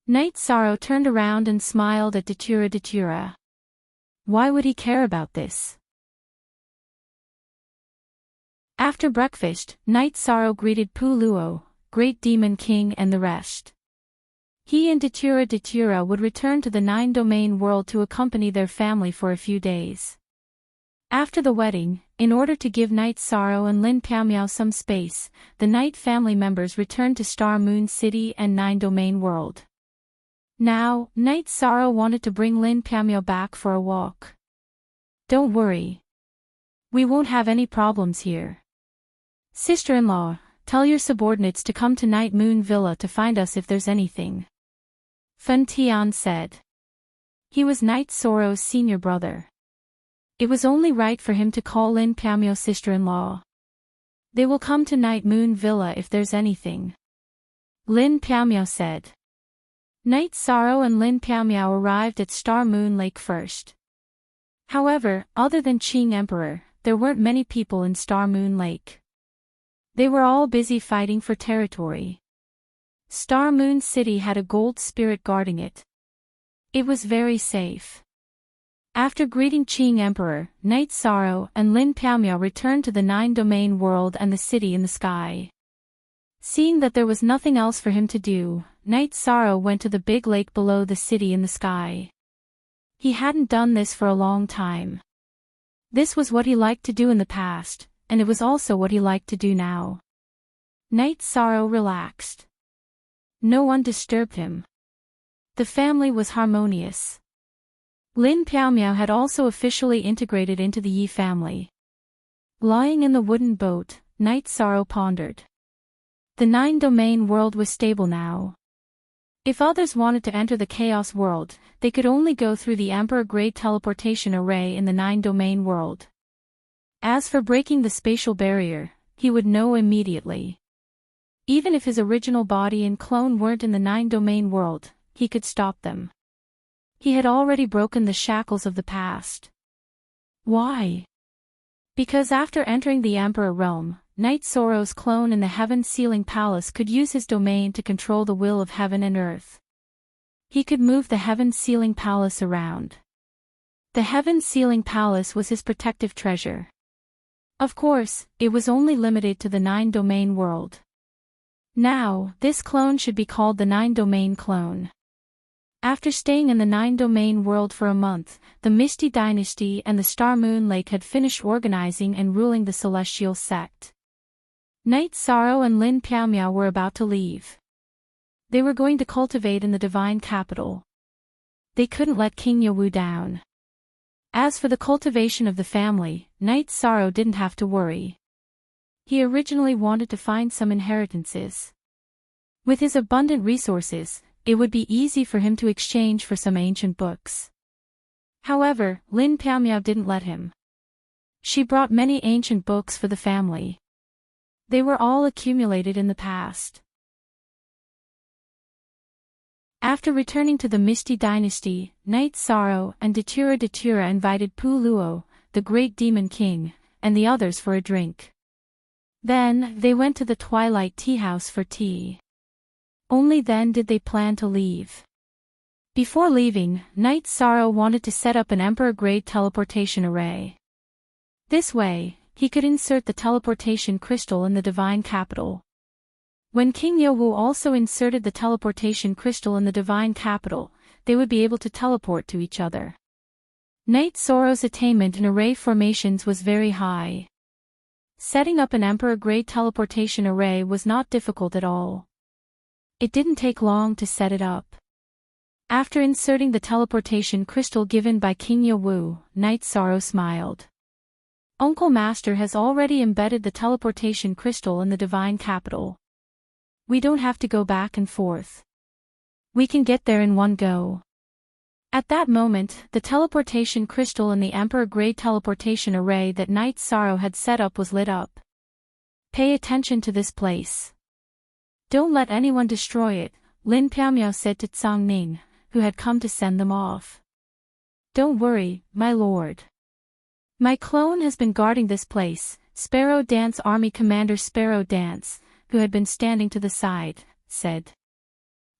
Night Sorrow turned around and smiled at Datura. Why would he care about this? After breakfast, Night Sorrow greeted Pu Luo, Great Demon King and the rest. He and Datura would return to the 9-domain world to accompany their family for a few days. After the wedding, in order to give Night Sorrow and Lin Piao some space, the Night family members returned to Star Moon City and Nine Domain World. Now, Night Sorrow wanted to bring Lin Piao back for a walk. Don't worry. We won't have any problems here. Sister-in-law, tell your subordinates to come to Night Moon Villa to find us if there's anything. Fen Tian said. He was Night Sorrow's senior brother. It was only right for him to call Lin Piao sister-in-law. They will come to Night Moon Villa if there's anything. Lin Piao said. Night Sorrow and Lin Piao arrived at Star Moon Lake first. However, other than Qing Emperor, there weren't many people in Star Moon Lake. They were all busy fighting for territory. Star Moon City had a gold spirit guarding it. It was very safe. After greeting Qing Emperor, Night Sorrow and Lin Piao returned to the Nine Domain World and the city in the sky. Seeing that there was nothing else for him to do, Night Sorrow went to the big lake below the city in the sky. He hadn't done this for a long time. This was what he liked to do in the past, and it was also what he liked to do now. Night Sorrow relaxed. No one disturbed him. The family was harmonious. Lin Piao had also officially integrated into the Yi family. Lying in the wooden boat, Night Sorrow pondered. The Nine Domain World was stable now. If others wanted to enter the Chaos World, they could only go through the Emperor-grade teleportation array in the Nine Domain World. As for breaking the spatial barrier, he would know immediately. Even if his original body and clone weren't in the Nine Domain World, he could stop them. He had already broken the shackles of the past. Why? Because after entering the Emperor realm, Night Sorrow's clone in the Heaven Sealing Palace could use his domain to control the will of heaven and earth. He could move the Heaven Sealing Palace around. The Heaven Sealing Palace was his protective treasure. Of course, it was only limited to the Nine Domain World. Now, this clone should be called the Nine Domain Clone. After staying in the Nine Domain World for a month, the Misty Dynasty and the Star Moon Lake had finished organizing and ruling the Celestial Sect. Night Sorrow and Lin Piao were about to leave. They were going to cultivate in the Divine Capital. They couldn't let King Yawu down. As for the cultivation of the family, Night Sorrow didn't have to worry. He originally wanted to find some inheritances. With his abundant resources, it would be easy for him to exchange for some ancient books. However, Lin Piao didn't let him. She brought many ancient books for the family. They were all accumulated in the past. After returning to the Misty Dynasty, Night Sorrow and Datura invited Pu Luo, the Great Demon King, and the others for a drink. Then, they went to the Twilight Tea House for tea. Only then did they plan to leave. Before leaving, Night Sorrow wanted to set up an Emperor-grade teleportation array. This way, he could insert the teleportation crystal in the Divine Capital. When King Yawu also inserted the teleportation crystal in the Divine Capital, they would be able to teleport to each other. Night Sorrow's attainment in array formations was very high. Setting up an Emperor-grade teleportation array was not difficult at all. It didn't take long to set it up. After inserting the teleportation crystal given by King Yawu, Night Sorrow smiled. Uncle Master has already embedded the teleportation crystal in the Divine Capital. We don't have to go back and forth. We can get there in one go. At that moment, the teleportation crystal in the Emperor-grade teleportation array that Night Sorrow had set up was lit up. Pay attention to this place. Don't let anyone destroy it, Lin Piao said to Tsang Ning, who had come to send them off. Don't worry, my lord. My clone has been guarding this place, Sparrow Dance Army Commander Sparrow Dance, who had been standing to the side, said.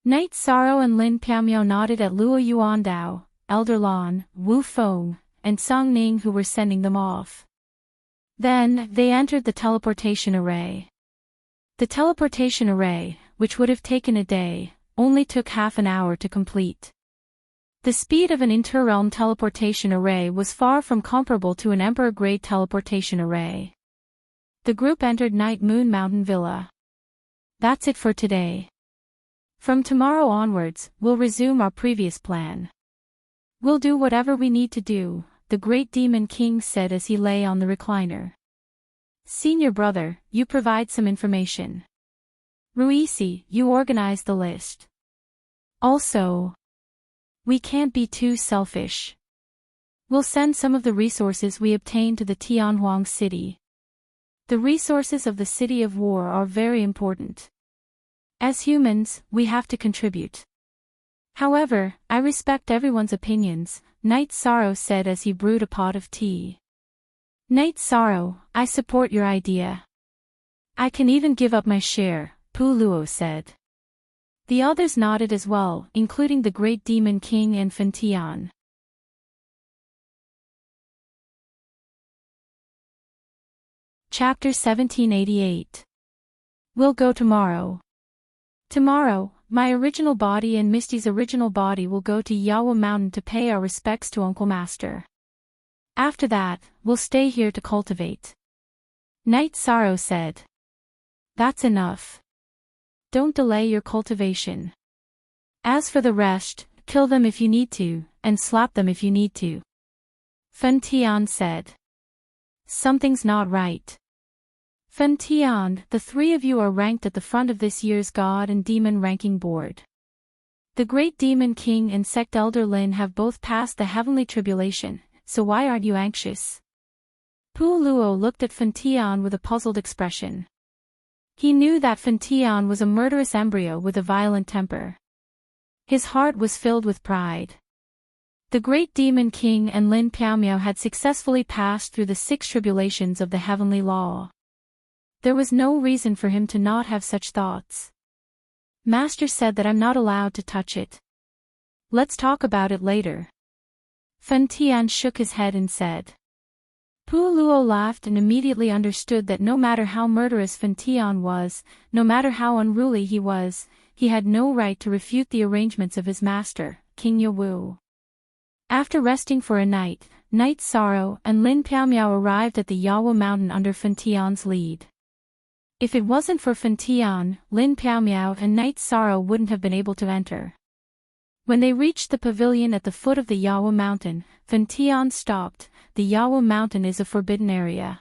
Night Sorrow and Lin Piao nodded at Luo Yuandao, Elder Lan, Wu Feng, and Tsang Ning who were sending them off. Then, they entered the teleportation array. The teleportation array, which would have taken a day, only took half an hour to complete. The speed of an inter-realm teleportation array was far from comparable to an Emperor-grade teleportation array. The group entered Night Moon Mountain Villa. That's it for today. From tomorrow onwards, we'll resume our previous plan. We'll do whatever we need to do, the Great Demon King said as he lay on the recliner. Senior brother, you provide some information. Ruisi, you organize the list. Also, we can't be too selfish. We'll send some of the resources we obtain to the Tianhuang city. The resources of the City of War are very important. As humans, we have to contribute. However, I respect everyone's opinions, Night Sorrow said as he brewed a pot of tea. Night Sorrow, I support your idea. I can even give up my share, Pu Luo said. The others nodded as well, including the Great Demon King and Fen Tian. Chapter 1788. We'll go tomorrow. Tomorrow, my original body and Misty's original body will go to Yawa Mountain to pay our respects to Uncle Master. After that, we'll stay here to cultivate. Night Sorrow said. That's enough. Don't delay your cultivation. As for the rest, kill them if you need to, and slap them if you need to. Fen Tian said. Something's not right. Fen Tian, the three of you are ranked at the front of this year's God and Demon ranking board. The Great Demon King and Sect Elder Lin have both passed the heavenly tribulation, so why aren't you anxious? Pu Luo looked at Fen Tian with a puzzled expression. He knew that Fen Tian was a murderous embryo with a violent temper. His heart was filled with pride. The Great Demon King and Lin Piaomiao had successfully passed through the 6 tribulations of the heavenly law. There was no reason for him to not have such thoughts. Master said that I'm not allowed to touch it. Let's talk about it later. Fen Tian shook his head and said. Pu Luo laughed and immediately understood that no matter how murderous Fen Tian was, no matter how unruly he was, he had no right to refute the arrangements of his master, King Yawu. After resting for a night, Night Sorrow and Lin Piaomiao arrived at the Yawa Mountain under Fen Tian's lead. If it wasn't for Fen Tian, Lin Piaomiao and Night Sorrow wouldn't have been able to enter. When they reached the pavilion at the foot of the Yawa Mountain, Fen Tian stopped. The Yawa Mountain is a forbidden area.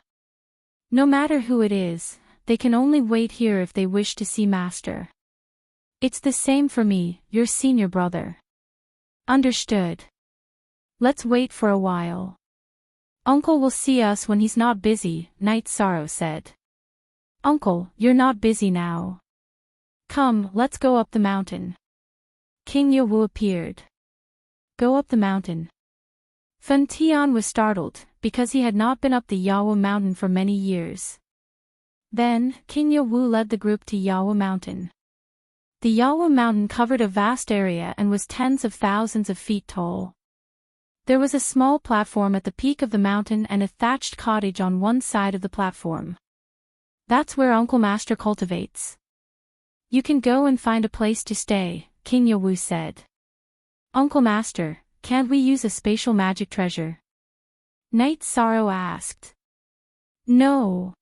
No matter who it is, they can only wait here if they wish to see Master. It's the same for me, your senior brother. Understood. Let's wait for a while. Uncle will see us when he's not busy, Night Sorrow said. Uncle, you're not busy now. Come, let's go up the mountain. King Yawu appeared. Go up the mountain. Fen Tian was startled, because he had not been up the Yawa Mountain for many years. Then, King Yawu led the group to Yawa Mountain. The Yawa Mountain covered a vast area and was tens of thousands of feet tall. There was a small platform at the peak of the mountain and a thatched cottage on one side of the platform. That's where Uncle Master cultivates. You can go and find a place to stay, King Yawu said. Uncle Master, can't we use a spatial magic treasure? Night Sorrow asked. No.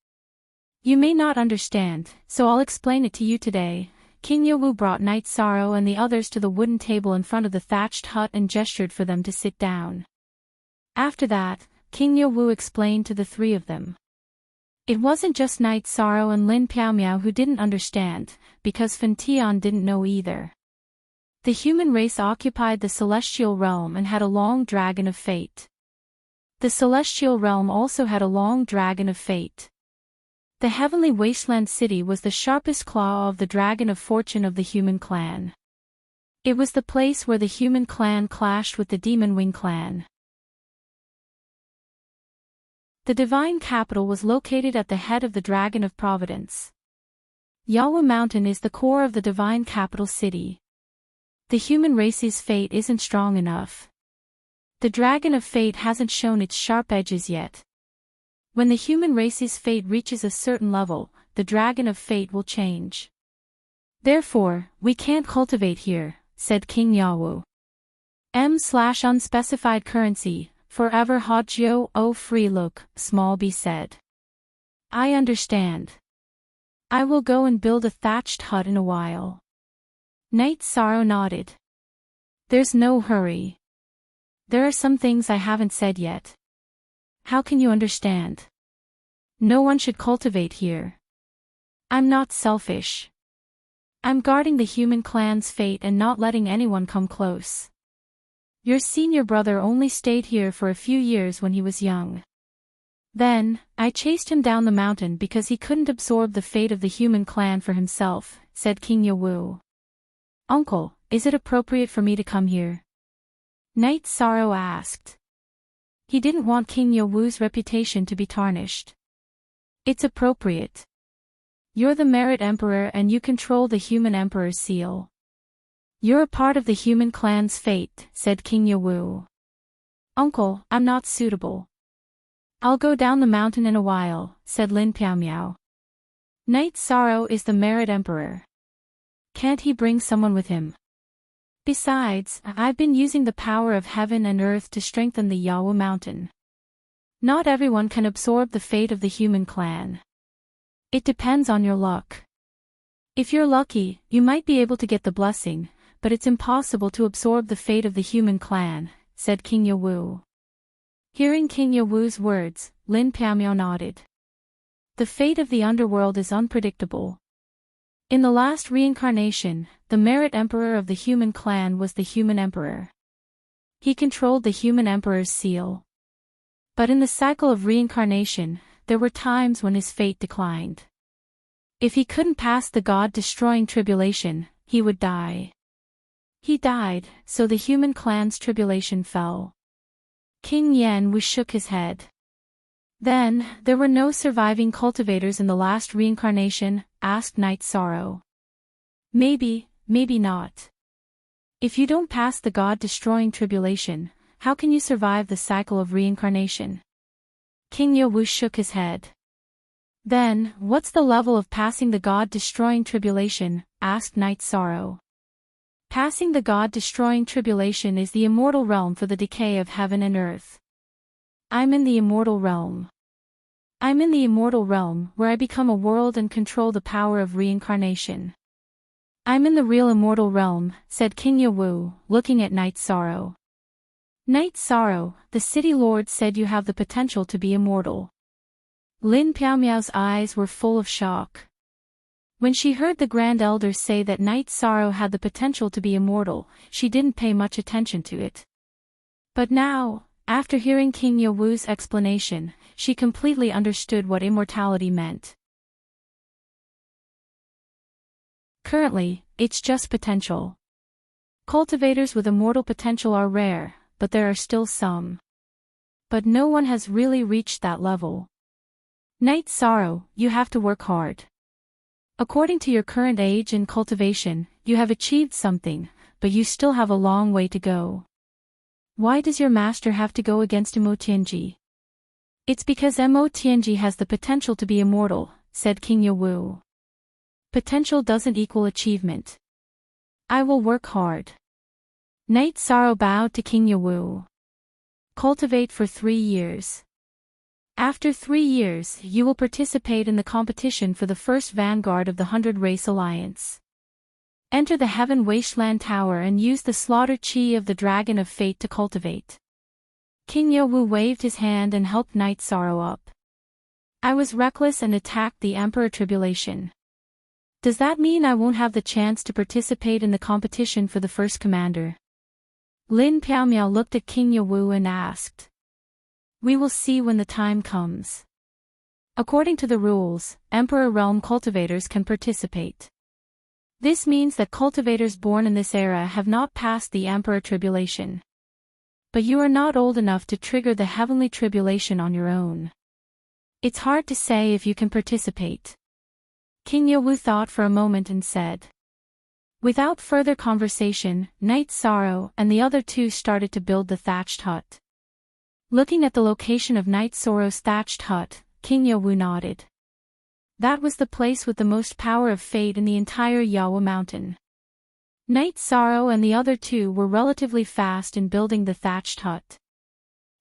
You may not understand, so I'll explain it to you today. King Yawu brought Night Sorrow and the others to the wooden table in front of the thatched hut and gestured for them to sit down. After that, King Yawu explained to the three of them. It wasn't just Night Sorrow and Lin Piaomiao who didn't understand, because Fen Tian didn't know either. The human race occupied the celestial realm and had a long dragon of fate. The celestial realm also had a long dragon of fate. The heavenly wasteland city was the sharpest claw of the dragon of fortune of the human clan. It was the place where the human clan clashed with the demon wing clan. The divine capital was located at the head of the Dragon of Providence. Yawa Mountain is the core of the divine capital city. The human race's fate isn't strong enough. The Dragon of Fate hasn't shown its sharp edges yet. When the human race's fate reaches a certain level, the Dragon of Fate will change. Therefore, we can't cultivate here, said King Yawu. M/unspecified currency, forever Hotjo o free look, Smallby said. I understand. I will go and build a thatched hut in a while. Knight Sorrow nodded. There's no hurry. There are some things I haven't said yet. How can you understand? No one should cultivate here. I'm not selfish. I'm guarding the human clan's fate and not letting anyone come close. Your senior brother only stayed here for a few years when he was young. Then, I chased him down the mountain because he couldn't absorb the fate of the human clan for himself, said King Yawu. Uncle, is it appropriate for me to come here? Knight Sorrow asked. He didn't want King Yawu's reputation to be tarnished. It's appropriate. You're the Merit Emperor and you control the human Emperor's seal. You're a part of the human clan's fate, said King Yawu. Uncle, I'm not suitable. I'll go down the mountain in a while, said Lin Piao. Knight Sorrow is the Merit Emperor. Can't he bring someone with him? Besides, I've been using the power of heaven and earth to strengthen the Yawu mountain. Not everyone can absorb the fate of the human clan. It depends on your luck. If you're lucky, you might be able to get the blessing, but it's impossible to absorb the fate of the human clan, said King Yawu. Hearing King Yawu's words, Lin Piao nodded. The fate of the underworld is unpredictable. In the last reincarnation, the Merit Emperor of the human clan was the human emperor. He controlled the human emperor's seal. But in the cycle of reincarnation, there were times when his fate declined. If he couldn't pass the god-destroying tribulation, he would die. He died, so the human clan's tribulation fell. King Yanwu shook his head. Then, there were no surviving cultivators in the last reincarnation, asked Knight Sorrow. Maybe, maybe not. If you don't pass the god-destroying tribulation, how can you survive the cycle of reincarnation? King Yawu shook his head. Then, what's the level of passing the god-destroying tribulation, asked Knight Sorrow. Passing the god-destroying tribulation is the immortal realm for the decay of heaven and earth. I'm in the immortal realm. I'm in the immortal realm where I become a world and control the power of reincarnation. I'm in the real immortal realm, said King Yawu, looking at Knight Sorrow. Knight Sorrow, the city lord said you have the potential to be immortal. Lin Piao's eyes were full of shock. When she heard the Grand Elder say that Knight Sorrow had the potential to be immortal, she didn't pay much attention to it. But now, after hearing King Yawu's explanation, she completely understood what immortality meant. Currently, it's just potential. Cultivators with immortal potential are rare, but there are still some. But no one has really reached that level. Knight Sorrow, you have to work hard. According to your current age and cultivation, you have achieved something, but you still have a long way to go. Why does your master have to go against Emotianji? It's because Emotianji has the potential to be immortal, said King Yawu. Potential doesn't equal achievement. I will work hard. Knight Sorrow bowed to King Yawu. Cultivate for 3 years. After 3 years, you will participate in the competition for the first vanguard of the 100 Race Alliance. Enter the Heaven Wasteland Tower and use the slaughter chi of the Dragon of Fate to cultivate. King Yawu waved his hand and helped Knight Sorrow up. I was reckless and attacked the Emperor Tribulation. Does that mean I won't have the chance to participate in the competition for the first commander? Lin Piao looked at King Yawu and asked. We will see when the time comes. According to the rules, Emperor Realm cultivators can participate. This means that cultivators born in this era have not passed the Emperor Tribulation. But you are not old enough to trigger the Heavenly Tribulation on your own. It's hard to say if you can participate. King Yawu thought for a moment and said. Without further conversation, Knight Sorrow and the other two started to build the thatched hut. Looking at the location of Knight Sorrow's thatched hut, King Yawu nodded. That was the place with the most power of fate in the entire Yawu mountain. Night Sorrow and the other two were relatively fast in building the thatched hut.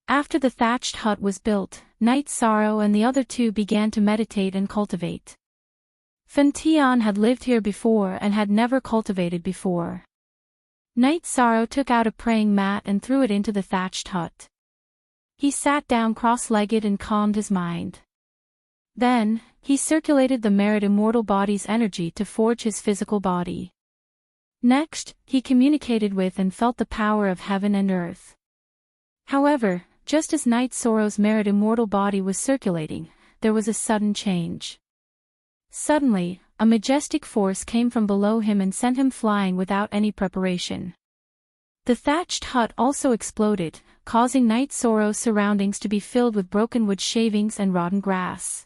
After the thatched hut was built, Night Sorrow and the other two began to meditate and cultivate. Fentian had lived here before and had never cultivated before. Night Sorrow took out a praying mat and threw it into the thatched hut. He sat down cross-legged and calmed his mind. Then, he circulated the merit immortal body's energy to forge his physical body. Next, he communicated with and felt the power of heaven and earth. However, just as Night Sorrow's merit immortal body was circulating, there was a sudden change. Suddenly, a majestic force came from below him and sent him flying without any preparation. The thatched hut also exploded, causing Night Sorrow's surroundings to be filled with broken wood shavings and rotten grass.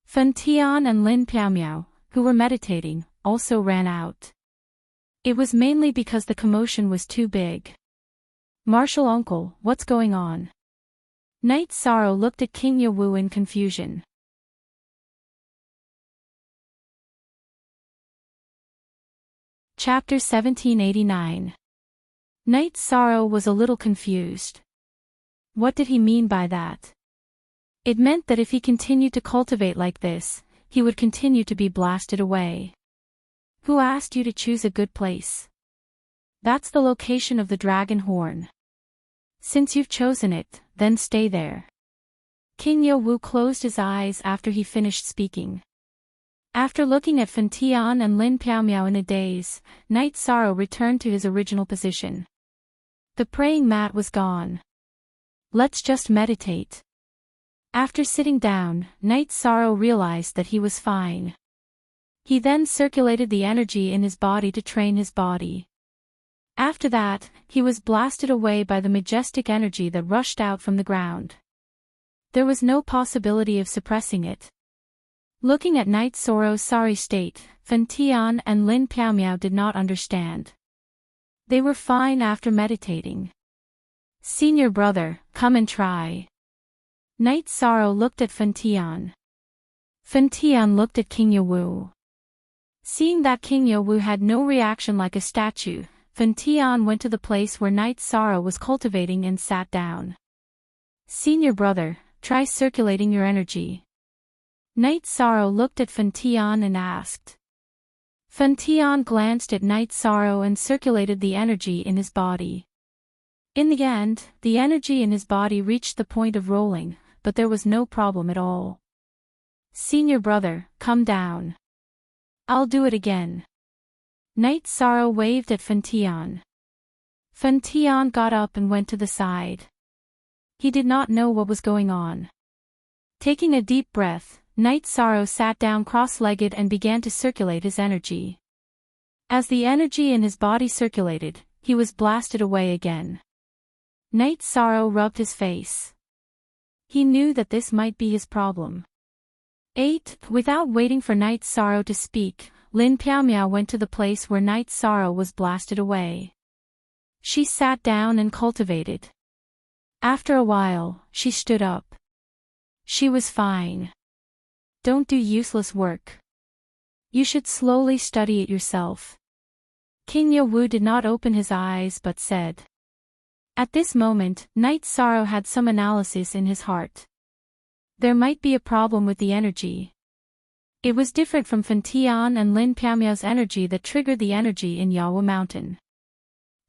Fentian and Lin Piaomiao, who were meditating, also ran out. It was mainly because the commotion was too big. "Martial uncle, what's going on?" Night Sorrow looked at King Yawu in confusion. Chapter 1789. Night Sorrow was a little confused. What did he mean by that? It meant that if he continued to cultivate like this, he would continue to be blasted away. Who asked you to choose a good place? That's the location of the dragon horn. Since you've chosen it, then stay there. King Yawu closed his eyes after he finished speaking. After looking at Fentian and Lin Piaomiao in a daze, Night Sorrow returned to his original position. The praying mat was gone. Let's just meditate. After sitting down, Night Sorrow realized that he was fine. He then circulated the energy in his body to train his body. After that, he was blasted away by the majestic energy that rushed out from the ground. There was no possibility of suppressing it. Looking at Night Sorrow's sorry state, Fentian and Lin Piaomiao did not understand. They were fine after meditating. "Senior brother, come and try." Night Sorrow looked at Fentian. Fentian looked at King Yawu. Seeing that King Yawu had no reaction like a statue, Fentian went to the place where Night Sorrow was cultivating and sat down. "Senior brother, try circulating your energy." Night Sorrow looked at Fentian and asked. Fentian glanced at Night Sorrow and circulated the energy in his body. In the end, the energy in his body reached the point of rolling, but there was no problem at all. "Senior brother, come down." "I'll do it again." Night Sorrow waved at Fentian. Fentian got up and went to the side. He did not know what was going on. Taking a deep breath, Night Sorrow sat down cross-legged and began to circulate his energy. As the energy in his body circulated, he was blasted away again. Night Sorrow rubbed his face. He knew that this might be his problem. 8. Without waiting for Night Sorrow to speak, Lin Piaomiao went to the place where Night Sorrow was blasted away. She sat down and cultivated. After a while, she stood up. She was fine. "Don't do useless work. You should slowly study it yourself." King Yawu did not open his eyes but said. At this moment, Night Sorrow had some analysis in his heart. There might be a problem with the energy. It was different from Fentian and Lin Piaomiao's energy that triggered the energy in Yawu Mountain.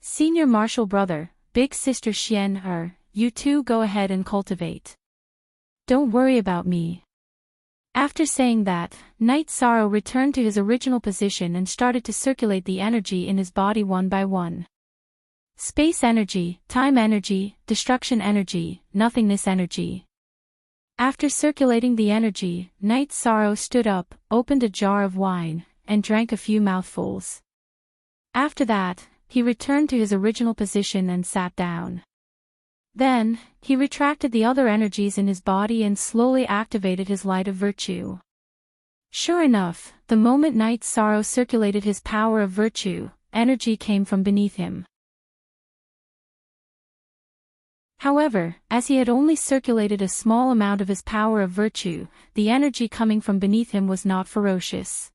"Senior martial brother, big sister Xian, you two go ahead and cultivate. Don't worry about me." After saying that, Night Sorrow returned to his original position and started to circulate the energy in his body one by one. Space energy, time energy, destruction energy, nothingness energy. After circulating the energy, Night Sorrow stood up, opened a jar of wine, and drank a few mouthfuls. After that, he returned to his original position and sat down. Then, he retracted the other energies in his body and slowly activated his light of virtue. Sure enough, the moment Night Sorrow circulated his power of virtue, energy came from beneath him. However, as he had only circulated a small amount of his power of virtue, the energy coming from beneath him was not ferocious.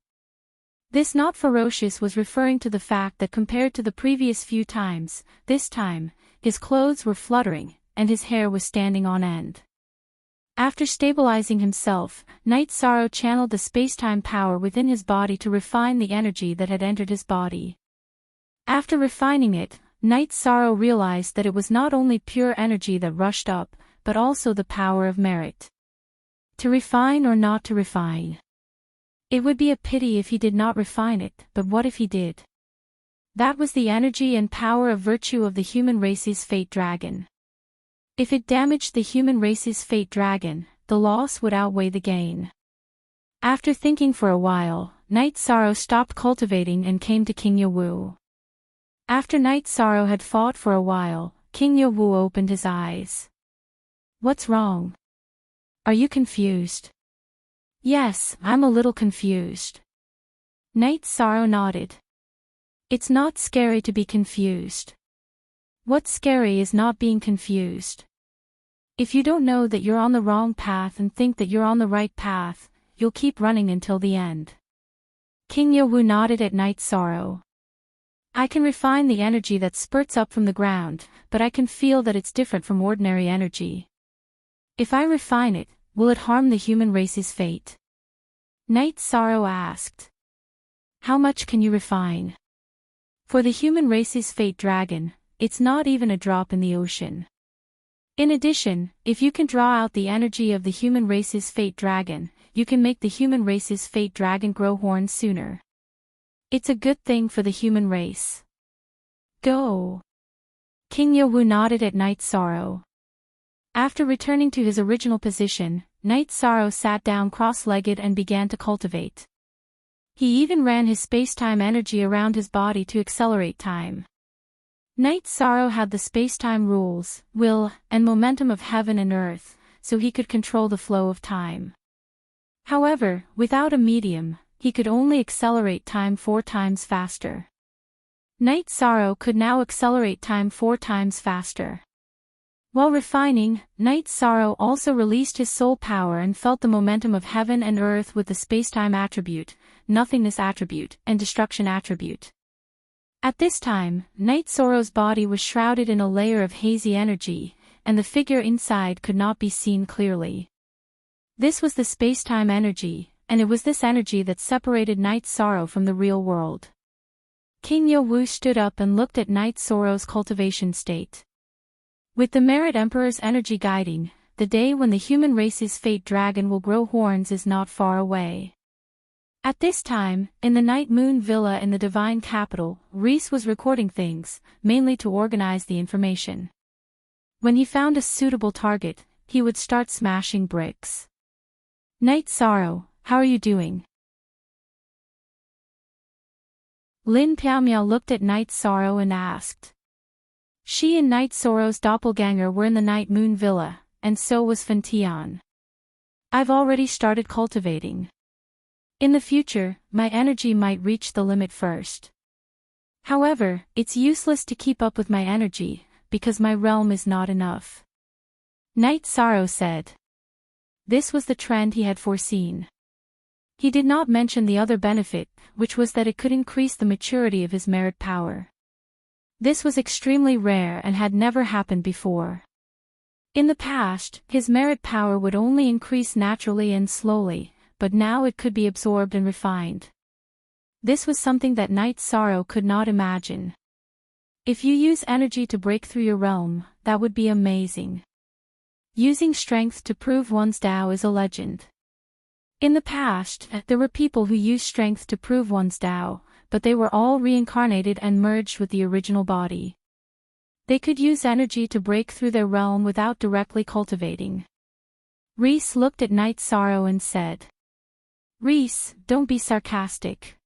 This not ferocious was referring to the fact that compared to the previous few times, this time, his clothes were fluttering, and his hair was standing on end. After stabilizing himself, Night Sorrow channeled the space-time power within his body to refine the energy that had entered his body. After refining it, Night Sorrow realized that it was not only pure energy that rushed up, but also the power of merit. To refine or not to refine? It would be a pity if he did not refine it, but what if he did? That was the energy and power of virtue of the human race's fate dragon. If it damaged the human race's fate dragon, the loss would outweigh the gain. After thinking for a while, Night Sorrow stopped cultivating and came to King Yawu. After Night Sorrow had fought for a while, King Yawu opened his eyes. What's wrong? Are you confused? Yes, I'm a little confused. Night Sorrow nodded. It's not scary to be confused. What's scary is not being confused. If you don't know that you're on the wrong path and think that you're on the right path, you'll keep running until the end. King Yawu nodded at Night Sorrow. I can refine the energy that spurts up from the ground, but I can feel that it's different from ordinary energy. If I refine it, will it harm the human race's fate? Night Sorrow asked. How much can you refine? For the human race's fate dragon, it's not even a drop in the ocean. In addition, if you can draw out the energy of the human race's fate dragon, you can make the human race's fate dragon grow horns sooner. It's a good thing for the human race. Go. King Yawu nodded at Night Sorrow. After returning to his original position, Night Sorrow sat down cross-legged and began to cultivate. He even ran his space-time energy around his body to accelerate time. Night Sorrow had the space-time rules, will, and momentum of heaven and earth, so he could control the flow of time. However, without a medium, he could only accelerate time 4 times faster. Night Sorrow could now accelerate time 4 times faster. While refining, Night Sorrow also released his soul power and felt the momentum of heaven and earth with the spacetime attribute, nothingness attribute, and destruction attribute. At this time, Night Sorrow's body was shrouded in a layer of hazy energy, and the figure inside could not be seen clearly. This was the spacetime energy, and it was this energy that separated Night Sorrow from the real world. King Yawu stood up and looked at Night Sorrow's cultivation state. With the Merit Emperor's energy guiding, the day when the human race's fate dragon will grow horns is not far away. At this time, in the Night Moon Villa in the Divine Capital, Reese was recording things, mainly to organize the information. When he found a suitable target, he would start smashing bricks. Night Sorrow, how are you doing? Lin Piaomiao looked at Night Sorrow and asked. She and Night Sorrow's doppelganger were in the Night Moon Villa, and so was Fan Tian. I've already started cultivating. In the future, my energy might reach the limit first. However, it's useless to keep up with my energy, because my realm is not enough. Night Sorrow said. This was the trend he had foreseen. He did not mention the other benefit, which was that it could increase the maturity of his merit power. This was extremely rare and had never happened before. In the past, his merit power would only increase naturally and slowly, but now it could be absorbed and refined. This was something that Night Sorrow could not imagine. If you use energy to break through your realm, that would be amazing. Using strength to prove one's Tao is a legend. In the past, there were people who used strength to prove one's Tao, but they were all reincarnated and merged with the original body. They could use energy to break through their realm without directly cultivating. Reese looked at Night Sorrow and said. Reese, don't be sarcastic.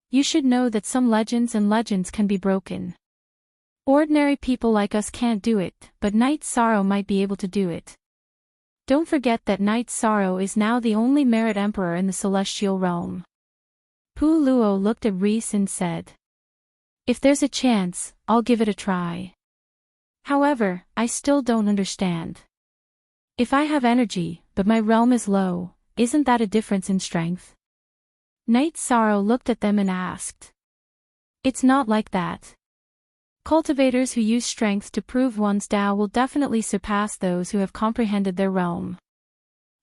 You should know that some legends can be broken. Ordinary people like us can't do it, but Night Sorrow might be able to do it. Don't forget that Night Sorrow is now the only Merit Emperor in the celestial realm. Pu Luo looked at Reese and said. If there's a chance, I'll give it a try. However, I still don't understand. If I have energy, but my realm is low, isn't that a difference in strength? Night Sorrow looked at them and asked. It's not like that. Cultivators who use strength to prove one's Tao will definitely surpass those who have comprehended their realm.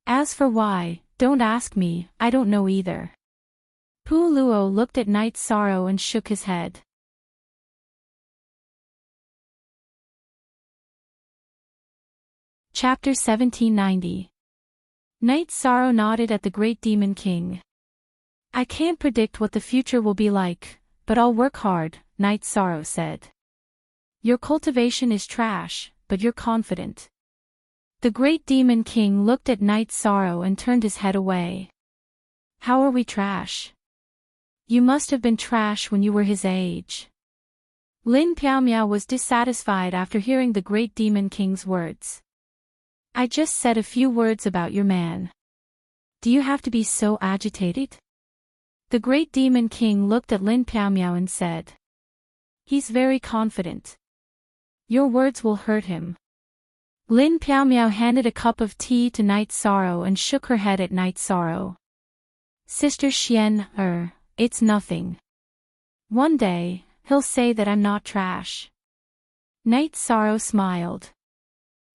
As for why, don't ask me, I don't know either. Pu Luo looked at Night Sorrow and shook his head. Chapter 1790. Night Sorrow nodded at the Great Demon King. I can't predict what the future will be like, but I'll work hard, Night Sorrow said. Your cultivation is trash, but you're confident. The Great Demon King looked at Night Sorrow and turned his head away. How are we trash? You must have been trash when you were his age. Lin Piaomiao was dissatisfied after hearing the Great Demon King's words. I just said a few words about your man. Do you have to be so agitated? The Great Demon King looked at Lin Piaomiao and said. He's very confident. Your words will hurt him. Lin Piaomiao handed a cup of tea to Night Sorrow and shook her head at Night Sorrow. Sister Xian, it's nothing. One day, he'll say that I'm not trash. Night Sorrow smiled.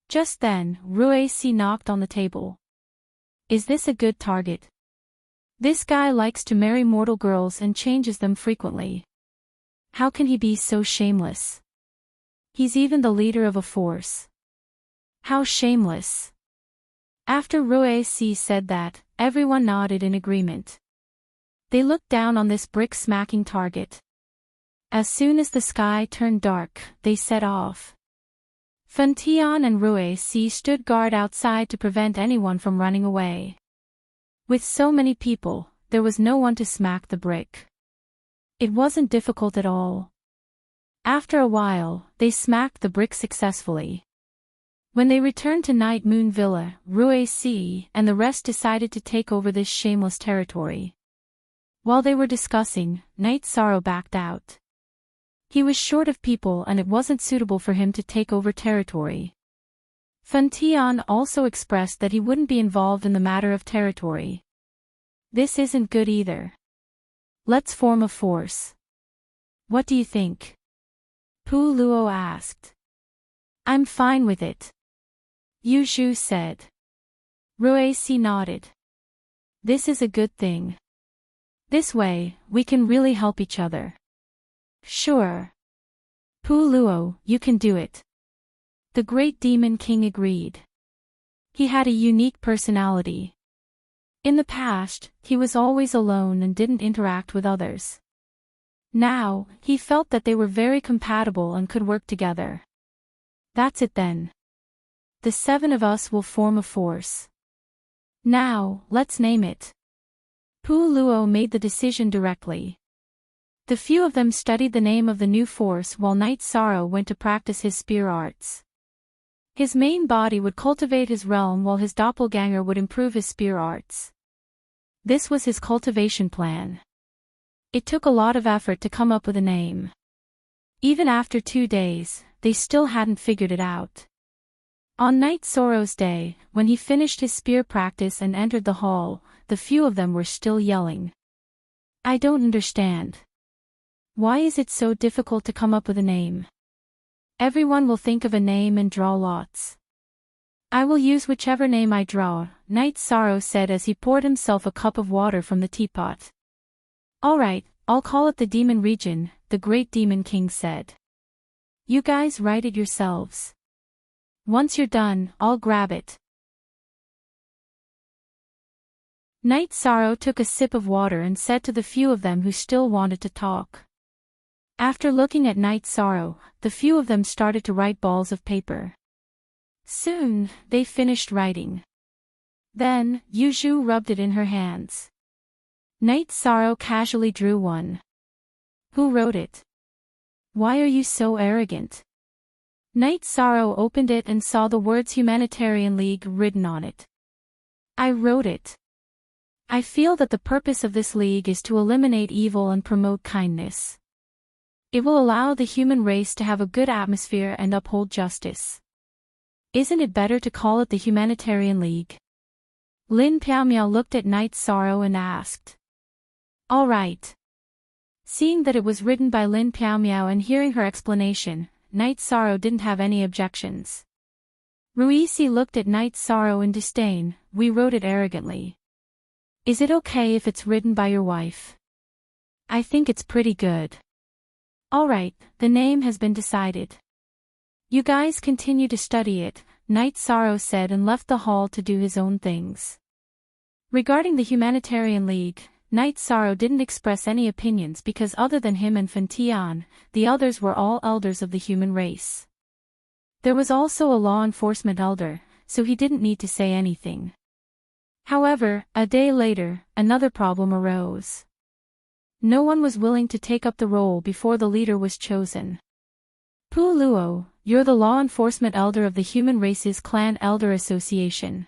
Just then, Ruesi knocked on the table. Is this a good target? This guy likes to marry mortal girls and changes them frequently. How can he be so shameless? He's even the leader of a force. How shameless. After Ruesi said that, everyone nodded in agreement. They looked down on this brick-smacking target. As soon as the sky turned dark, they set off. Fen Tian and Ruesi stood guard outside to prevent anyone from running away. With so many people, there was no one to smack the brick. It wasn't difficult at all. After a while, they smacked the brick successfully. When they returned to Night Moon Villa, Ruesi and the rest decided to take over this shameless territory. While they were discussing, Night Sorrow backed out. He was short of people and it wasn't suitable for him to take over territory. Fen Tian also expressed that he wouldn't be involved in the matter of territory. This isn't good either. Let's form a force. What do you think? Pu Luo asked. I'm fine with it. Yu Zhu said. Ruesi nodded. This is a good thing. This way, we can really help each other. Sure. Pu Luo, you can do it. The Great Demon King agreed. He had a unique personality. In the past, he was always alone and didn't interact with others. Now, he felt that they were very compatible and could work together. That's it then. The 7 of us will form a force. Now, let's name it. Pu Luo made the decision directly. The few of them studied the name of the new force while Night Sorrow went to practice his spear arts. His main body would cultivate his realm while his doppelganger would improve his spear arts. This was his cultivation plan. It took a lot of effort to come up with a name. Even after 2 days, they still hadn't figured it out. On Night Sorrow's day, when he finished his spear practice and entered the hall, the few of them were still yelling. I don't understand. Why is it so difficult to come up with a name? Everyone will think of a name and draw lots. I will use whichever name I draw, Night Sorrow said as he poured himself a cup of water from the teapot. Alright, I'll call it the Demon Region, the Great Demon King said. You guys write it yourselves. Once you're done, I'll grab it. Night Sorrow took a sip of water and said to the few of them who still wanted to talk. After looking at Night Sorrow, the few of them started to write balls of paper. Soon, they finished writing. Then, Yu Zhu rubbed it in her hands. Night Sorrow casually drew one. Who wrote it? Why are you so arrogant? Night Sorrow opened it and saw the words Humanitarian League written on it. I wrote it. I feel that the purpose of this league is to eliminate evil and promote kindness. It will allow the human race to have a good atmosphere and uphold justice. Isn't it better to call it the Humanitarian League? Lin Piaomiao looked at Night Sorrow and asked. All right. Seeing that it was written by Lin Piao and hearing her explanation, Night Sorrow didn't have any objections. Ruisi looked at Night Sorrow in disdain. We wrote it arrogantly. Is it okay if it's written by your wife? I think it's pretty good. All right, the name has been decided. You guys continue to study it, Night Sorrow said and left the hall to do his own things. Regarding the Humanitarian League, Night Sorrow didn't express any opinions because other than him and Fantian, the others were all elders of the human race. There was also a law enforcement elder, so he didn't need to say anything. However, a day later, another problem arose. No one was willing to take up the role before the leader was chosen. Pu Luo, you're the law enforcement elder of the Human Race's Clan Elder Association.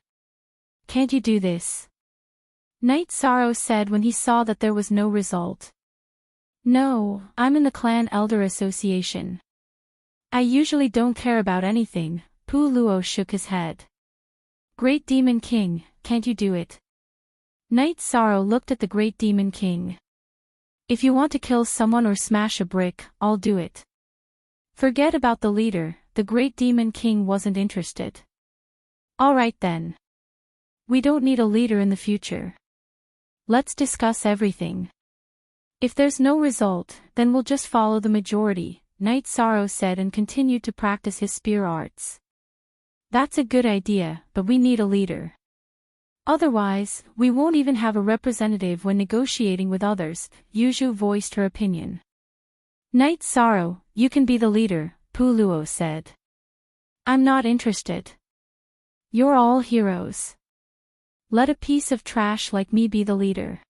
Can't you do this? Night Sorrow said when he saw that there was no result. No, I'm in the Clan Elder Association. I usually don't care about anything, Pu Luo shook his head. Great Demon King, can't you do it? Night Sorrow looked at the Great Demon King. If you want to kill someone or smash a brick, I'll do it. Forget about the leader, the Great Demon King wasn't interested. All right then. We don't need a leader in the future. Let's discuss everything. If there's no result, then we'll just follow the majority, Night Sorrow said and continued to practice his spear arts. That's a good idea, but we need a leader. Otherwise, we won't even have a representative when negotiating with others, Yuzhu voiced her opinion. Night Sorrow, you can be the leader, Pu Luo said. I'm not interested. You're all heroes. Let a piece of trash like me be the leader.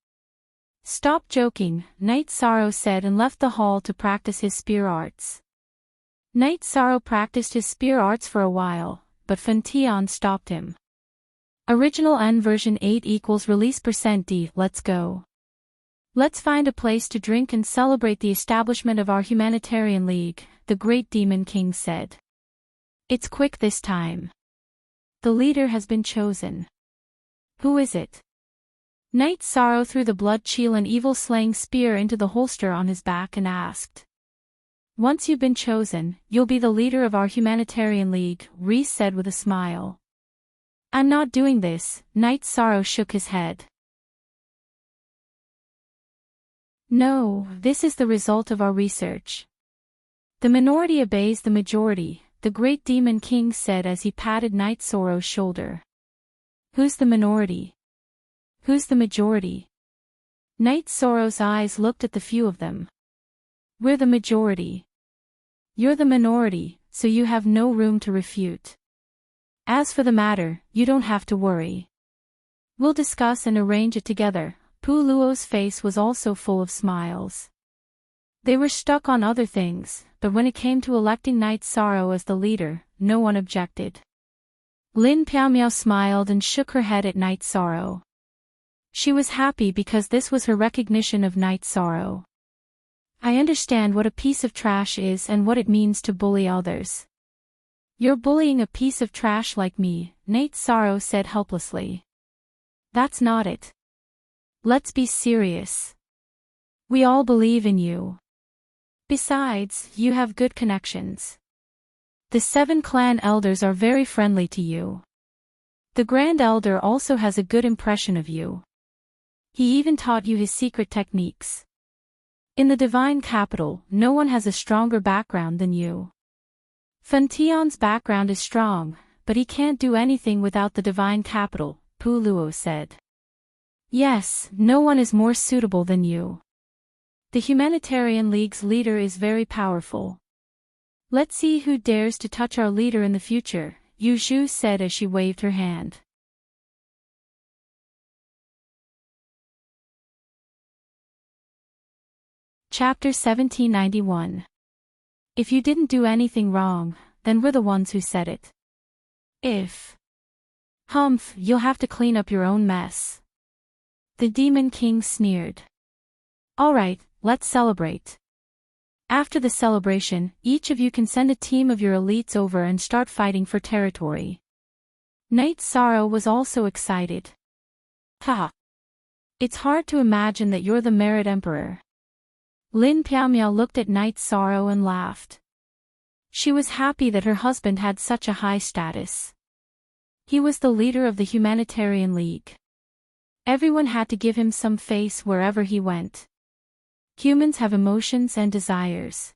Stop joking, Night Sorrow said and left the hall to practice his spear arts. Night Sorrow practiced his spear arts for a while, but Fantian stopped him. Original N version 8 equals release %D, let's go. Let's find a place to drink and celebrate the establishment of our Humanitarian League, the Great Demon King said. It's quick this time. The leader has been chosen. Who is it? Night Sorrow threw the blood chill and evil slaying spear into the holster on his back and asked. Once you've been chosen, you'll be the leader of our Humanitarian League, Reese said with a smile. I'm not doing this, Night Sorrow shook his head. No, this is the result of our research. The minority obeys the majority, the Great Demon King said as he patted Night Sorrow's shoulder. Who's the minority? Who's the majority? Night Sorrow's eyes looked at the few of them. We're the majority. You're the minority, so you have no room to refute. As for the matter, you don't have to worry. We'll discuss and arrange it together. Pu Luo's face was also full of smiles. They were stuck on other things, but when it came to electing Night Sorrow as the leader, no one objected. Lin Piao smiled and shook her head at Night Sorrow. She was happy because this was her recognition of Night Sorrow. I understand what a piece of trash is and what it means to bully others. You're bullying a piece of trash like me, Night Sorrow said helplessly. That's not it. Let's be serious. We all believe in you. Besides, you have good connections. The 7 clan elders are very friendly to you. The Grand Elder also has a good impression of you. He even taught you his secret techniques. In the Divine Capital, no one has a stronger background than you. Fantian's background is strong, but he can't do anything without the Divine Capital, Pu Luo said. Yes, no one is more suitable than you. The Humanitarian League's leader is very powerful. Let's see who dares to touch our leader in the future, Yuzhu said as she waved her hand. Chapter 1791. If you didn't do anything wrong, then we're the ones who said it. If. Humph, you'll have to clean up your own mess. The Demon King sneered. All right, let's celebrate. After the celebration, each of you can send a team of your elites over and start fighting for territory. Night Sorrow was also excited. Ha! It's hard to imagine that you're the Merit Emperor. Lin Piaomiao looked at Night Sorrow and laughed. She was happy that her husband had such a high status. He was the leader of the Humanitarian League. Everyone had to give him some face wherever he went. Humans have emotions and desires.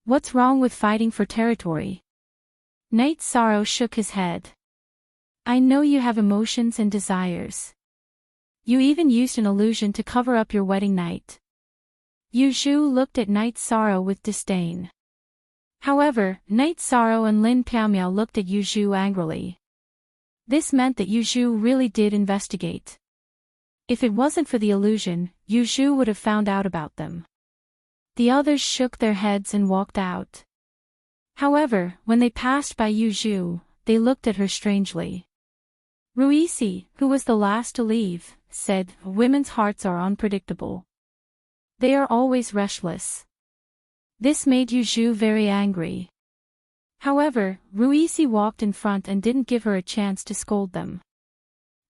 What's wrong with fighting for territory? Night Sorrow shook his head. I know you have emotions and desires. You even used an illusion to cover up your wedding night. Yu Zhu looked at Night Sorrow with disdain. However, Night Sorrow and Lin Piaomiao looked at Yu Zhu angrily. This meant that Yu Zhu really did investigate. If it wasn't for the illusion, Yu Zhu would have found out about them. The others shook their heads and walked out. However, when they passed by Yu Zhu, they looked at her strangely. Ruisi, who was the last to leave, said, "Women's hearts are unpredictable. They are always restless." This made Yu Zhu very angry. However, Ruisi walked in front and didn't give her a chance to scold them.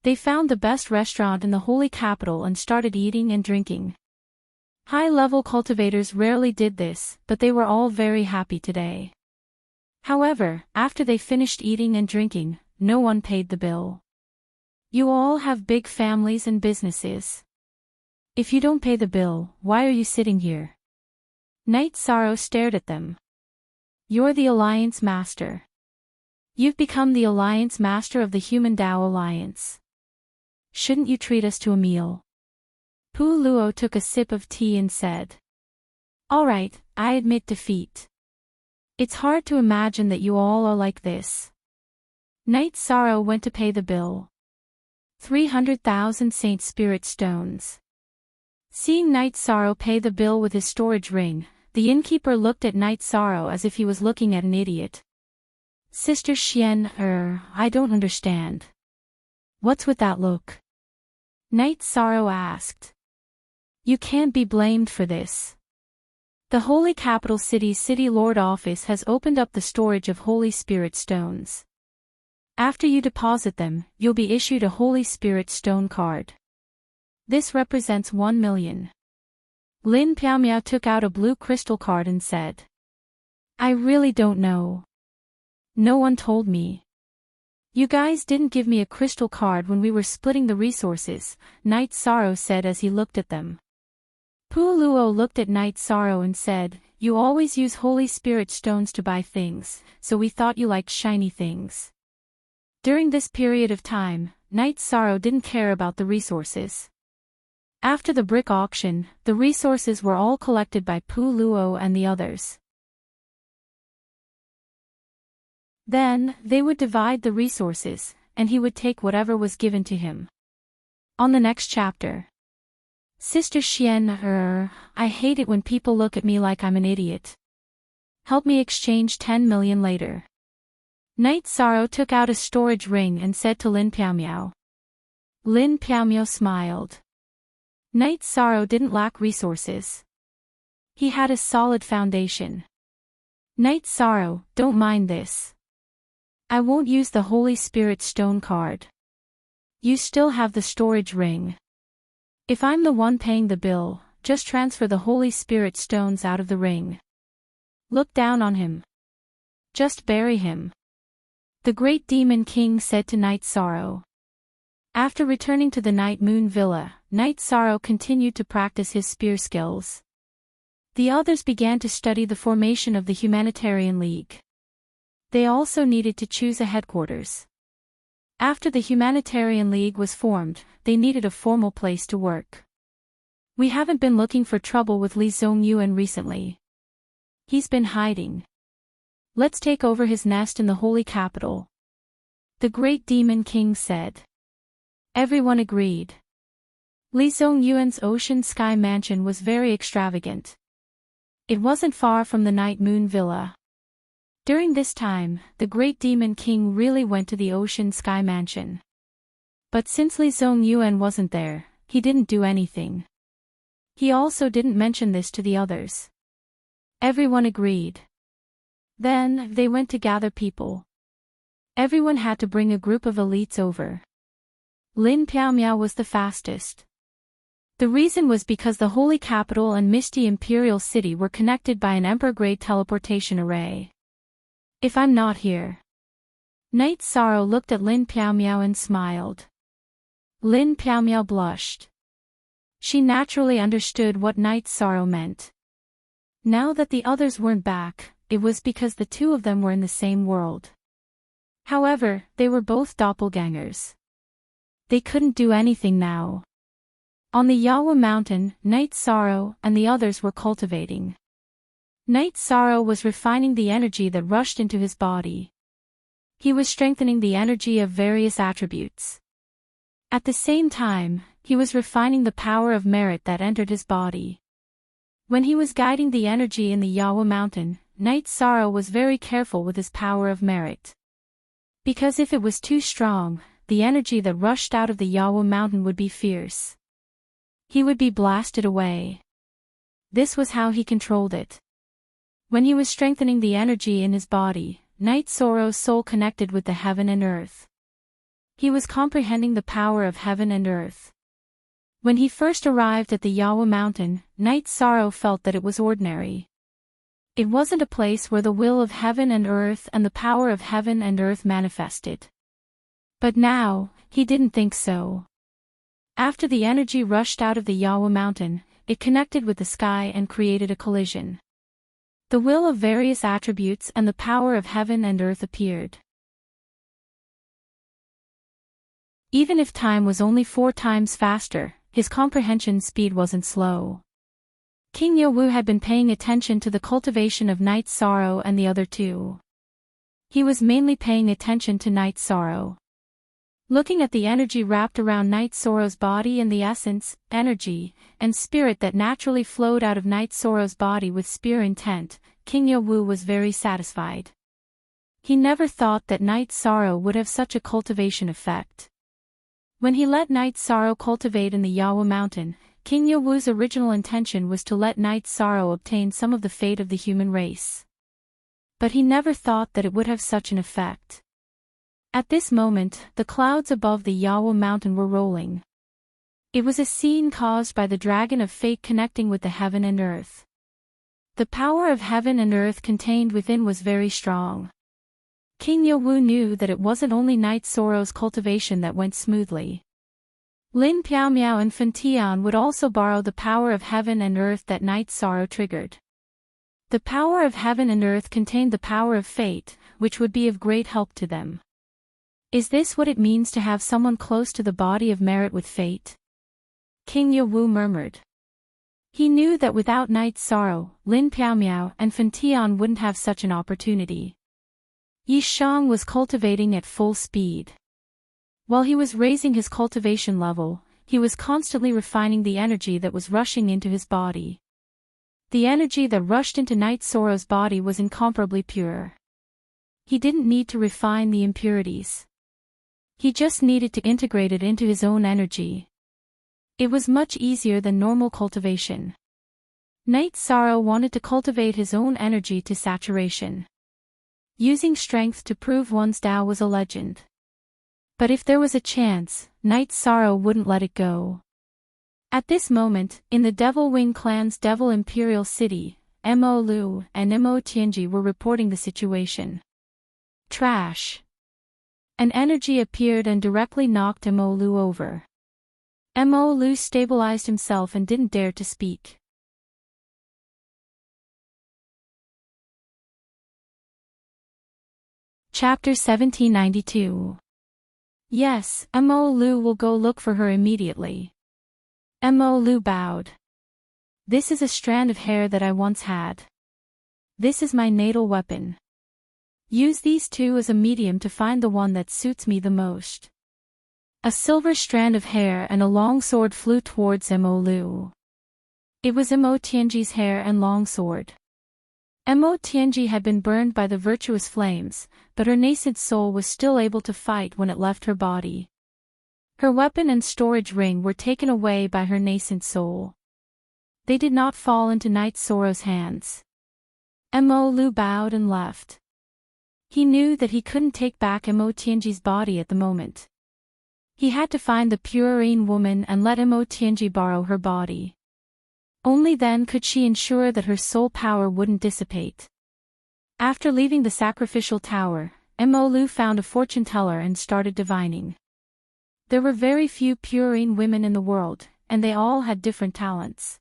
They found the best restaurant in the holy capital and started eating and drinking. High-level cultivators rarely did this, but they were all very happy today. However, after they finished eating and drinking, no one paid the bill. You all have big families and businesses. If you don't pay the bill, why are you sitting here? Night Sorrow stared at them. You're the Alliance Master. You've become the Alliance Master of the Human Dao Alliance. Shouldn't you treat us to a meal? Pu Luo took a sip of tea and said. All right, I admit defeat. It's hard to imagine that you all are like this. Night Sorrow went to pay the bill. 300,000 Saint Spirit Stones. Seeing Night Sorrow pay the bill with his storage ring, the innkeeper looked at Night Sorrow as if he was looking at an idiot. Sister Xian, I don't understand. What's with that look? Night Sorrow asked. You can't be blamed for this. The Holy Capital City's City Lord Office has opened up the storage of Holy Spirit Stones. After you deposit them, you'll be issued a Holy Spirit Stone card. This represents 1 million. Lin Piaomiao took out a blue crystal card and said. I really don't know. No one told me. You guys didn't give me a crystal card when we were splitting the resources, Night Sorrow said as he looked at them. Pu Luo looked at Night Sorrow and said, You always use Holy Spirit Stones to buy things, so we thought you liked shiny things. During this period of time, Night Sorrow didn't care about the resources. After the brick auction, the resources were all collected by Pu Luo and the others. Then, they would divide the resources, and he would take whatever was given to him. On the next chapter. Sister Xian, I hate it when people look at me like I'm an idiot. Help me exchange 10 million later. Night Sorrow took out a storage ring and said to Lin Piaomiao. Lin Piaomiao smiled. Night Sorrow didn't lack resources. He had a solid foundation. Night Sorrow, don't mind this. I won't use the Holy Spirit Stone card. You still have the storage ring. If I'm the one paying the bill, just transfer the Holy Spirit Stones out of the ring. Look down on him. Just bury him. The Great Demon King said to Night Sorrow. After returning to the Night Moon Villa, Night Sorrow continued to practice his spear skills. The others began to study the formation of the Humanitarian League. They also needed to choose a headquarters. After the Humanitarian League was formed, they needed a formal place to work. We haven't been looking for trouble with Li Zongyuan recently. He's been hiding. Let's take over his nest in the Holy Capital. The Great Demon King said. Everyone agreed. Li Zongyuan's Ocean Sky Mansion was very extravagant. It wasn't far from the Night Moon Villa. During this time, the Great Demon King really went to the Ocean Sky Mansion. But since Li Zongyuan wasn't there, he didn't do anything. He also didn't mention this to the others. Everyone agreed. Then, they went to gather people. Everyone had to bring a group of elites over. Lin Piaomiao was the fastest. The reason was because the Holy Capital and Misty Imperial City were connected by an Emperor-grade teleportation array. If I'm not here. Night Sorrow looked at Lin Piaomiao and smiled. Lin Piaomiao blushed. She naturally understood what Night Sorrow meant. Now that the others weren't back, it was because the two of them were in the same world. However, they were both doppelgangers. They couldn't do anything now. On the Yawa Mountain, Night Sorrow and the others were cultivating. Night Sorrow was refining the energy that rushed into his body. He was strengthening the energy of various attributes. At the same time, he was refining the power of merit that entered his body. When he was guiding the energy in the Yawa Mountain, Night Sorrow was very careful with his power of merit. Because if it was too strong, the energy that rushed out of the Yawa Mountain would be fierce. He would be blasted away. This was how he controlled it. When he was strengthening the energy in his body, Night Sorrow's soul connected with the heaven and earth. He was comprehending the power of heaven and earth. When he first arrived at the Yawa Mountain, Night Sorrow felt that it was ordinary. It wasn't a place where the will of heaven and earth and the power of heaven and earth manifested. But now, he didn't think so. After the energy rushed out of the Yawa Mountain, it connected with the sky and created a collision. The will of various attributes and the power of heaven and earth appeared. Even if time was only 4 times faster, his comprehension speed wasn't slow. King Yowu had been paying attention to the cultivation of Night Sorrow and the other two. He was mainly paying attention to Night Sorrow. Looking at the energy wrapped around Night Sorrow's body and the essence, energy, and spirit that naturally flowed out of Night Sorrow's body with spear intent, King Yowu was very satisfied. He never thought that Night Sorrow would have such a cultivation effect. When he let Night Sorrow cultivate in the Yawa Mountain, King Yowu's original intention was to let Night Sorrow obtain some of the fate of the human race. But he never thought that it would have such an effect. At this moment, the clouds above the Yawa Mountain were rolling. It was a scene caused by the dragon of fate connecting with the heaven and earth. The power of heaven and earth contained within was very strong. King Yowu knew that it wasn't only Night Sorrow's cultivation that went smoothly. Lin Piaomiao and Fantian would also borrow the power of heaven and earth that Night Sorrow triggered. The power of heaven and earth contained the power of fate, which would be of great help to them. Is this what it means to have someone close to the body of merit with fate? King Yowu murmured. He knew that without Night Sorrow, Lin Piaomiao and Fantian wouldn't have such an opportunity. Yi Shang was cultivating at full speed. While he was raising his cultivation level, he was constantly refining the energy that was rushing into his body. The energy that rushed into Night Sorrow's body was incomparably pure. He didn't need to refine the impurities. He just needed to integrate it into his own energy. It was much easier than normal cultivation. Night Sorrow wanted to cultivate his own energy to saturation. Using strength to prove one's Tao was a legend. But if there was a chance, Night Sorrow wouldn't let it go. At this moment, in the Devil Wing clan's Devil Imperial City, Mo Lu and Mo Tianji were reporting the situation. Trash. An energy appeared and directly knocked Mo Lu over. Mo Lu stabilized himself and didn't dare to speak. Chapter 1792. Yes, Mo Lu will go look for her immediately. Mo Lu bowed. This is a strand of hair that I once had. This is my natal weapon. Use these two as a medium to find the one that suits me the most. A silver strand of hair and a long sword flew towards Mo Lu. It was Mo Tianji's hair and long sword. Mo Tianji had been burned by the virtuous flames, but her nascent soul was still able to fight when it left her body. Her weapon and storage ring were taken away by her nascent soul. They did not fall into Night Sorrow's hands. Mo Lu bowed and left. He knew that he couldn't take back Mo Tianji's body at the moment. He had to find the purine woman and let Mo Tianji borrow her body. Only then could she ensure that her soul power wouldn't dissipate. After leaving the sacrificial tower, Mo Lu found a fortune teller and started divining. There were very few purine women in the world, and they all had different talents.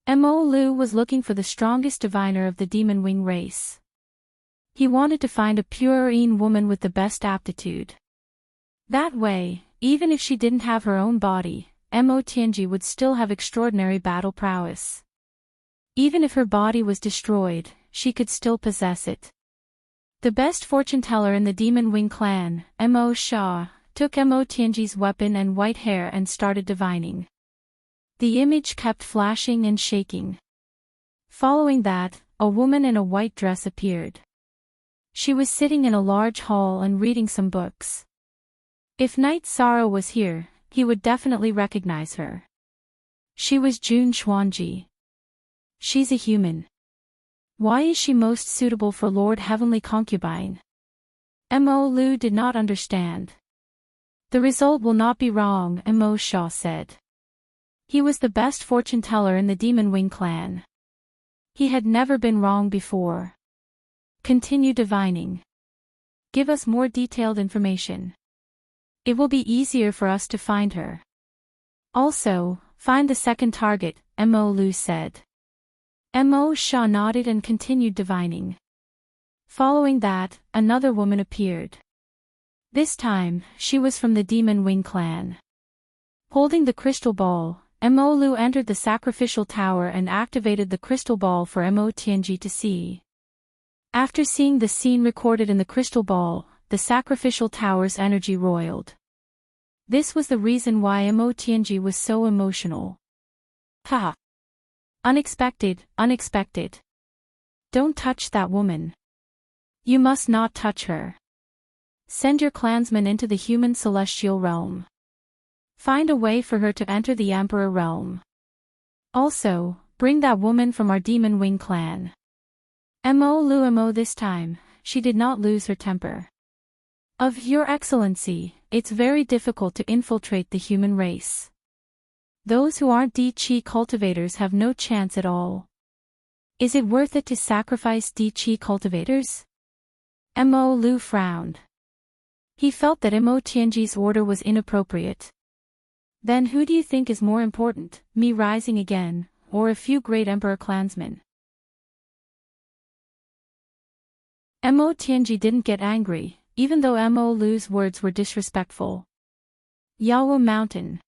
Mo Lu was looking for the strongest diviner of the demon wing race. He wanted to find a purine woman with the best aptitude. That way, even if she didn't have her own body, Mo Tianji would still have extraordinary battle prowess. Even if her body was destroyed, she could still possess it. The best fortune teller in the Demon Wing clan, Mo Sha, took Mo Tianji's weapon and white hair and started divining. The image kept flashing and shaking. Following that, a woman in a white dress appeared. She was sitting in a large hall and reading some books. If Knight Sorrow was here, he would definitely recognize her. She was Jun Xuanji. She's a human. Why is she most suitable for Lord Heavenly Concubine? Mo Lu did not understand. The result will not be wrong, Mo Sha said. He was the best fortune teller in the Demon Wing clan. He had never been wrong before. Continue divining. Give us more detailed information. It will be easier for us to find her. Also, find the second target, Mo Lu said. Mo Sha nodded and continued divining. Following that, another woman appeared. This time, she was from the Demon Wing clan. Holding the crystal ball, Mo Lu entered the sacrificial tower and activated the crystal ball for Mo Tianji to see. After seeing the scene recorded in the crystal ball, the sacrificial tower's energy roiled. This was the reason why Mo Tianji was so emotional. Ha! Unexpected, unexpected. Don't touch that woman. You must not touch her. Send your clansmen into the human celestial realm. Find a way for her to enter the Emperor realm. Also, bring that woman from our Demon Wing clan. Mo Lu this time, she did not lose her temper. Of Your Excellency, it's very difficult to infiltrate the human race. Those who aren't Di-Chi cultivators have no chance at all. Is it worth it to sacrifice Di-Chi cultivators? Mo Lu frowned. He felt that Mo Tianji's order was inappropriate. Then who do you think is more important, me rising again, or a few great emperor clansmen? Mo Tianji didn't get angry, even though Mo Lu's words were disrespectful. Yawo Mountain.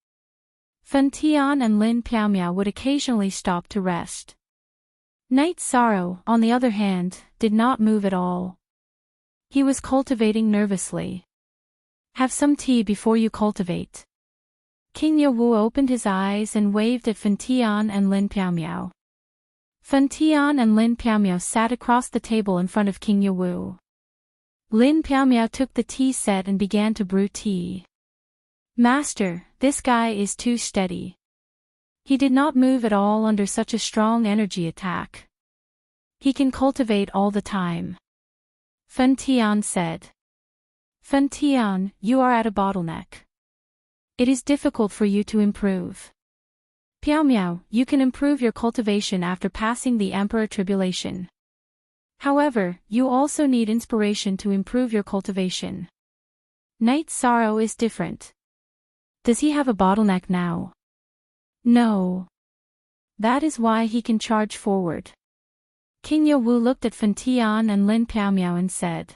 Fen Tian and Lin Piaomiao would occasionally stop to rest. Knight Sorrow, on the other hand, did not move at all. He was cultivating nervously. Have some tea before you cultivate. King Yawu opened his eyes and waved at Fen Tian and Lin Piaomiao. Fen Tian and Lin Piaomiao sat across the table in front of King Yawu. Lin Piaomiao took the tea set and began to brew tea. Master, this guy is too steady. He did not move at all under such a strong energy attack. He can cultivate all the time. Fen Tian said. Fen Tian, you are at a bottleneck. It is difficult for you to improve. Piaomiao, you can improve your cultivation after passing the Emperor Tribulation. However, you also need inspiration to improve your cultivation. Knight Sorrow is different. Does he have a bottleneck now? No. That is why he can charge forward. King Yawu looked at Fen Tian and Lin Piaomiao and said.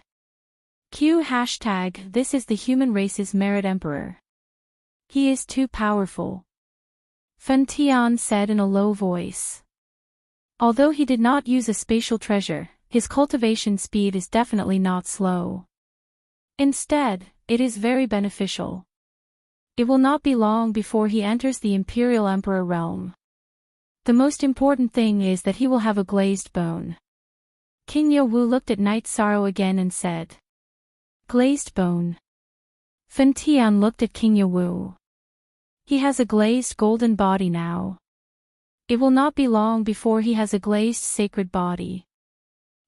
This is the human race's merit emperor. He is too powerful. Fen Tian said in a low voice. Although he did not use a spatial treasure, his cultivation speed is definitely not slow. Instead, it is very beneficial. It will not be long before he enters the Imperial Emperor realm. The most important thing is that he will have a glazed bone. King Yawu looked at Knight Sorrow again and said. Glazed bone. Fen Tian looked at King Yawu. He has a glazed golden body now. It will not be long before he has a glazed sacred body.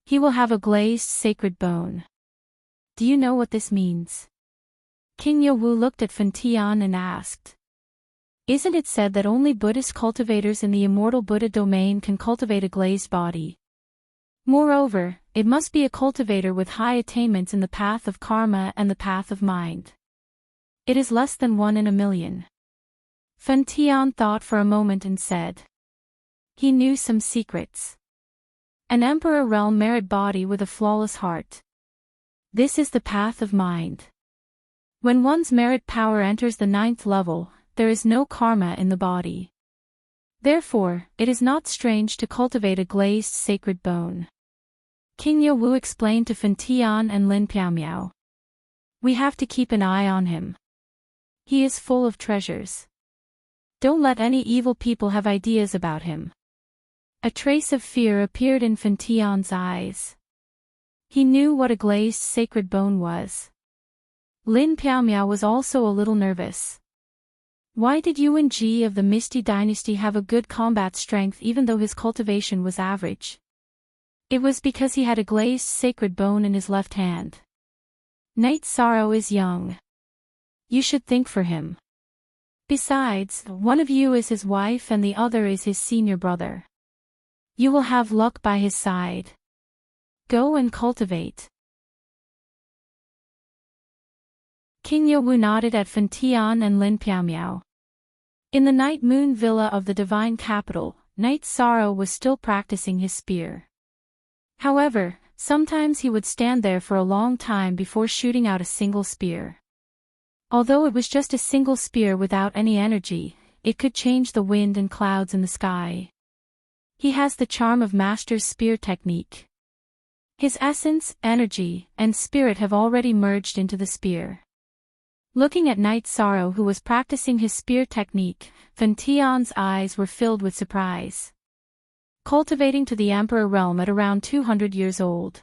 He will have a glazed sacred bone. Do you know what this means? King Yowu looked at Fan Tian and asked. Isn't it said that only Buddhist cultivators in the immortal Buddha domain can cultivate a glazed body? Moreover, it must be a cultivator with high attainments in the path of karma and the path of mind. It is less than 1 in a million. Fan Tian thought for a moment and said. He knew some secrets. An emperor realm merit body with a flawless heart. This is the path of mind. When one's merit power enters the 9th level, there is no karma in the body. Therefore, it is not strange to cultivate a glazed sacred bone. King Yowu explained to Fan Tian and Lin Piaomiao. We have to keep an eye on him. He is full of treasures. Don't let any evil people have ideas about him. A trace of fear appeared in Fan Tian's eyes. He knew what a glazed sacred bone was. Lin Piaomiao was also a little nervous. Why did Yuan Ji of the Misty Dynasty have a good combat strength even though his cultivation was average? It was because he had a glazed sacred bone in his left hand. Night Sorrow is young. You should think for him. Besides, one of you is his wife and the other is his senior brother. You will have luck by his side. Go and cultivate. King Yowu nodded at Fan Tian and Lin Piaomiao. In the Night Moon Villa of the Divine Capital, Night Sorrow was still practicing his spear. However, sometimes he would stand there for a long time before shooting out a single spear. Although it was just a single spear without any energy, it could change the wind and clouds in the sky. He has the charm of Master's spear technique. His essence, energy, and spirit have already merged into the spear. Looking at Night Sorrow who was practicing his spear technique, Fan Tian's eyes were filled with surprise. Cultivating to the Emperor realm at around 200 years old.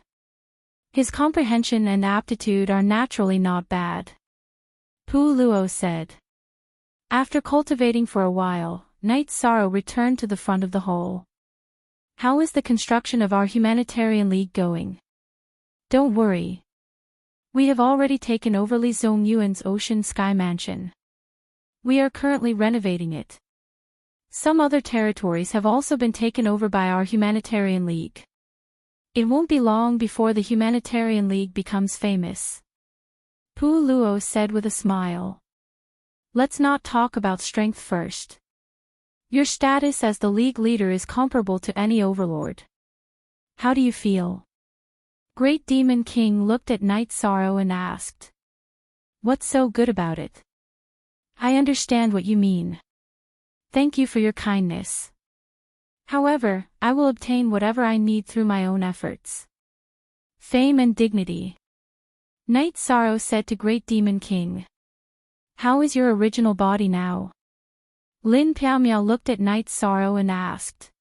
His comprehension and aptitude are naturally not bad. Pu Luo said. After cultivating for a while, Night Sorrow returned to the front of the hall. How is the construction of our humanitarian league going? Don't worry. We have already taken over Li Zongyuan's Ocean Sky Mansion. We are currently renovating it. Some other territories have also been taken over by our Humanitarian League. It won't be long before the Humanitarian League becomes famous. Pu Luo said with a smile. Let's not talk about strength first. Your status as the League leader is comparable to any overlord. How do you feel? Great Demon King looked at Night Sorrow and asked. What's so good about it? I understand what you mean. Thank you for your kindness. However, I will obtain whatever I need through my own efforts. Fame and dignity. Night Sorrow said to Great Demon King. How is your original body now? Lin Piaomiao looked at Night Sorrow and asked.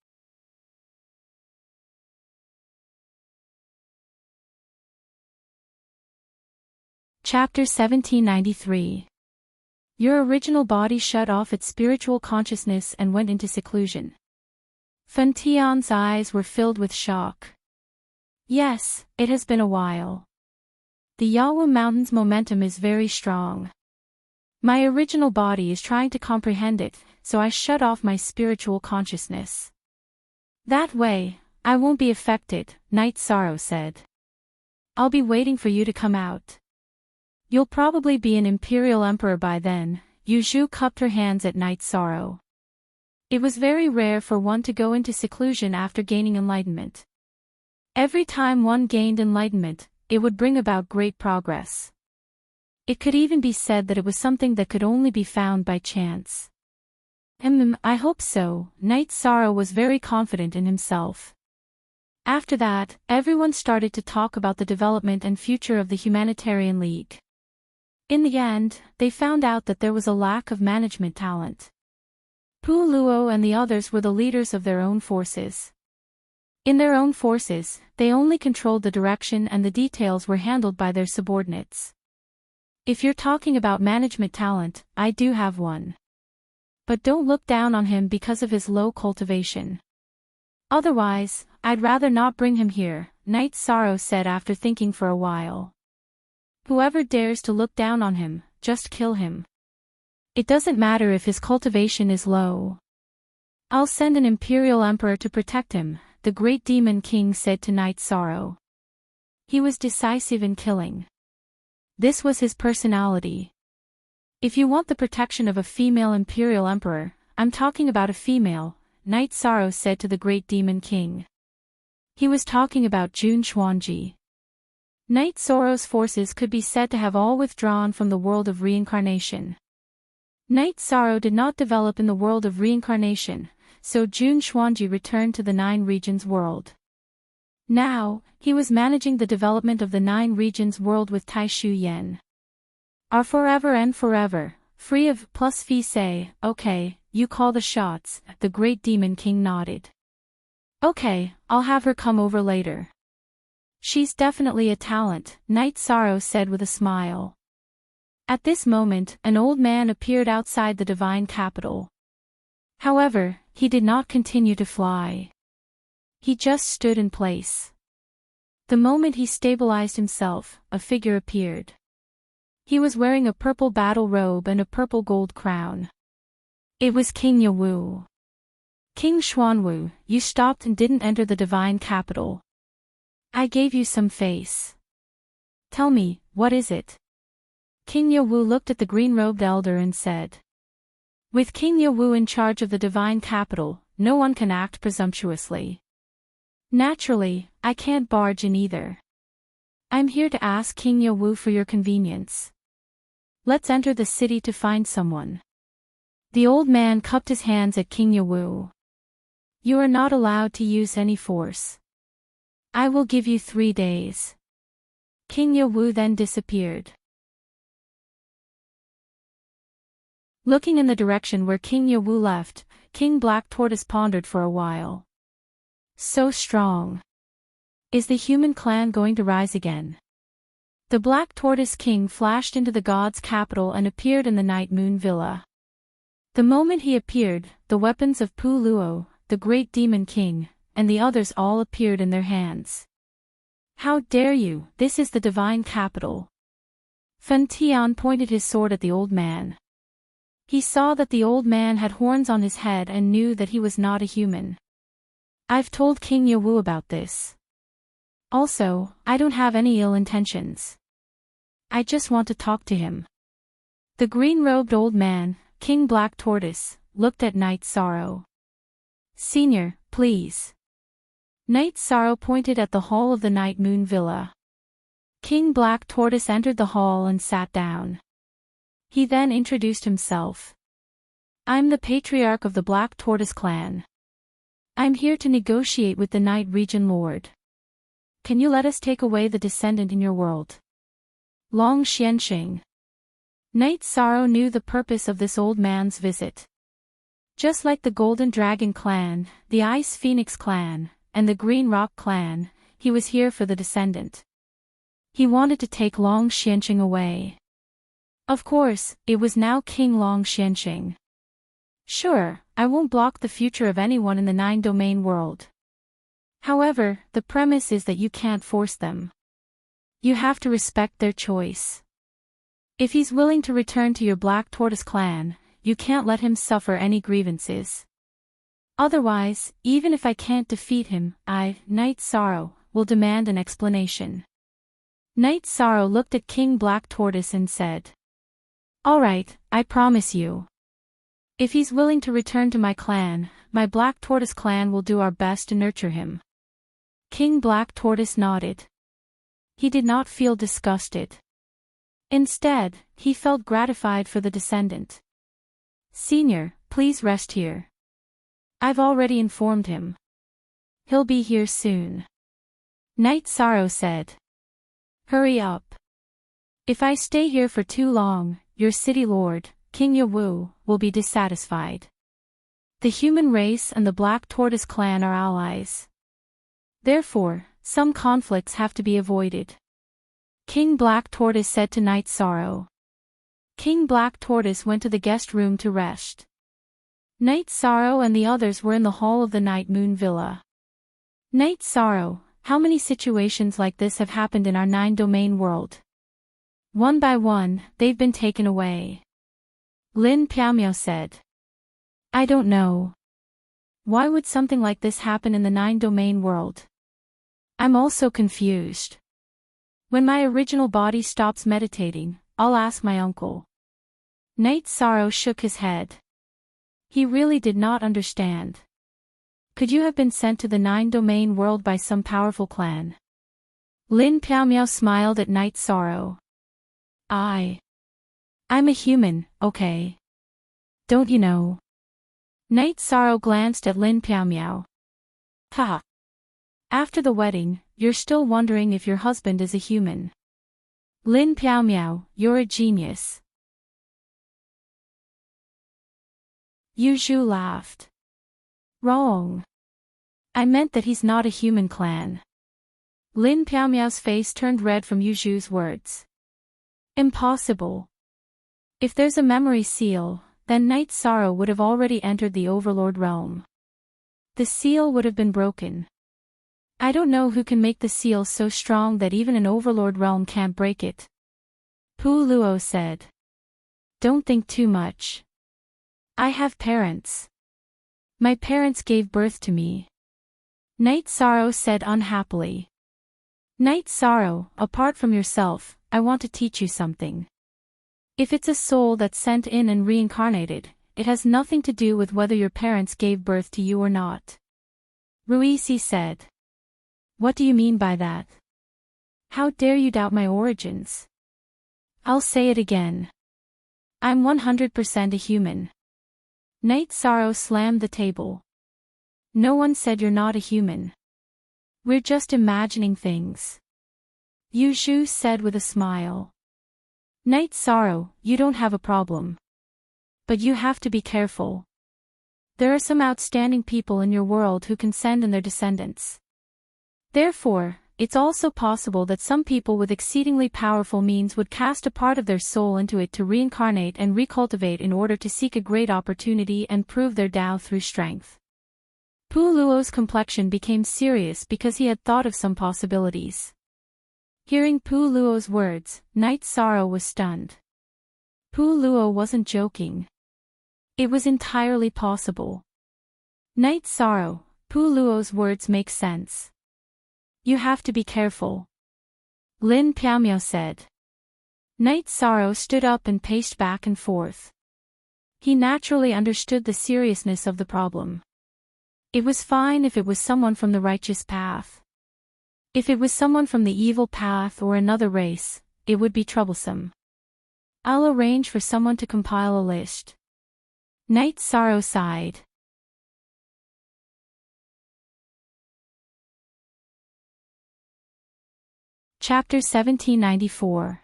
Chapter 1793. Your original body shut off its spiritual consciousness and went into seclusion. Fan Tian's eyes were filled with shock. Yes, it has been a while. The Yawu Mountain's momentum is very strong. My original body is trying to comprehend it, so I shut off my spiritual consciousness. That way, I won't be affected, Night Sorrow said. I'll be waiting for you to come out. You'll probably be an imperial emperor by then. Yu Zhu cupped her hands at Night Sorrow. It was very rare for one to go into seclusion after gaining enlightenment. Every time one gained enlightenment, it would bring about great progress. It could even be said that it was something that could only be found by chance. I hope so. Night Sorrow was very confident in himself. After that, everyone started to talk about the development and future of the Humanitarian League. In the end, they found out that there was a lack of management talent. Pu Luo and the others were the leaders of their own forces. In their own forces, they only controlled the direction and the details were handled by their subordinates. If you're talking about management talent, I do have one. But don't look down on him because of his low cultivation. Otherwise, I'd rather not bring him here, Night Sorrow said after thinking for a while. Whoever dares to look down on him, just kill him. It doesn't matter if his cultivation is low. I'll send an imperial emperor to protect him, the great demon king said to Night Sorrow. He was decisive in killing. This was his personality. If you want the protection of a female imperial emperor, I'm talking about a female, Night Sorrow said to the great demon king. He was talking about Jun Xuanji. Night Sorrow's forces could be said to have all withdrawn from the world of reincarnation. Night Sorrow did not develop in the world of reincarnation, so Jun Xuanji returned to the Nine Regions world. Now, he was managing the development of the Nine Regions world with Tai Shu Yen. Are forever and forever, free of plus fee say, okay, you call the shots, the great demon king nodded. Okay, I'll have her come over later. She's definitely a talent, Night Sorrow said with a smile. At this moment, an old man appeared outside the divine capital. However, he did not continue to fly. He just stood in place. The moment he stabilized himself, a figure appeared. He was wearing a purple battle robe and a purple gold crown. It was King Yawu. King Xuanwu, you stopped and didn't enter the divine capital. I gave you some face. Tell me, what is it? King Yawu looked at the green-robed elder and said. With King Yawu in charge of the divine capital, no one can act presumptuously. Naturally, I can't barge in either. I'm here to ask King Yawu for your convenience. Let's enter the city to find someone. The old man cupped his hands at King Yawu. You are not allowed to use any force. I will give you 3 days. King Yawu then disappeared. Looking in the direction where King Yawu left, King Black Tortoise pondered for a while. So strong. Is the human clan going to rise again? The Black Tortoise King flashed into the god's capital and appeared in the Night Moon Villa. The moment he appeared, the weapons of Pu Luo, the great demon king, and the others all appeared in their hands. How dare you, this is the divine capital. Fen Tian pointed his sword at the old man. He saw that the old man had horns on his head and knew that he was not a human. I've told King Yawu about this. Also, I don't have any ill intentions. I just want to talk to him. The green-robed old man, King Black Tortoise, looked at Night Sorrow. Senior, please. Night Sorrow pointed at the hall of the Night Moon Villa. King Black Tortoise entered the hall and sat down. He then introduced himself. I'm the patriarch of the Black Tortoise clan. I'm here to negotiate with the Night Region Lord. Can you let us take away the descendant in your world? Long Xianxing. Night Sorrow knew the purpose of this old man's visit. Just like the Golden Dragon clan, the Ice Phoenix clan, and the Green Rock clan, he was here for the descendant. He wanted to take Long Xianxing away. Of course, it was now King Long Xianxing. Sure, I won't block the future of anyone in the 9-domain world. However, the premise is that you can't force them. You have to respect their choice. If he's willing to return to your Black Tortoise clan, you can't let him suffer any grievances. Otherwise, even if I can't defeat him, I, Night Sorrow, will demand an explanation. Night Sorrow looked at King Black Tortoise and said. Alright, I promise you. If he's willing to return to my clan, my Black Tortoise clan will do our best to nurture him. King Black Tortoise nodded. He did not feel disgusted. Instead, he felt gratified for the descendant. Senior, please rest here. I've already informed him. He'll be here soon. Night Sorrow said. Hurry up. If I stay here for too long, your city lord, King Yawu, will be dissatisfied. The human race and the Black Tortoise clan are allies. Therefore, some conflicts have to be avoided. King Black Tortoise said to Night Sorrow. King Black Tortoise went to the guest room to rest. Night Sorrow and the others were in the hall of the Night Moon Villa. Night Sorrow, how many situations like this have happened in our 9-domain world? One by one, they've been taken away. Lin Piaomiao said. I don't know. Why would something like this happen in the 9-domain world? I'm also confused. When my original body stops meditating, I'll ask my uncle. Knight Sorrow shook his head. He really did not understand. Could you have been sent to the 9-domain world by some powerful clan? Lin Piaomiao smiled at Knight Sorrow. I'm a human, okay? Don't you know? Knight Sorrow glanced at Lin Piaomiao. Ha! After the wedding, you're still wondering if your husband is a human. Lin Piaomiao, you're a genius. Yu Zhu laughed. Wrong. I meant that he's not a human clan. Lin Piaomiao's face turned red from Yu Zhu's words. Impossible. If there's a memory seal, then Knight Sorrow would have already entered the Overlord realm. The seal would have been broken. I don't know who can make the seal so strong that even an Overlord realm can't break it. Pu Luo said. Don't think too much. I have parents. My parents gave birth to me. Knight Sorrow said unhappily. Knight Sorrow, apart from yourself, I want to teach you something. If it's a soul that's sent in and reincarnated, it has nothing to do with whether your parents gave birth to you or not. Ruisi said. What do you mean by that? How dare you doubt my origins? I'll say it again. I'm 100% a human. Knight Sorrow slammed the table. No one said you're not a human. We're just imagining things. Yu Zhu said with a smile. Knight Sorrow, you don't have a problem. But you have to be careful. There are some outstanding people in your world who can send in their descendants. Therefore, it's also possible that some people with exceedingly powerful means would cast a part of their soul into it to reincarnate and recultivate in order to seek a great opportunity and prove their Tao through strength. Pu Luo's complexion became serious because he had thought of some possibilities. Hearing Pu Luo's words, Knight Sorrow was stunned. Pu Luo wasn't joking. It was entirely possible. Knight Sorrow, Pu Luo's words make sense. You have to be careful. Lin Piaomiao said. Knight Sorrow stood up and paced back and forth. He naturally understood the seriousness of the problem. It was fine if it was someone from the righteous path. If it was someone from the evil path or another race, it would be troublesome. I'll arrange for someone to compile a list. Knight Sorrow sighed. Chapter 1794.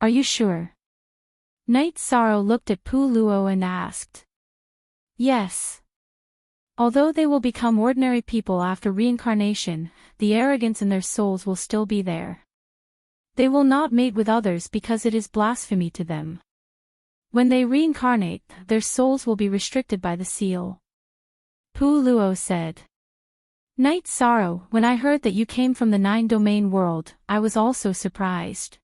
Are you sure? Knight Sorrow looked at Pu Luo and asked. Yes. Although they will become ordinary people after reincarnation, the arrogance in their souls will still be there. They will not mate with others because it is blasphemy to them. When they reincarnate, their souls will be restricted by the seal. Pu Luo said. Knight Sorrow, when I heard that you came from the 9-domain world, I was also surprised.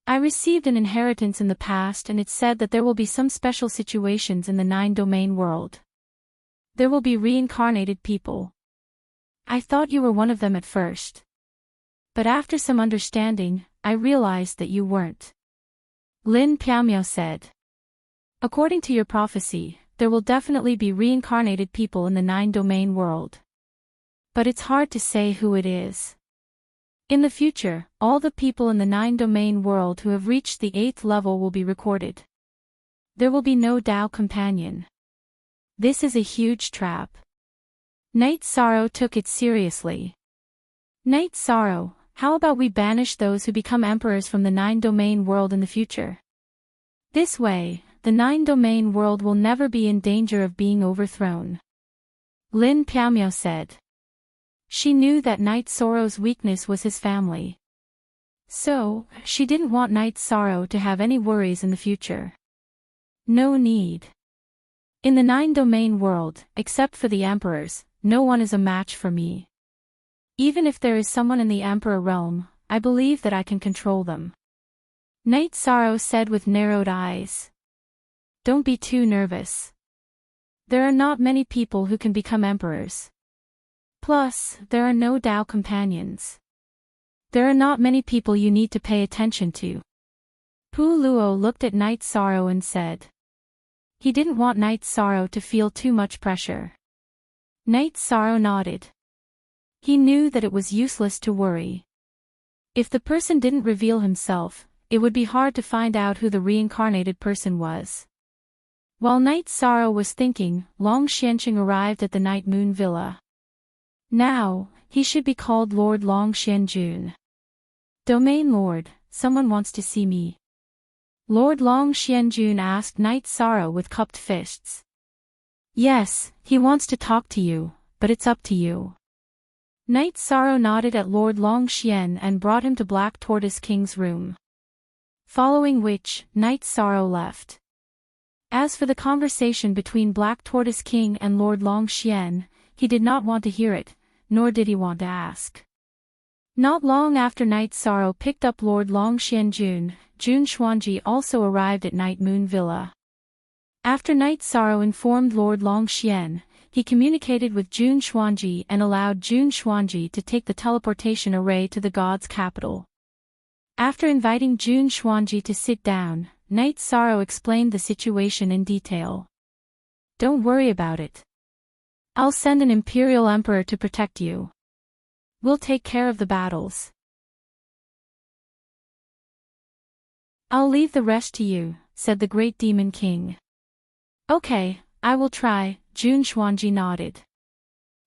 I received an inheritance in the past and it said that there will be some special situations in the 9-domain world. There will be reincarnated people. I thought you were one of them at first. But after some understanding, I realized that you weren't. Lin Piaomiao said. According to your prophecy, there will definitely be reincarnated people in the 9-domain world. But it's hard to say who it is. In the future, all the people in the 9-domain world who have reached the 8th level will be recorded. There will be no Tao companion. This is a huge trap. Knight Sorrow took it seriously. Knight Sorrow, how about we banish those who become emperors from the 9-domain world in the future? This way, the 9-domain world will never be in danger of being overthrown. Lin Piaomiao said. She knew that Knight Sorrow's weakness was his family. So, she didn't want Knight Sorrow to have any worries in the future. No need. In the 9-domain world, except for the emperors, no one is a match for me. Even if there is someone in the emperor realm, I believe that I can control them. Night Sorrow said with narrowed eyes. Don't be too nervous. There are not many people who can become emperors. Plus, there are no Tao companions. There are not many people you need to pay attention to. Pu Luo looked at Night Sorrow and said. He didn't want Night Sorrow to feel too much pressure. Night Sorrow nodded. He knew that it was useless to worry. If the person didn't reveal himself, it would be hard to find out who the reincarnated person was. While Night Sorrow was thinking, Long Xianqing arrived at the Night Moon Villa. Now, he should be called Lord Long Xianjun. Domain Lord, someone wants to see me. Lord Long Xianjun asked Night Sorrow with cupped fists. Yes, he wants to talk to you, but it's up to you. Night Sorrow nodded at Lord Long Xian and brought him to Black Tortoise King's room. Following which, Night Sorrow left. As for the conversation between Black Tortoise King and Lord Long Xian, he did not want to hear it, nor did he want to ask. Not long after Night Sorrow picked up Lord Long Xianjun, Jun Xuanji also arrived at Night Moon Villa. After Night Sorrow informed Lord Long Xian, he communicated with Jun Xuanji and allowed Jun Xuanji to take the teleportation array to the god's capital. After inviting Jun Xuanji to sit down, Night Sorrow explained the situation in detail. Don't worry about it. I'll send an imperial emperor to protect you. We'll take care of the battles. I'll leave the rest to you, said the great demon king. Okay, I will try, Jun Xuanji nodded.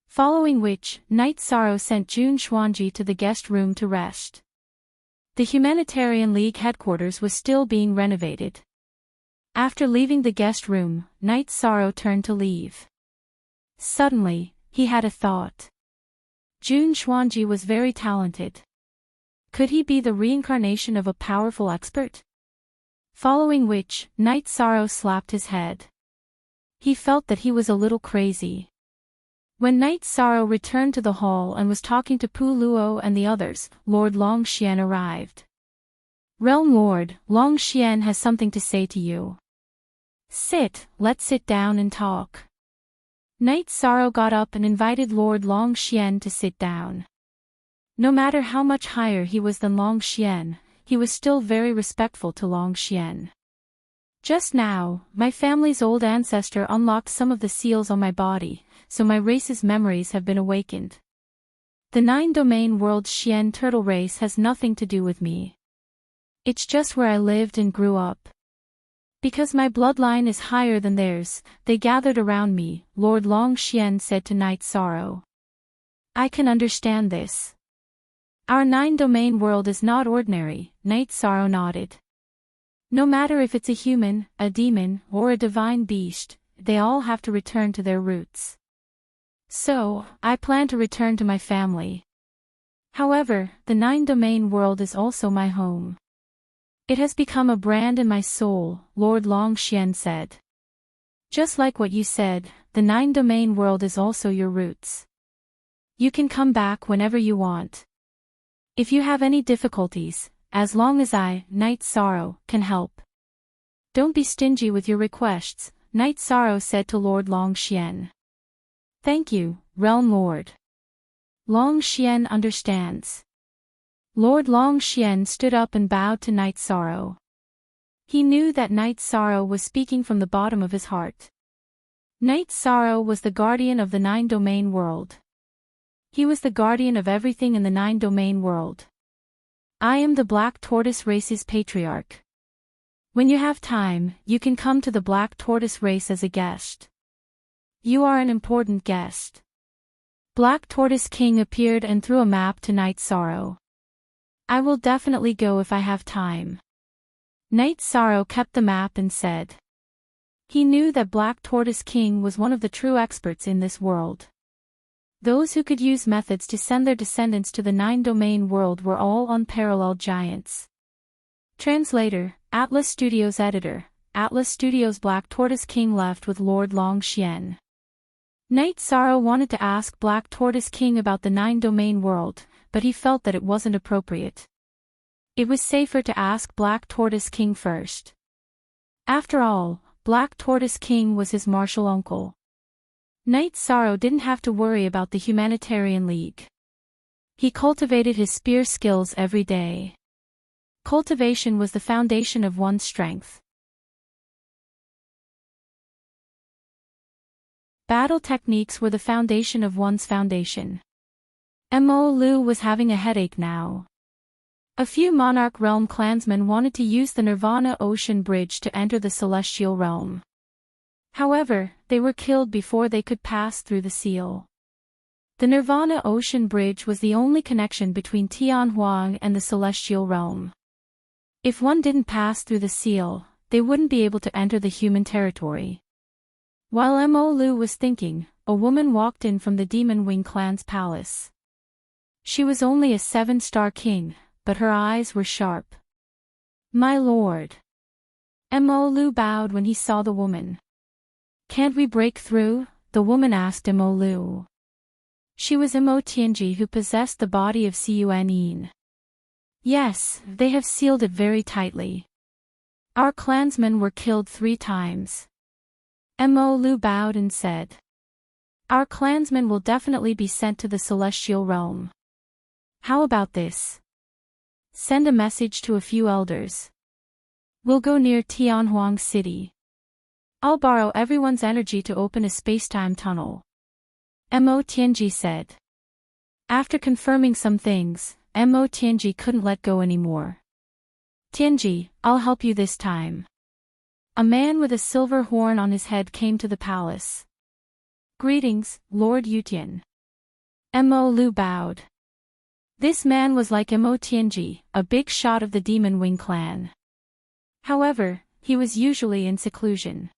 Following which, Night Sorrow sent Jun Xuanji to the guest room to rest. The Humanitarian League headquarters was still being renovated. After leaving the guest room, Night Sorrow turned to leave. Suddenly, he had a thought. Jun Xuanji was very talented. Could he be the reincarnation of a powerful expert? Following which, Night Sorrow slapped his head. He felt that he was a little crazy. When Night Sorrow returned to the hall and was talking to Pu Luo and the others, Lord Long Xian arrived. Realm Lord, Long Xian has something to say to you. Sit, let's sit down and talk. Night Sorrow got up and invited Lord Long Xian to sit down. No matter how much higher he was than Long Xian, he was still very respectful to Long Xian. Just now, my family's old ancestor unlocked some of the seals on my body, so my race's memories have been awakened. The 9-domain world Xian turtle race has nothing to do with me. It's just where I lived and grew up. Because my bloodline is higher than theirs, they gathered around me, Lord Long Xian said to Night Sorrow. I can understand this. Our 9-domain world is not ordinary, Night Sorrow nodded. No matter if it's a human, a demon, or a divine beast, they all have to return to their roots. So, I plan to return to my family. However, the 9-domain world is also my home. It has become a brand in my soul, Lord Long Xian said. Just like what you said, the 9-domain world is also your roots. You can come back whenever you want. If you have any difficulties, as long as I, Night Sorrow, can help. Don't be stingy with your requests, Night Sorrow said to Lord Long Xian. Thank you, Realm Lord. Long Xian understands. Lord Long Xian stood up and bowed to Night Sorrow. He knew that Night Sorrow was speaking from the bottom of his heart. Night Sorrow was the guardian of the 9-domain world. He was the guardian of everything in the 9-domain world. I am the Black Tortoise race's patriarch. When you have time, you can come to the Black Tortoise race as a guest. You are an important guest. Black Tortoise King appeared and threw a map to Night Sorrow. I will definitely go if I have time. Night Sorrow kept the map and said. He knew that Black Tortoise King was one of the true experts in this world. Those who could use methods to send their descendants to the 9-domain world were all unparalleled giants. Translator, Atlas Studios Editor, Atlas Studios. Black Tortoise King left with Lord Long Xian. Night Sorrow wanted to ask Black Tortoise King about the 9-domain world, but he felt that it wasn't appropriate. It was safer to ask Black Tortoise King first. After all, Black Tortoise King was his martial uncle. Knight Sorrow didn't have to worry about the Humanitarian League. He cultivated his spear skills every day. Cultivation was the foundation of one's strength. Battle techniques were the foundation of one's foundation. Mo Lu was having a headache now. A few Monarch Realm clansmen wanted to use the Nirvana Ocean Bridge to enter the Celestial Realm. However, they were killed before they could pass through the seal. The Nirvana Ocean Bridge was the only connection between Tianhuang and the Celestial Realm. If one didn't pass through the seal, they wouldn't be able to enter the human territory. While Mo Lu was thinking, a woman walked in from the Demon Wing clan's palace. She was only a 7-star king, but her eyes were sharp. "My lord." Mo Lu bowed when he saw the woman. "Can't we break through?" the woman asked Mo Lu. She was Mo Tianji, who possessed the body of Cun Yin. "Yes, they have sealed it very tightly. Our clansmen were killed 3 times. Mo Lu bowed and said, "Our clansmen will definitely be sent to the Celestial Realm. How about this? Send a message to a few elders. We'll go near Tianhuang City. I'll borrow everyone's energy to open a spacetime tunnel." Mo Tianji said. After confirming some things, Mo Tianji couldn't let go anymore. "Tianji, I'll help you this time." A man with a silver horn on his head came to the palace. "Greetings, Lord Yutian." Mo Lu bowed. This man was like Mo Tianji, a big shot of the Demon Wing clan. However, he was usually in seclusion.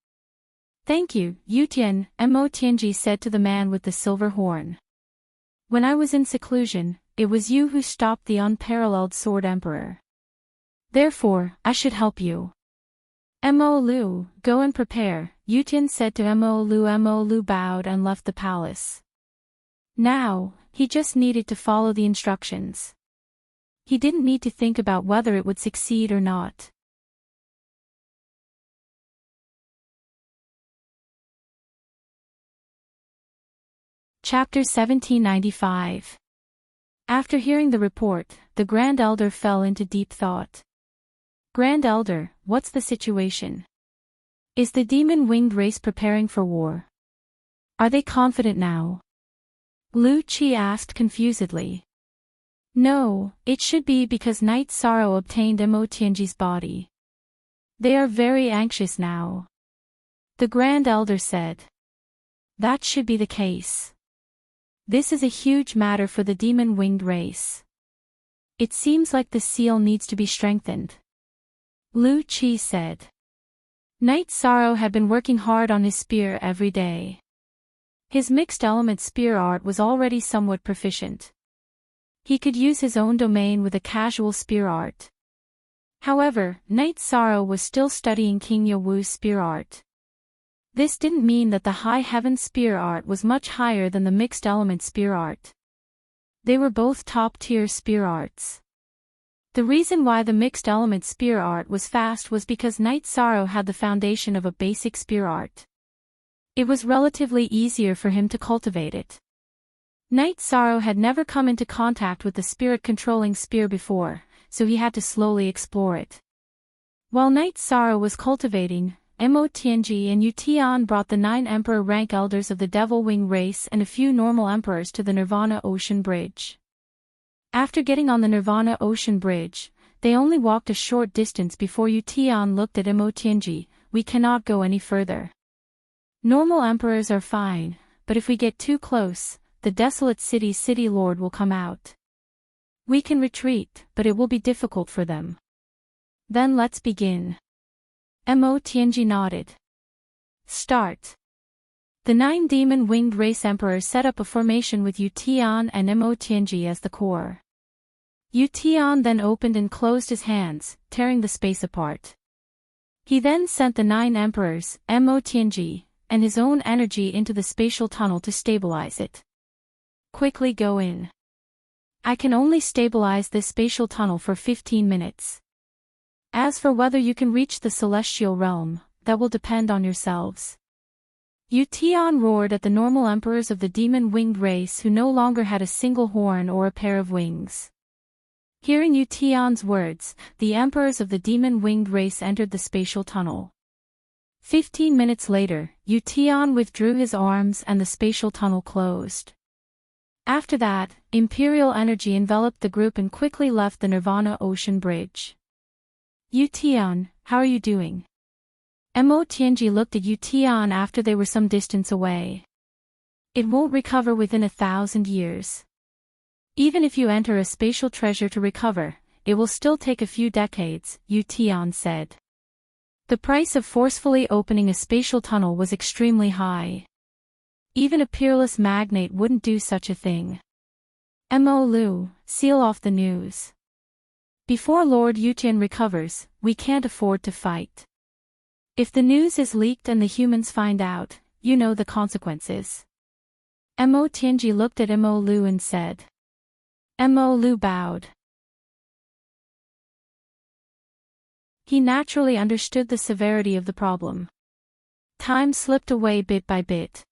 "Thank you, Yutian," Mo Tianji said to the man with the silver horn. "When I was in seclusion, it was you who stopped the unparalleled Sword Emperor. Therefore, I should help you." "Mo Lu, go and prepare," Yutian said to Mo Lu. Mo Lu bowed and left the palace. Now, he just needed to follow the instructions. He didn't need to think about whether it would succeed or not. Chapter 1795. After hearing the report, the Grand Elder fell into deep thought. "Grand Elder, what's the situation? Is the demon-winged race preparing for war? Are they confident now?" Lu Qi asked confusedly. "No, it should be because Knight Sorrow obtained Mo Tianji's body. They are very anxious now," the Grand Elder said. "That should be the case. This is a huge matter for the demon-winged race. It seems like the seal needs to be strengthened," Lu Qi said. Knight Sorrow had been working hard on his spear every day. His mixed-element spear art was already somewhat proficient. He could use his own domain with a casual spear art. However, Knight Sorrow was still studying King Yowu's spear art. This didn't mean that the High Heaven spear art was much higher than the mixed-element spear art. They were both top-tier spear arts. The reason why the mixed-element spear art was fast was because Knight Sorrow had the foundation of a basic spear art. It was relatively easier for him to cultivate it. Knight Sorrow had never come into contact with the spirit-controlling spear before, so he had to slowly explore it. While Knight Sorrow was cultivating, Mo Tianji and Yu Tian brought the 9 Emperor rank elders of the Devil Wing race and a few normal emperors to the Nirvana Ocean Bridge. After getting on the Nirvana Ocean Bridge, they only walked a short distance before Yu Tian looked at Mo Tianji. "We cannot go any further. Normal emperors are fine, but if we get too close, the desolate city lord will come out. We can retreat, but it will be difficult for them." "Then let's begin." Mo Tianji nodded. "Start." The 9 demon-winged race emperors set up a formation with Yu Tian and Mo Tianji as the core. Yu Tian then opened and closed his hands, tearing the space apart. He then sent the 9 emperors, Mo Tianji, and his own energy into the spatial tunnel to stabilize it. "Quickly go in." I can only stabilize this spatial tunnel for 15 minutes. As for whether you can reach the celestial realm, that will depend on yourselves. Yu Tian roared at the normal emperors of the demon-winged race who no longer had a single horn or a pair of wings. Hearing Yu Tian's words, the emperors of the demon-winged race entered the spatial tunnel. 15 minutes later, Yu Tian withdrew his arms and the spatial tunnel closed. After that, imperial energy enveloped the group and quickly left the Nirvana Ocean Bridge. Yu Tian, how are you doing? Mo Tianji looked at Yu Tian after they were some distance away. It won't recover within 1,000 years. Even if you enter a spatial treasure to recover, it will still take a few decades, Yu Tian said. The price of forcefully opening a spatial tunnel was extremely high. Even a peerless magnate wouldn't do such a thing. Mo Lu, seal off the news. Before Lord Yutian recovers, we can't afford to fight. If the news is leaked and the humans find out, you know the consequences. Mo Tianji looked at Mo Lu and said. Mo Lu bowed. He naturally understood the severity of the problem. Time slipped away bit by bit.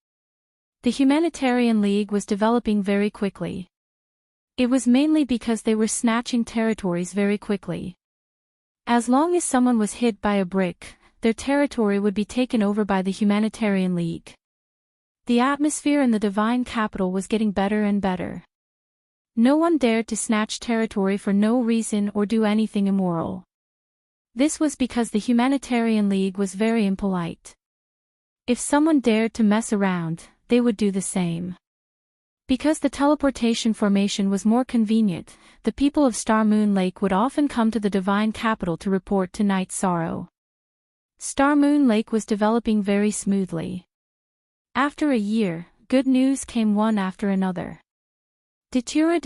The Humanitarian League was developing very quickly. It was mainly because they were snatching territories very quickly. As long as someone was hit by a brick, their territory would be taken over by the Humanitarian League. The atmosphere in the divine capital was getting better and better. No one dared to snatch territory for no reason or do anything immoral. This was because the Humanitarian League was very impolite. If someone dared to mess around, they would do the same. Because the teleportation formation was more convenient, the people of Star Moon Lake would often come to the divine capital to report to Night Sorrow. Star Moon Lake was developing very smoothly. After a year, good news came one after another. Datura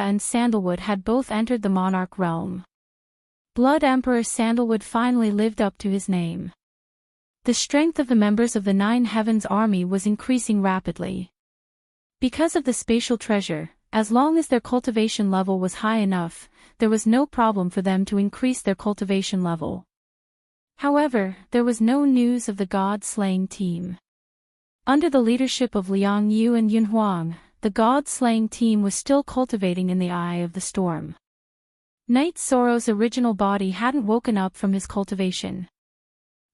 and Sandalwood had both entered the Monarch realm. Blood Emperor Sandalwood finally lived up to his name. The strength of the members of the Nine Heavens army was increasing rapidly. Because of the spatial treasure, as long as their cultivation level was high enough, there was no problem for them to increase their cultivation level. However, there was no news of the God-slaying team. Under the leadership of Liang Yu and Yun Huang, the God-slaying team was still cultivating in the eye of the storm. Night Sorrow's original body hadn't woken up from his cultivation.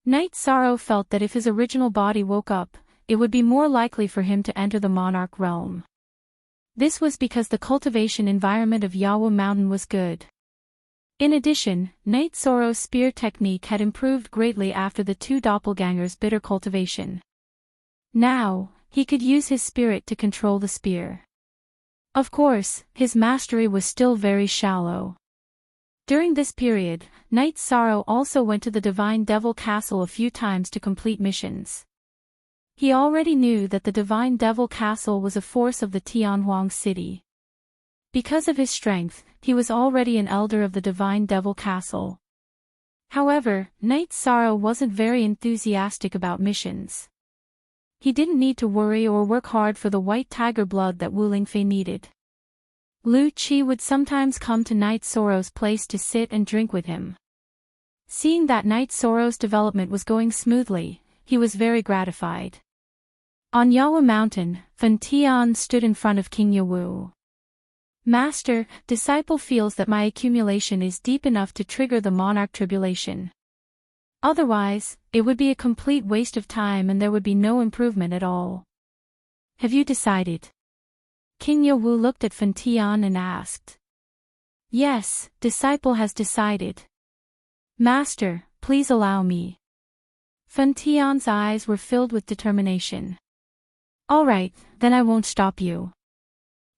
Night Sorrow felt that if his original body woke up, it would be more likely for him to enter the Monarch realm. This was because the cultivation environment of Yawu Mountain was good. In addition, Night Sorrow's spear technique had improved greatly after the two doppelgangers' bitter cultivation. Now, he could use his spirit to control the spear. Of course, his mastery was still very shallow. During this period, Night Sorrow also went to the Divine Devil Castle a few times to complete missions. He already knew that the Divine Devil Castle was a force of the Tianhuang city. Because of his strength, he was already an elder of the Divine Devil Castle. However, Night Sorrow wasn't very enthusiastic about missions. He didn't need to worry or work hard for the white tiger blood that Wu Lingfei needed. Lu Qi would sometimes come to Night Sorrow's place to sit and drink with him. Seeing that Night Sorrow's development was going smoothly, he was very gratified. On Yawu Mountain, Fan Tian stood in front of King Yawu. Master, disciple feels that my accumulation is deep enough to trigger the monarch tribulation. Otherwise, it would be a complete waste of time and there would be no improvement at all. Have you decided? King Yawu looked at Fan Tian and asked. Yes, disciple has decided. Master, please allow me. Fan Tian's eyes were filled with determination. All right, then I won't stop you.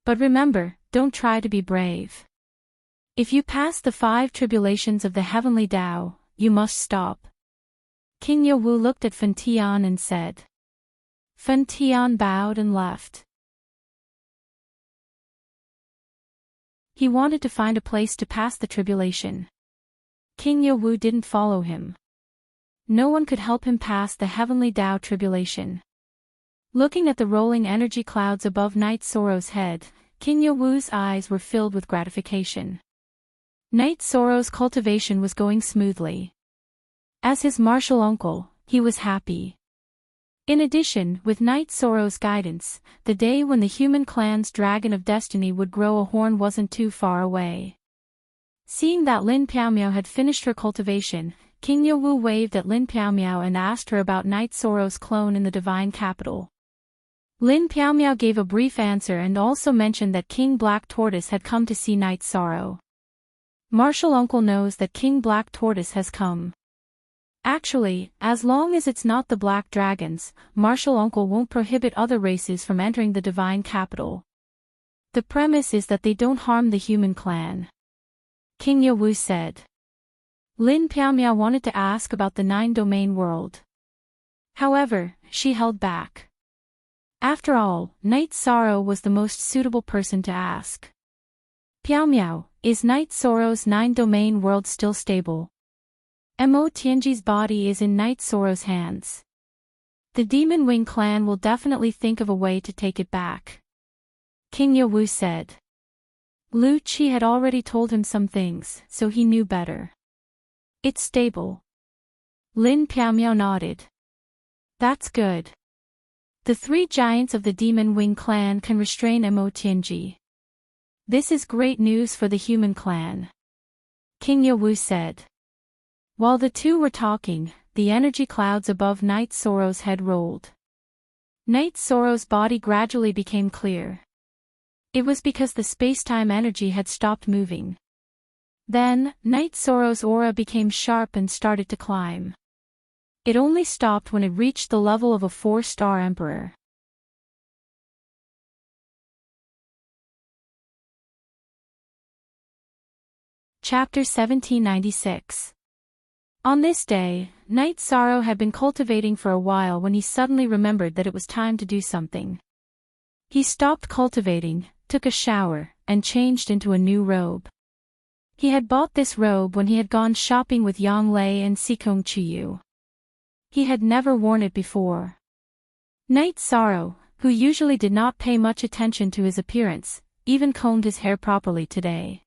But remember, don't try to be brave. If you pass the 5 tribulations of the heavenly Tao, you must stop. King Yawu looked at Fan Tian and said. Fan Tian bowed and left. He wanted to find a place to pass the tribulation. King Yawu didn't follow him. No one could help him pass the heavenly Tao tribulation. Looking at the rolling energy clouds above Night Sorrow's head, King Yowu's eyes were filled with gratification. Night Sorrow's cultivation was going smoothly. As his martial uncle, he was happy. In addition, with Night Sorrow's guidance, the day when the human clan's Dragon of Destiny would grow a horn wasn't too far away. Seeing that Lin Piaomiao had finished her cultivation, King Yowu waved at Lin Piaomiao and asked her about Night Sorrow's clone in the divine capital. Lin Piaomiao gave a brief answer and also mentioned that King Black Tortoise had come to see Night Sorrow. Martial uncle knows that King Black Tortoise has come. Actually, as long as it's not the Black Dragons, Martial uncle won't prohibit other races from entering the divine capital. The premise is that they don't harm the human clan. King Yowu said. Lin Piaomiao wanted to ask about the 9-domain world. However, she held back. After all, Night Sorrow was the most suitable person to ask. Piaomiao, is Night Sorrow's 9-domain world still stable? Mo Tianji's body is in Night Sorrow's hands. The Demon Wing clan will definitely think of a way to take it back. King Yowu said. Lu Qi had already told him some things, so he knew better. It's stable. Lin Piaomiao nodded. That's good. The 3 giants of the Demon Wing clan can restrain Mo Tianji. This is great news for the human clan. King Yowu said. While the two were talking, the energy clouds above Night Sorrow's head rolled. Night Sorrow's body gradually became clear. It was because the space-time energy had stopped moving. Then, Night Sorrow's aura became sharp and started to climb. It only stopped when it reached the level of a 4-star emperor. Chapter 1796. On this day, Night Sorrow had been cultivating for a while when he suddenly remembered that it was time to do something. He stopped cultivating, took a shower, and changed into a new robe. He had bought this robe when he had gone shopping with Yang Lei and Sikong Chiyu. He had never worn it before. Night Sorrow, who usually did not pay much attention to his appearance, even combed his hair properly today.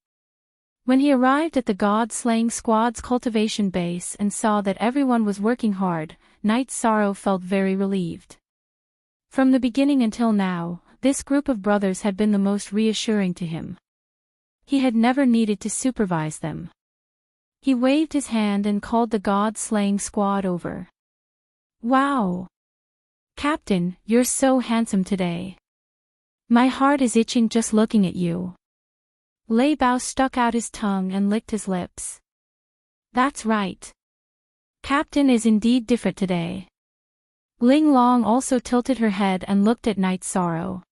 When he arrived at the God-slaying squad's cultivation base and saw that everyone was working hard, Night Sorrow felt very relieved. From the beginning until now, this group of brothers had been the most reassuring to him. He had never needed to supervise them. He waved his hand and called the God-slaying squad over. Wow! Captain, you're so handsome today. My heart is itching just looking at you. Lei Bao stuck out his tongue and licked his lips. That's right. Captain is indeed different today. Ling Long also tilted her head and looked at Night Sorrow.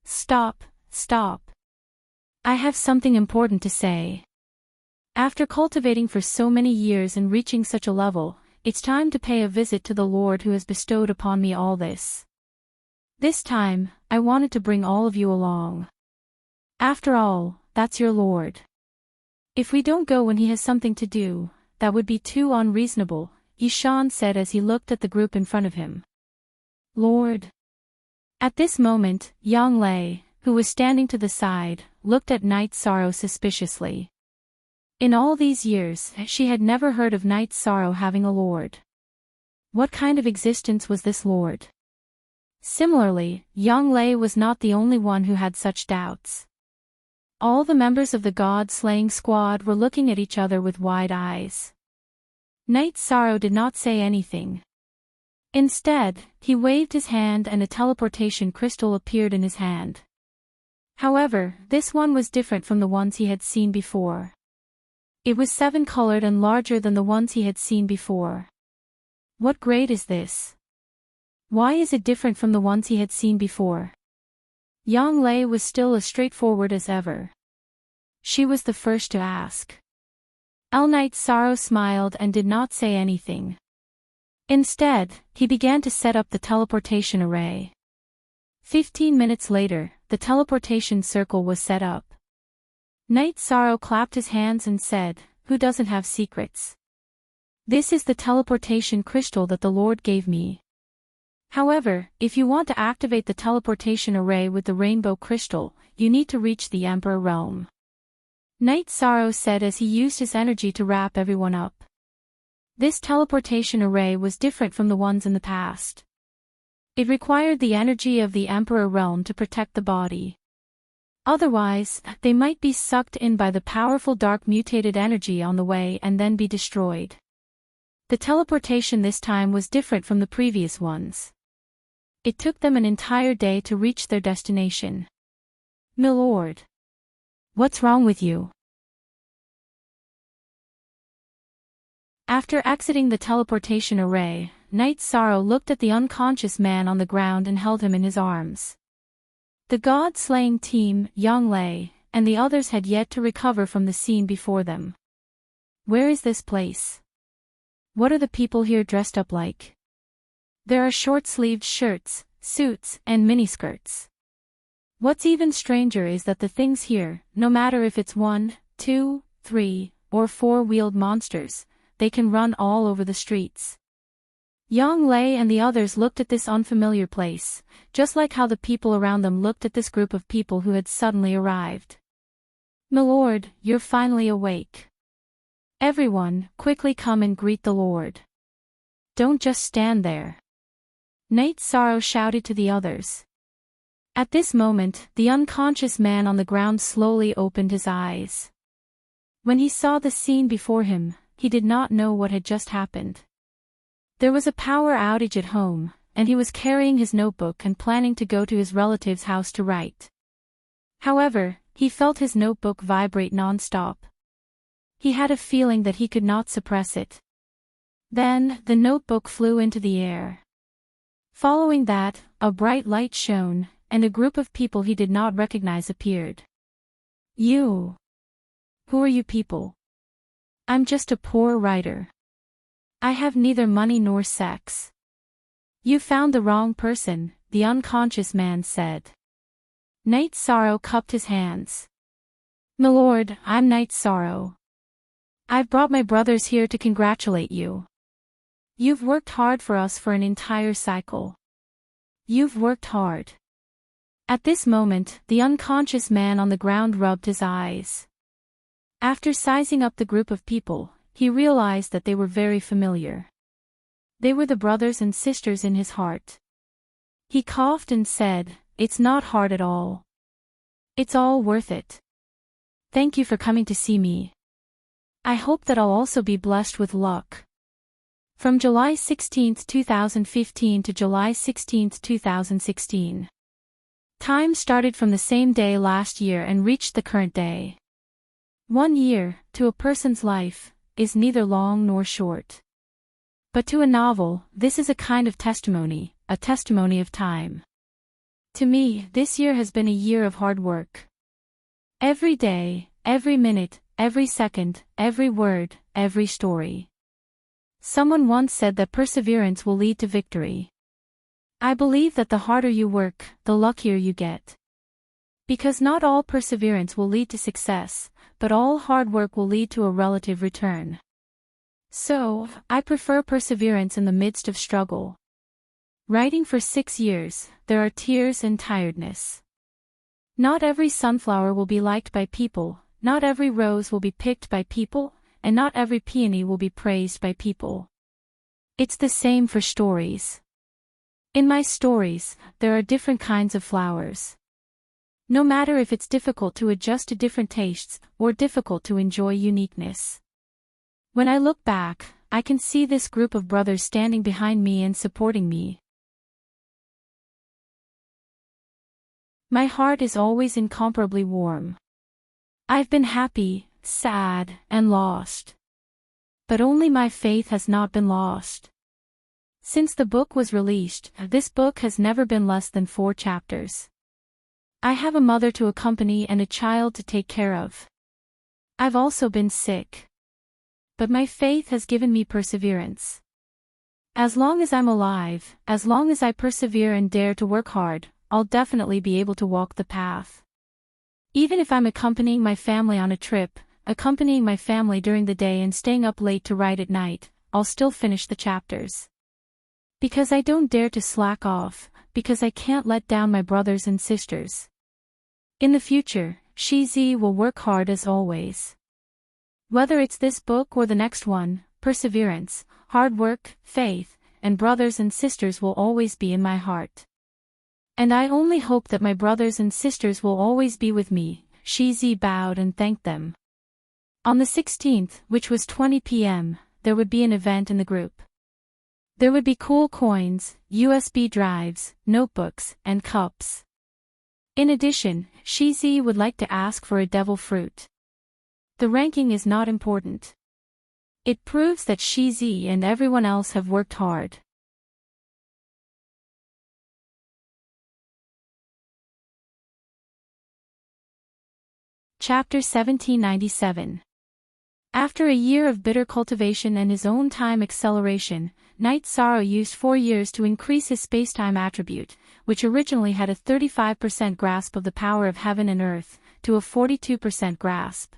Stop, stop. I have something important to say. After cultivating for so many years and reaching such a level, it's time to pay a visit to the Lord who has bestowed upon me all this. This time, I wanted to bring all of you along. After all, that's your Lord. If we don't go when he has something to do, that would be too unreasonable, Yishan said as he looked at the group in front of him. Lord. At this moment, Yang Lei, who was standing to the side, looked at Night Sorrow suspiciously. In all these years, she had never heard of Night Sorrow having a lord. What kind of existence was this lord? Similarly, Yang Lei was not the only one who had such doubts. All the members of the God-slaying squad were looking at each other with wide eyes. Night Sorrow did not say anything. Instead, he waved his hand and a teleportation crystal appeared in his hand. However, this one was different from the ones he had seen before. It was 7-colored and larger than the ones he had seen before. What grade is this? Why is it different from the ones he had seen before? Yang Lei was still as straightforward as ever. She was the first to ask. Night Sorrow smiled and did not say anything. Instead, he began to set up the teleportation array. 15 minutes later, the teleportation circle was set up. Night Sorrow clapped his hands and said, "Who doesn't have secrets? This is the teleportation crystal that the Lord gave me." However, if you want to activate the teleportation array with the rainbow crystal, you need to reach the Emperor realm. Knight Sorrow said as he used his energy to wrap everyone up. This teleportation array was different from the ones in the past. It required the energy of the Emperor realm to protect the body. Otherwise, they might be sucked in by the powerful dark mutated energy on the way and then be destroyed. The teleportation this time was different from the previous ones. It took them an entire day to reach their destination. "Milord. What's wrong with you?" After exiting the teleportation array, Knight Sorrow looked at the unconscious man on the ground and held him in his arms. The god-slaying team, Yang Lei, and the others had yet to recover from the scene before them. Where is this place? What are the people here dressed up like? There are short-sleeved shirts, suits, and miniskirts. What's even stranger is that the things here, no matter if it's 1, 2, 3, or 4-wheeled monsters, they can run all over the streets. Yang Lei and the others looked at this unfamiliar place, just like how the people around them looked at this group of people who had suddenly arrived. "Milord, you're finally awake. Everyone, quickly come and greet the Lord. Don't just stand there." Knight Sorrow shouted to the others. At this moment, the unconscious man on the ground slowly opened his eyes. When he saw the scene before him, he did not know what had just happened. There was a power outage at home, and he was carrying his notebook and planning to go to his relative's house to write. However, he felt his notebook vibrate non-stop. He had a feeling that he could not suppress it. Then, the notebook flew into the air. Following that, a bright light shone, and a group of people he did not recognize appeared. "You? Who are you people?" "I'm just a poor writer. I have neither money nor sex." "You found the wrong person," the unconscious man said. Knight Sorrow cupped his hands. "Milord, I'm Knight Sorrow. I've brought my brothers here to congratulate you. You've worked hard for us for an entire cycle. You've worked hard." At this moment, the unconscious man on the ground rubbed his eyes. After sizing up the group of people, he realized that they were very familiar. They were the brothers and sisters in his heart. He coughed and said, "It's not hard at all. It's all worth it. Thank you for coming to see me. I hope that I'll also be blessed with luck." From July 16, 2015 to July 16, 2016. Time started from the same day last year and reached the current day. 1 year, to a person's life, is neither long nor short. But to a novel, this is a kind of testimony, a testimony of time. To me, this year has been a year of hard work. Every day, every minute, every second, every word, every story. Someone once said that perseverance will lead to victory. I believe that the harder you work, the luckier you get. Because not all perseverance will lead to success, but all hard work will lead to a relative return. So, I prefer perseverance in the midst of struggle. Writing for 6 years, there are tears and tiredness. Not every sunflower will be liked by people, not every rose will be picked by people, and not every peony will be praised by people. It's the same for stories. In my stories, there are different kinds of flowers. No matter if it's difficult to adjust to different tastes, or difficult to enjoy uniqueness. When I look back, I can see this group of brothers standing behind me and supporting me. My heart is always incomparably warm. I've been happy, sad, and lost. But only my faith has not been lost. Since the book was released, this book has never been less than 4 chapters. I have a mother to accompany and a child to take care of. I've also been sick. But my faith has given me perseverance. As long as I'm alive, as long as I persevere and dare to work hard, I'll definitely be able to walk the path. Even if I'm accompanying my family on a trip, accompanying my family during the day and staying up late to write at night, I'll still finish the chapters. Because I don't dare to slack off, because I can't let down my brothers and sisters. In the future, Shizi will work hard as always. Whether it's this book or the next one, perseverance, hard work, faith, and brothers and sisters will always be in my heart. And I only hope that my brothers and sisters will always be with me. Shizi bowed and thanked them. On the 16th, which was 20 p.m., there would be an event in the group. There would be cool coins, USB drives, notebooks, and cups. In addition, Shizi would like to ask for a devil fruit. The ranking is not important. It proves that Shizi and everyone else have worked hard. Chapter 1797. After a year of bitter cultivation and his own time acceleration, Night Sorrow used 4 years to increase his spacetime attribute, which originally had a 35% grasp of the power of heaven and earth, to a 42% grasp.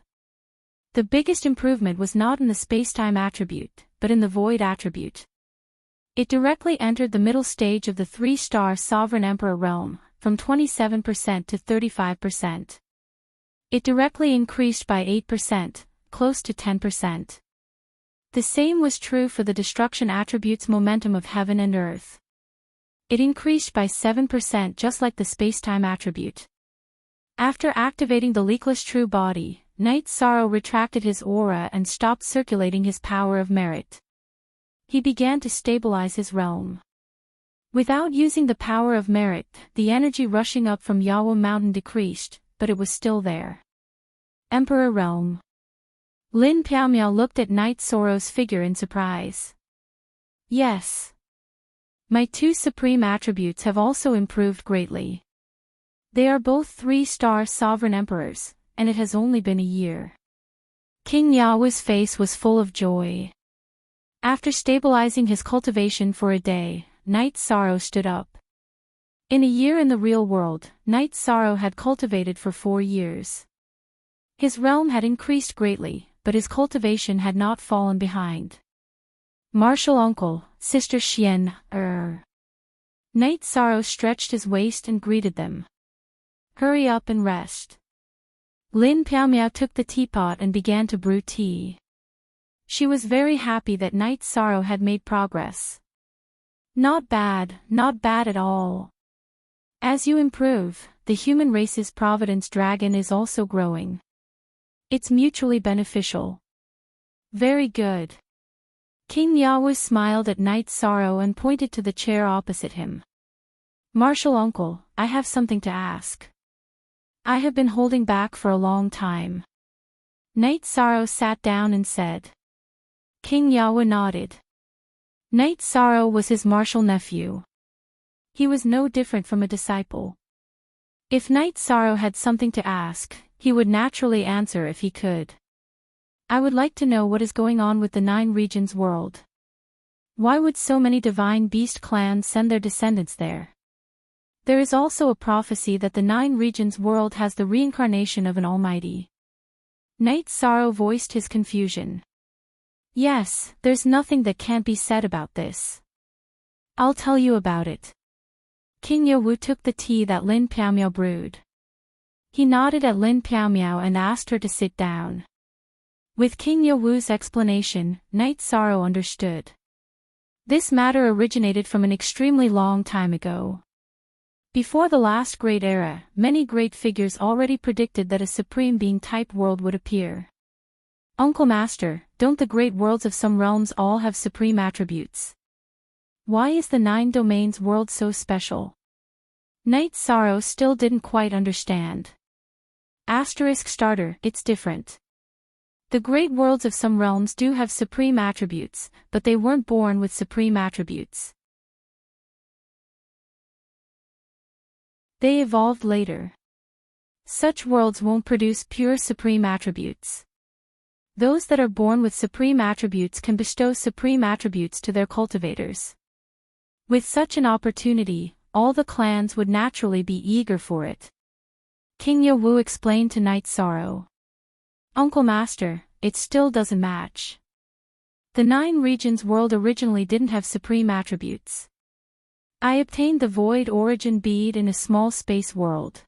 The biggest improvement was not in the spacetime attribute, but in the void attribute. It directly entered the middle stage of the 3-star Sovereign Emperor realm, from 27% to 35%. It directly increased by 8%, close to 10%. The same was true for the destruction attribute's momentum of heaven and earth. It increased by 7% just like the spacetime attribute. After activating the leakless true body, Night Sorrow retracted his aura and stopped circulating his power of merit. He began to stabilize his realm. Without using the power of merit, the energy rushing up from Yawo Mountain decreased, but it was still there. Emperor Realm. Lin Piaomiao looked at Night Sorrow's figure in surprise. Yes. My 2 supreme attributes have also improved greatly. They are both 3-star sovereign emperors, and it has only been a year. King Yao's face was full of joy. After stabilizing his cultivation for a day, Night Sorrow stood up. In a year in the real world, Night Sorrow had cultivated for 4 years. His realm had increased greatly, but his cultivation had not fallen behind. Martial uncle, Sister Xian, Night Sorrow stretched his waist and greeted them. Hurry up and rest. Lin Piaomiao took the teapot and began to brew tea. She was very happy that Night Sorrow had made progress. Not bad at all. As you improve, the human race's providence dragon is also growing. It's mutually beneficial. Very good. King Yawu smiled at Night Sorrow and pointed to the chair opposite him. Martial uncle, I have something to ask. I have been holding back for a long time. Night Sorrow sat down and said. King Yawu nodded. Night Sorrow was his martial nephew. He was no different from a disciple. If Night Sorrow had something to ask, he would naturally answer if he could. I would like to know what is going on with the 9 regions world. Why would so many divine beast clans send their descendants there? There is also a prophecy that the 9 regions world has the reincarnation of an almighty. Night Sorrow voiced his confusion. Yes, there's nothing that can't be said about this. I'll tell you about it. King Yawu took the tea that Lin Piaomiao brewed. He nodded at Lin Piaomiao and asked her to sit down. With King Yawu's explanation, Night Sorrow understood. This matter originated from an extremely long time ago. Before the last great era, many great figures already predicted that a supreme being-type world would appear. Uncle Master, don't the great worlds of some realms all have supreme attributes? Why is the 9 domains world so special? Night Sorrow still didn't quite understand. Starter, it's different. The great worlds of some realms do have supreme attributes, but they weren't born with supreme attributes. They evolved later. Such worlds won't produce pure supreme attributes. Those that are born with supreme attributes can bestow supreme attributes to their cultivators. With such an opportunity, all the clans would naturally be eager for it. King Yawu explained to Night Sorrow. Uncle Master, it still doesn't match. The 9 regions world originally didn't have supreme attributes. I obtained the Void Origin Bead in a small space world.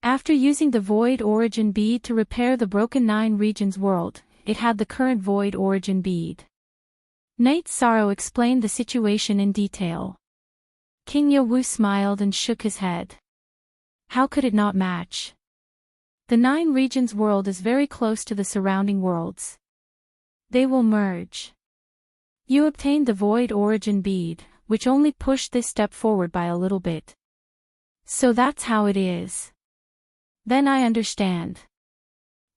After using the Void Origin Bead to repair the broken 9 regions world, it had the current Void Origin Bead. Night Sorrow explained the situation in detail. King Yowu smiled and shook his head. How could it not match? The 9 regions world is very close to the surrounding worlds. They will merge. You obtained the Void Origin Bead, which only pushed this step forward by a little bit. So that's how it is. Then I understand.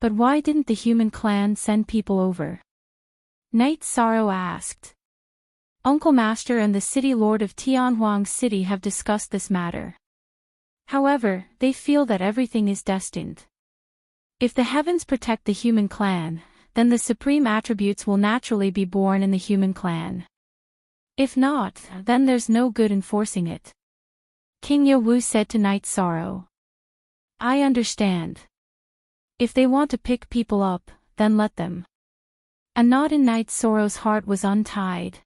But why didn't the human clan send people over? Night Sorrow asked. Uncle Master and the City Lord of Tianhuang City have discussed this matter. However, they feel that everything is destined. If the heavens protect the human clan, then the supreme attributes will naturally be born in the human clan. If not, then there's no good in forcing it. King Yowu said to Night Sorrow. I understand. If they want to pick people up, then let them. A knot in Night Sorrow's heart was untied.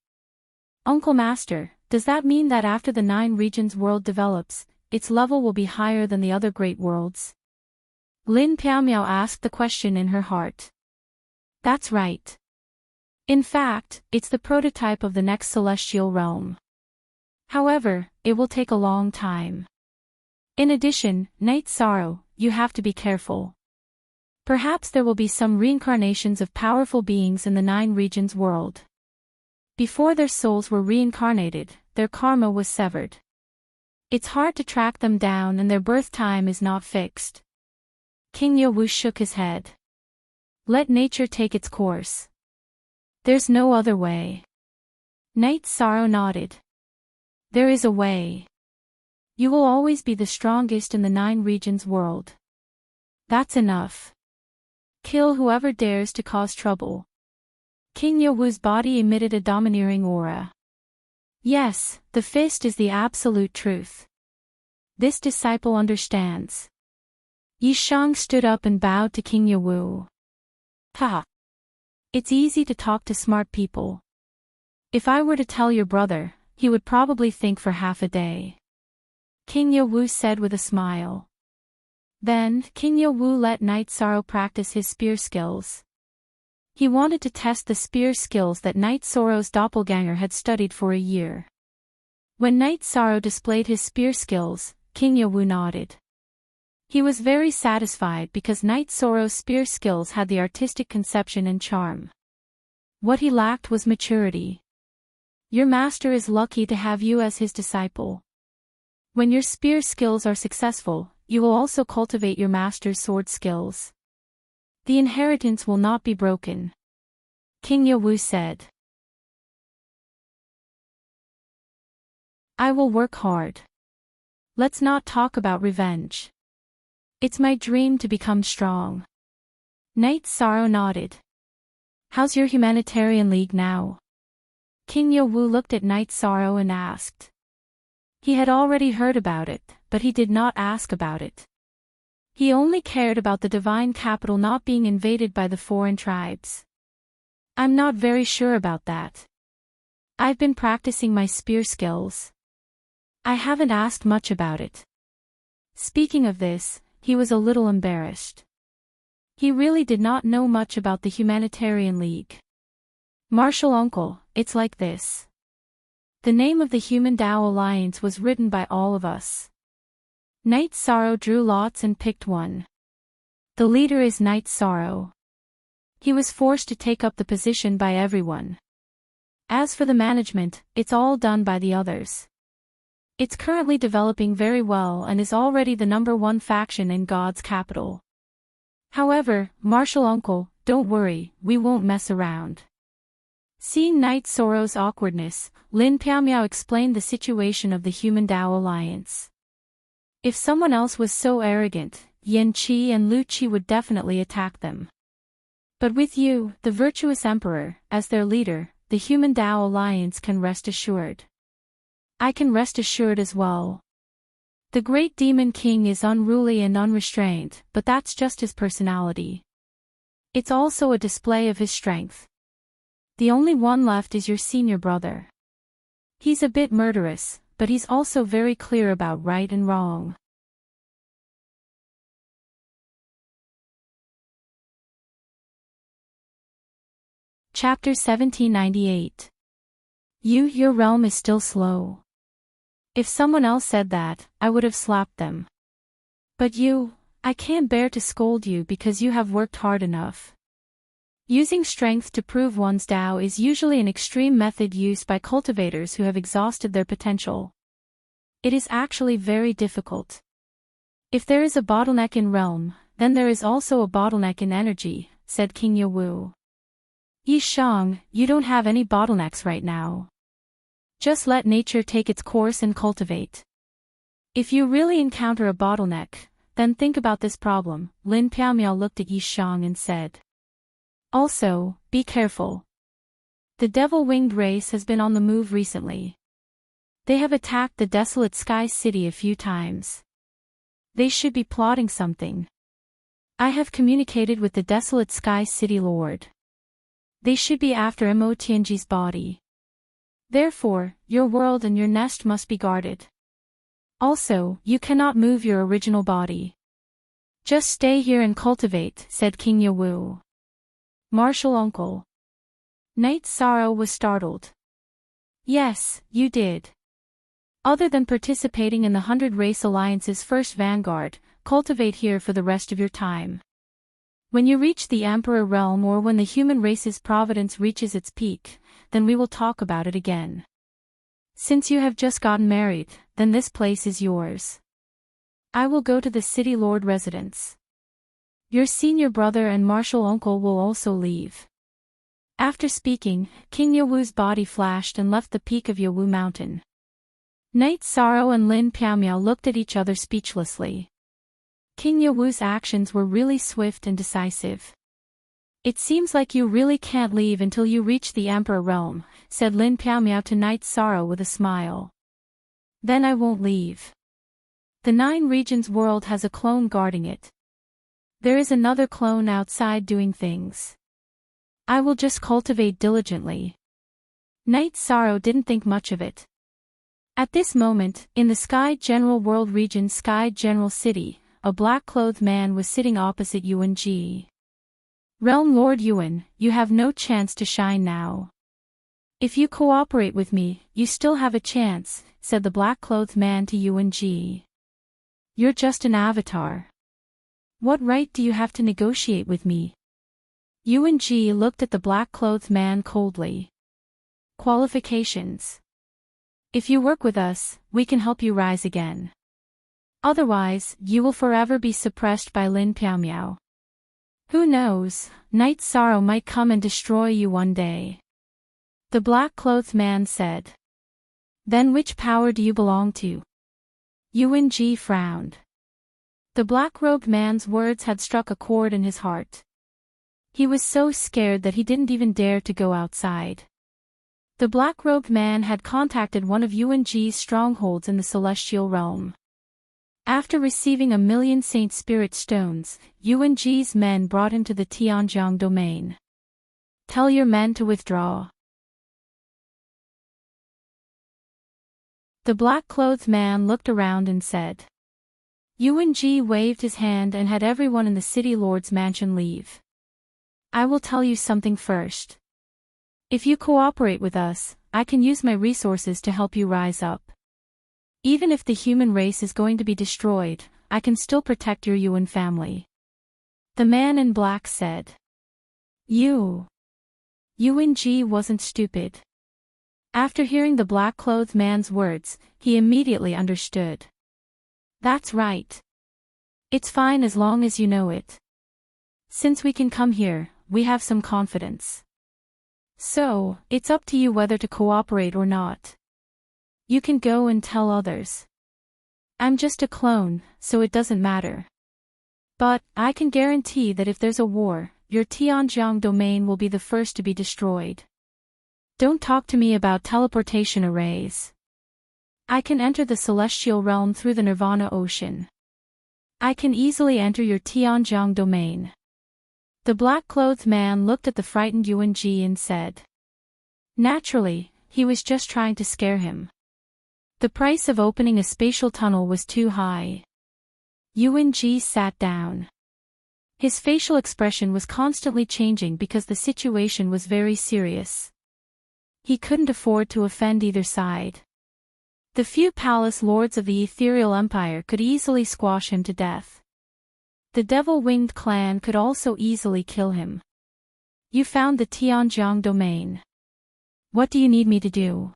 Uncle Master, does that mean that after the 9 regions world develops, its level will be higher than the other great worlds? Lin Piaomiao asked the question in her heart. That's right. In fact, it's the prototype of the next celestial realm. However, it will take a long time. In addition, Night Sorrow, you have to be careful. Perhaps there will be some reincarnations of powerful beings in the 9 regions world. Before their souls were reincarnated, their karma was severed. It's hard to track them down and their birth time is not fixed. King Yowu shook his head. Let nature take its course. There's no other way. Night Sorrow nodded. There is a way. You will always be the strongest in the 9 regions world. That's enough. Kill whoever dares to cause trouble. King Yowu's body emitted a domineering aura. Yes, the fist is the absolute truth. This disciple understands. Yishang stood up and bowed to King Yowu. Ha! It's easy to talk to smart people. If I were to tell your brother, he would probably think for half a day. King Yowu said with a smile. Then, King Yowu let Night Sorrow practice his spear skills. He wanted to test the spear skills that Night Sorrow's doppelganger had studied for a year. When Night Sorrow displayed his spear skills, King Yowu nodded. He was very satisfied because Night Sorrow's spear skills had the artistic conception and charm. What he lacked was maturity. Your master is lucky to have you as his disciple. When your spear skills are successful, you will also cultivate your master's sword skills. The inheritance will not be broken. King Yowu said. I will work hard. Let's not talk about revenge. It's my dream to become strong. Night Sorrow nodded. How's your humanitarian league now? King Yowu looked at Night Sorrow and asked. He had already heard about it, but he did not ask about it. He only cared about the divine capital not being invaded by the foreign tribes. I'm not very sure about that. I've been practicing my spear skills. I haven't asked much about it. Speaking of this, he was a little embarrassed. He really did not know much about the Humanitarian League. Martial Uncle, it's like this. The name of the Human Tao Alliance was written by all of us. Night Sorrow drew lots and picked one. The leader is Night Sorrow. He was forced to take up the position by everyone. As for the management, it's all done by the others. It's currently developing very well and is already the #1 faction in God's capital. However, Martial Uncle, don't worry, we won't mess around. Seeing Night Sorrow's awkwardness, Lin Piaomiao explained the situation of the Human Tao Alliance. If someone else was so arrogant, Yan Qi and Lu Qi would definitely attack them. But with you, the virtuous emperor, as their leader, the Human Tao Alliance can rest assured. I can rest assured as well. The great demon king is unruly and unrestrained, but that's just his personality. It's also a display of his strength. The only one left is your senior brother. He's a bit murderous, but he's also very clear about right and wrong. Chapter 1798. Your realm is still slow. If someone else said that, I would have slapped them. But I can't bear to scold you because you have worked hard enough. Using strength to prove one's Tao is usually an extreme method used by cultivators who have exhausted their potential. It is actually very difficult. If there is a bottleneck in realm, then there is also a bottleneck in energy, said King Yawu. Yi Shang, you don't have any bottlenecks right now. Just let nature take its course and cultivate. If you really encounter a bottleneck, then think about this problem. Lin Piaomiao looked at Yi Shang and said. Also, be careful. The devil-winged race has been on the move recently. They have attacked the desolate sky city a few times. They should be plotting something. I have communicated with the desolate sky city lord. They should be after Mo Tianji's body. Therefore, your world and your nest must be guarded. Also, you cannot move your original body. Just stay here and cultivate, said King Yawu. Martial uncle. Knight Sorrow was startled. Yes, you did. Other than participating in the 100 Race Alliance's first vanguard, cultivate here for the rest of your time. When you reach the Emperor realm or when the human race's providence reaches its peak, then we will talk about it again. Since you have just gotten married, then this place is yours. I will go to the city lord residence. Your senior brother and martial uncle will also leave. After speaking, King Yawu's body flashed and left the peak of Yawu Mountain. Knight Sorrow and Lin Piaomiao looked at each other speechlessly. King Yawu's actions were really swift and decisive. It seems like you really can't leave until you reach the Emperor realm, said Lin Piaomiao to Knight Sorrow with a smile. Then I won't leave. The 9 Regions world has a clone guarding it. There is another clone outside doing things. I will just cultivate diligently. Knight Sorrow didn't think much of it. At this moment, in the Sky General World region Sky General City, a black-clothed man was sitting opposite Yuan Ji. Realm Lord Yuan, you have no chance to shine now. If you cooperate with me, you still have a chance, said the black-clothed man to Yuan Ji. You're just an avatar. What right do you have to negotiate with me? Yuan Ji looked at the black-clothed man coldly. Qualifications. If you work with us, we can help you rise again. Otherwise, you will forever be suppressed by Lin Piaomiao. Who knows, Knight Sorrow might come and destroy you one day. The black-clothed man said. Then which power do you belong to? Yuan Ji frowned. The black-robed man's words had struck a chord in his heart. He was so scared that he didn't even dare to go outside. The black-robed man had contacted one of Yuan Ji's strongholds in the celestial realm. After receiving 1,000,000 Saint Spirit Stones, Yuan Ji's men brought him to the Tianjiang domain. Tell your men to withdraw. The black-clothed man looked around and said. Yuan Ji waved his hand and had everyone in the city lord's mansion leave. I will tell you something first. If you cooperate with us, I can use my resources to help you rise up. Even if the human race is going to be destroyed, I can still protect your Yuan family. The man in black said. Yuan Ji wasn't stupid. After hearing the black-clothed man's words, he immediately understood. That's right. It's fine as long as you know it. Since we can come here, we have some confidence. So, it's up to you whether to cooperate or not. You can go and tell others. I'm just a clone, so it doesn't matter. But, I can guarantee that if there's a war, your Tianjiang domain will be the first to be destroyed. Don't talk to me about teleportation arrays. I can enter the celestial realm through the Nirvana ocean. I can easily enter your Tianjiang domain. The black-clothed man looked at the frightened Yuan Ji and said. Naturally, he was just trying to scare him. The price of opening a spatial tunnel was too high. Yuan-ji sat down. His facial expression was constantly changing because the situation was very serious. He couldn't afford to offend either side. The few palace lords of the ethereal empire could easily squash him to death. The devil-winged clan could also easily kill him. You found the Tianjiang domain. What do you need me to do?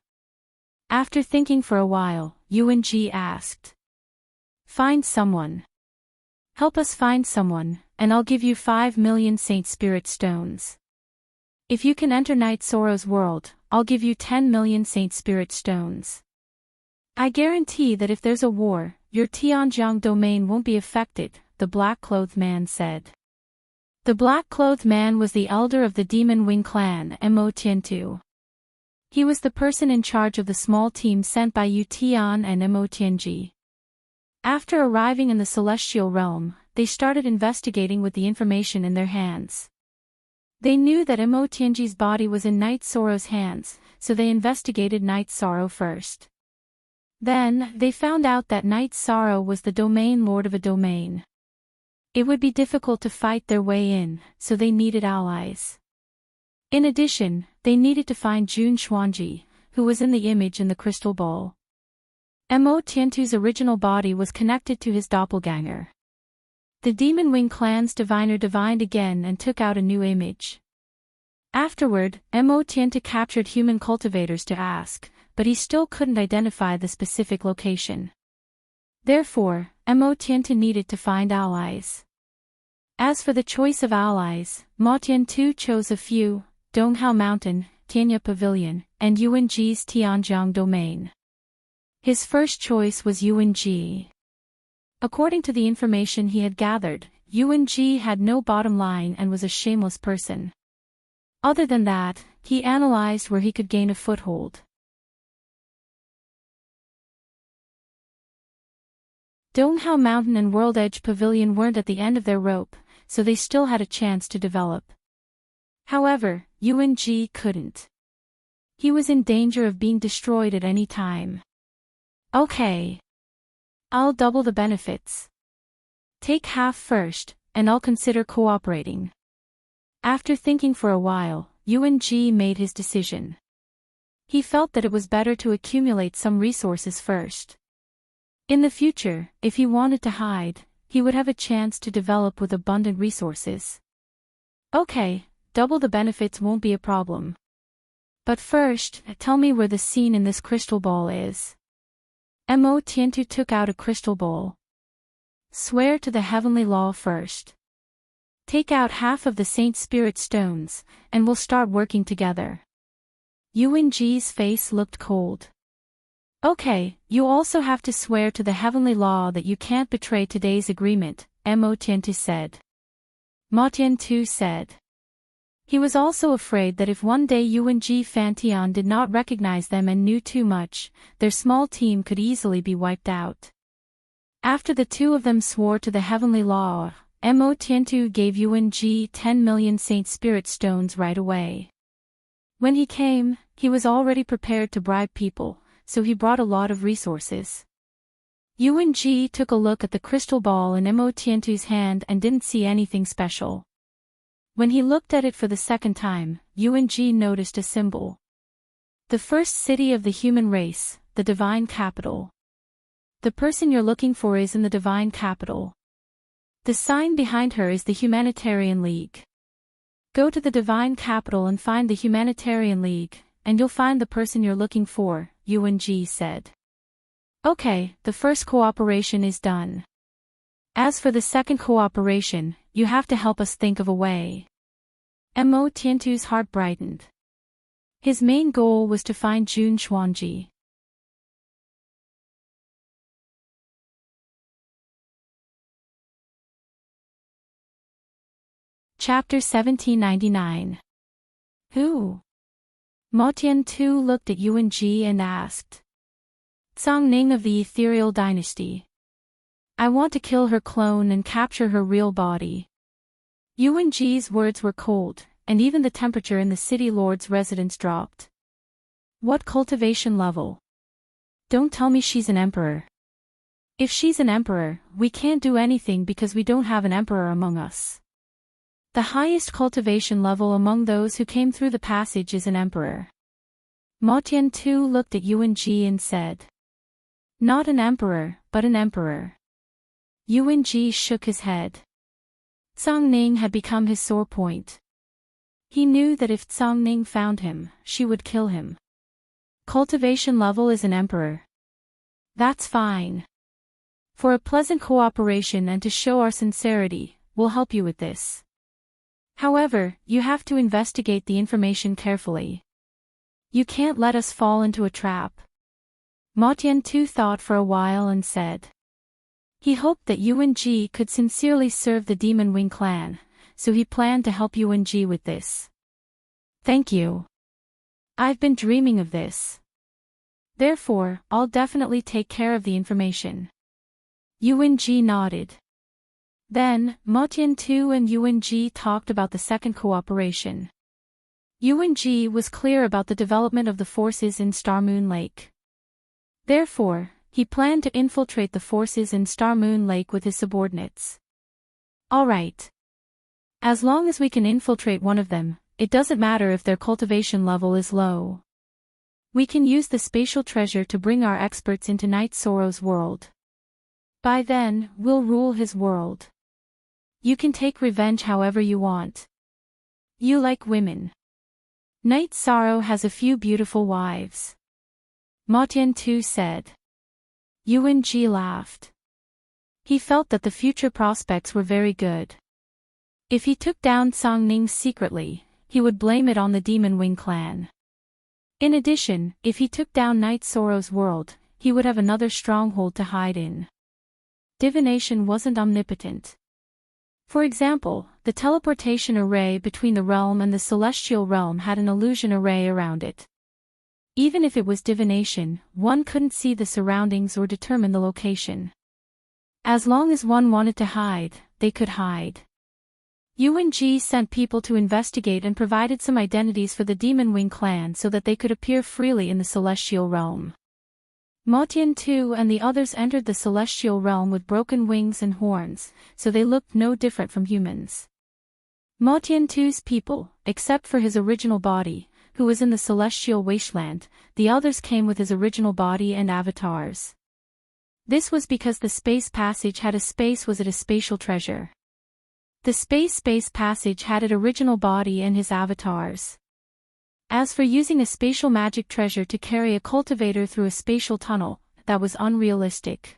After thinking for a while, Yuan-ji asked. Find someone. Help us find someone, and I'll give you 5 million Saint Spirit Stones. If you can enter Night Sorrow's world, I'll give you 10 million Saint Spirit Stones. I guarantee that if there's a war, your Tianjiang domain won't be affected, the black-clothed man said. The black-clothed man was the elder of the Demon Wing clan, Mo Tiantu. He was the person in charge of the small team sent by Yu Tian and Mo Tianji. After arriving in the celestial realm, they started investigating with the information in their hands. They knew that Mo Tianji's body was in Night Sorrow's hands, so they investigated Night Sorrow first. Then, they found out that Night Sorrow was the domain lord of a domain. It would be difficult to fight their way in, so they needed allies. In addition, they needed to find Jun Xuanji, who was in the image in the crystal ball. Mo Tiantu's original body was connected to his doppelganger. The Demon Wing clan's diviner divined again and took out a new image. Afterward, Mo Tiantu captured human cultivators to ask, but he still couldn't identify the specific location. Therefore, Mo Tiantu needed to find allies. As for the choice of allies, Mo Tiantu chose a few: Donghao Mountain, Tianya Pavilion, and Yuan-ji's Tianjiang domain. His first choice was Yuan-ji. According to the information he had gathered, Yuan-ji had no bottom line and was a shameless person. Other than that, he analyzed where he could gain a foothold. Donghao Mountain and World Edge Pavilion weren't at the end of their rope, so they still had a chance to develop. However, Yuan-ji couldn't. He was in danger of being destroyed at any time. Okay. I'll double the benefits. Take half first, and I'll consider cooperating. After thinking for a while, Yuan-ji made his decision. He felt that it was better to accumulate some resources first. In the future, if he wanted to hide, he would have a chance to develop with abundant resources. Okay, double the benefits won't be a problem. But first, tell me where the scene in this crystal ball is. Mo Tiantu took out a crystal ball. Swear to the heavenly law first. Take out half of the Saint Spirit Stones, and we'll start working together. Yuan-ji's face looked cold. Okay, you also have to swear to the heavenly law that you can't betray today's agreement, Mo Tiantu said. Mo Tiantu said. He was also afraid that if one day Yuan-ji Fantian did not recognize them and knew too much, their small team could easily be wiped out. After the two of them swore to the heavenly law, Mo Tiantu gave Yuan-ji 10 million Saint Spirit Stones right away. When he came, he was already prepared to bribe people, so he brought a lot of resources. Yuan-ji took a look at the crystal ball in Mo Tiantu's hand and didn't see anything special. When he looked at it for the second time, Yuan-ji noticed a symbol. The first city of the human race, the divine capital. The person you're looking for is in the divine capital. The sign behind her is the Humanitarian League. Go to the divine capital and find the Humanitarian League, and you'll find the person you're looking for, Yuan-ji said. Okay, the first cooperation is done. As for the second cooperation, you have to help us think of a way. Mo Tiantu's heart brightened. His main goal was to find Jun Xuanji. Chapter 1799. Who? Mo Tiantu looked at Yuan-ji and asked. Zhang Ning of the Ethereal Dynasty. I want to kill her clone and capture her real body. Yuan-ji's words were cold, and even the temperature in the city lord's residence dropped. What cultivation level? Don't tell me she's an emperor. If she's an emperor, we can't do anything because we don't have an emperor among us. The highest cultivation level among those who came through the passage is an emperor. Mo Tiantu looked at Yuan Ji and said, "Not an emperor, but an emperor." Yuan Ji shook his head. Zhang Ning had become his sore point. He knew that if Zhang Ning found him, she would kill him. Cultivation level is an emperor. That's fine. For a pleasant cooperation and to show our sincerity, we'll help you with this. However, you have to investigate the information carefully. You can't let us fall into a trap. Mo Tiantu thought for a while and said. He hoped that Yuan Ji could sincerely serve the Demon Wing clan, so he planned to help Yuan Ji with this. Thank you. I've been dreaming of this. Therefore, I'll definitely take care of the information. Yuan Ji nodded. Then, Mo Tiantu and Yuan Ji talked about the second cooperation. Yuan Ji was clear about the development of the forces in Star Moon Lake. Therefore, he planned to infiltrate the forces in Star Moon Lake with his subordinates. Alright. As long as we can infiltrate one of them, it doesn't matter if their cultivation level is low. We can use the spatial treasure to bring our experts into Night Sorrow's world. By then, we'll rule his world. You can take revenge however you want. You like women. Night Sorrow has a few beautiful wives. Mo Tiantu said. Yuan Ji laughed. He felt that the future prospects were very good. If he took down Zhang Ning secretly, he would blame it on the Demon Wing clan. In addition, if he took down Night Sorrow's world, he would have another stronghold to hide in. Divination wasn't omnipotent. For example, the teleportation array between the realm and the celestial realm had an illusion array around it. Even if it was divination, one couldn't see the surroundings or determine the location. As long as one wanted to hide, they could hide. Yuan Ji sent people to investigate and provided some identities for the Demon Wing clan so that they could appear freely in the celestial realm. Mo Tiantu and the others entered the celestial realm with broken wings and horns, so they looked no different from humans. Mo Tiantu's people, except for his original body, who was in the celestial wasteland, the others came with his original body and avatars. This was because the space passage had a spatial treasure. The space passage had its original body and his avatars. As for using a spatial magic treasure to carry a cultivator through a spatial tunnel, that was unrealistic.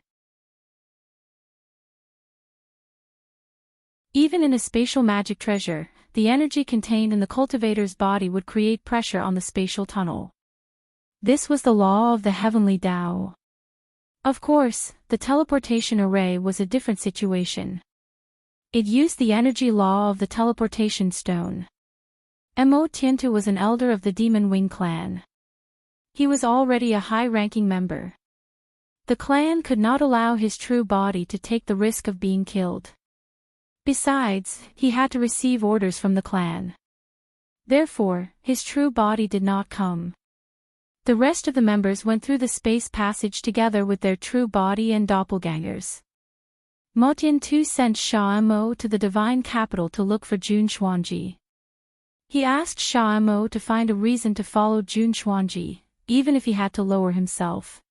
Even in a spatial magic treasure, the energy contained in the cultivator's body would create pressure on the spatial tunnel. This was the law of the heavenly Tao. Of course, the teleportation array was a different situation. It used the energy law of the teleportation stone. Mo Tiantu was an elder of the Demon Wing clan. He was already a high-ranking member. The clan could not allow his true body to take the risk of being killed. Besides, he had to receive orders from the clan. Therefore, his true body did not come. The rest of the members went through the space passage together with their true body and doppelgangers. Mo Tiantu sent Sha Mo to the divine capital to look for Jun Xuanji. He asked Sha Mo to find a reason to follow Jun Xuanji, even if he had to lower himself.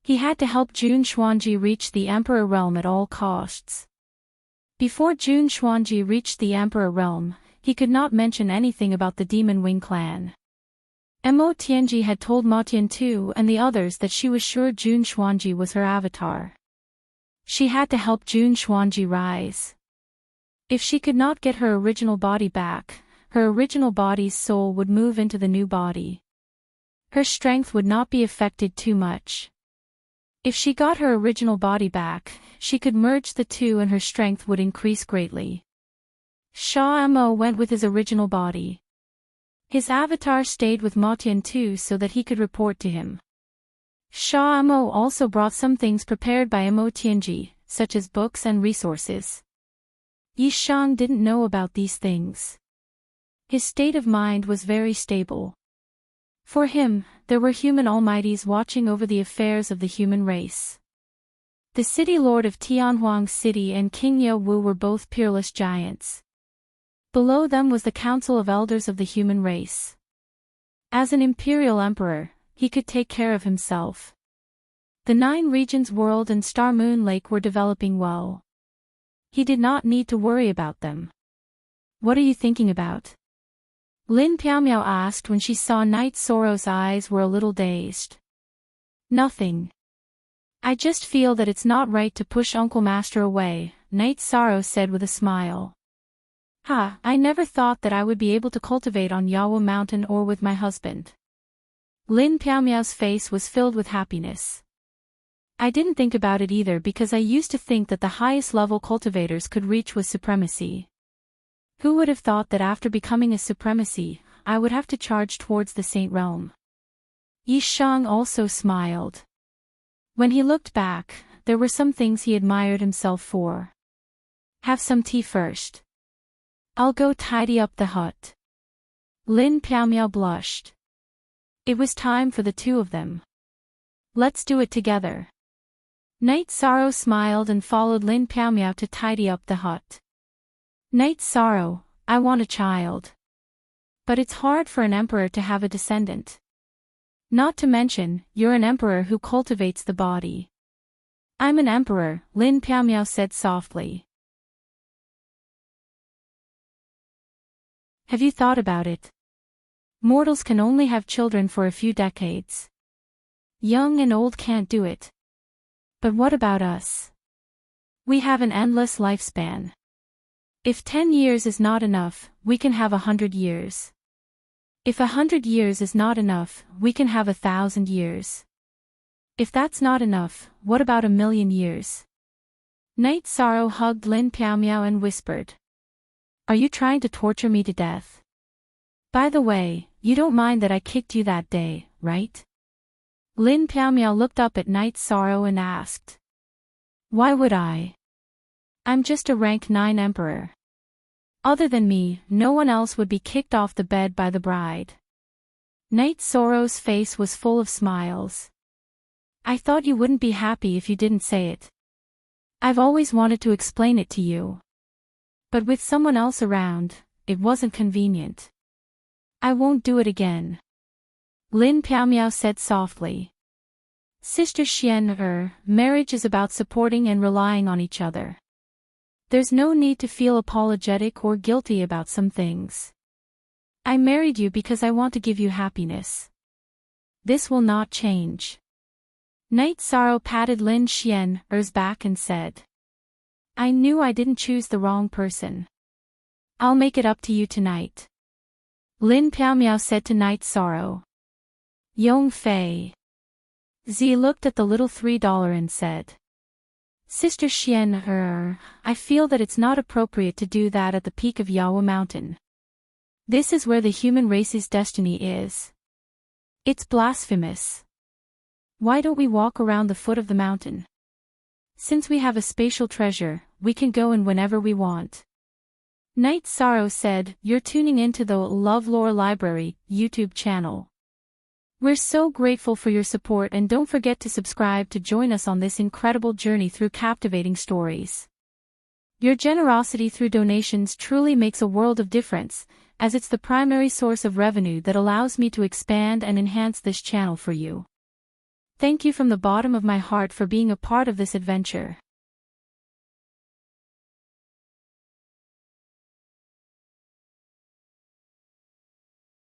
He had to help Jun Xuanji reach the Emperor realm at all costs. Before Jun Xuanji reached the Emperor realm, he could not mention anything about the Demon Wing clan. Mo Tianji had told Mo Tiantu and the others that she was sure Jun Xuanji was her avatar. She had to help Jun Xuanji rise. If she could not get her original body back, her original body's soul would move into the new body. Her strength would not be affected too much. If she got her original body back, she could merge the two and her strength would increase greatly. Sha Mo went with his original body. His avatar stayed with Mo Tiantu so that he could report to him. Sha Mo also brought some things prepared by Mo Tianji, such as books and resources. Yi Shang didn't know about these things. His state of mind was very stable. For him, there were human almighties watching over the affairs of the human race. The city lord of Tianhuang City and King Ye Wu were both peerless giants. Below them was the council of elders of the human race. As an imperial emperor, he could take care of himself. The 9 regions world and Star Moon Lake were developing well. He did not need to worry about them. What are you thinking about? Lin Piaomiao asked when she saw Knight Sorrow's eyes were a little dazed. Nothing. I just feel that it's not right to push Uncle Master away, Knight Sorrow said with a smile. I never thought that I would be able to cultivate on Yawo Mountain or with my husband. Lin Piaomiao's face was filled with happiness. I didn't think about it either because I used to think that the highest level cultivators could reach was supremacy. Who would have thought that after becoming a supremacy, I would have to charge towards the Saint Realm? Yi Shang also smiled. When he looked back, there were some things he admired himself for. Have some tea first. I'll go tidy up the hut. Lin Piaomiao blushed. It was time for the two of them. Let's do it together. Knight Sorrow smiled and followed Lin Piaomiao to tidy up the hut. Knight Sorrow, I want a child. But it's hard for an emperor to have a descendant. Not to mention, you're an emperor who cultivates the body. I'm an emperor, Lin Piaomiao said softly. Have you thought about it? Mortals can only have children for a few decades. Young and old can't do it. But what about us? We have an endless lifespan. If 10 years is not enough, we can have 100 years. If 100 years is not enough, we can have 1,000 years. If that's not enough, what about 1,000,000 years? Knight Sorrow hugged Lin Piaomiao and whispered. Are you trying to torture me to death? By the way, you don't mind that I kicked you that day, right? Lin Piaomiao looked up at Knight Sorrow and asked. Why would I? I'm just a rank 9 emperor. Other than me, no one else would be kicked off the bed by the bride. Knight Sorrow's face was full of smiles. I thought you wouldn't be happy if you didn't say it. I've always wanted to explain it to you. But with someone else around, it wasn't convenient. I won't do it again. Lin Piaomiao said softly. Sister Xian, marriage is about supporting and relying on each other. There's no need to feel apologetic or guilty about some things. I married you because I want to give you happiness. This will not change. Knight Sorrow patted Lin Xian's back and said. I knew I didn't choose the wrong person. I'll make it up to you tonight. Lin Piaomiao said to Knight Sorrow. Yong Fei. Zi looked at the little $3 and said. Sister Xian, I feel that it's not appropriate to do that at the peak of Yawo Mountain. This is where the human race's destiny is. It's blasphemous. Why don't we walk around the foot of the mountain? Since we have a spatial treasure, we can go in whenever we want. Knight Sorrow said, You're tuning into the LoveLore Library YouTube channel. We're so grateful for your support and don't forget to subscribe to join us on this incredible journey through captivating stories. Your generosity through donations truly makes a world of difference, as it's the primary source of revenue that allows me to expand and enhance this channel for you. Thank you from the bottom of my heart for being a part of this adventure.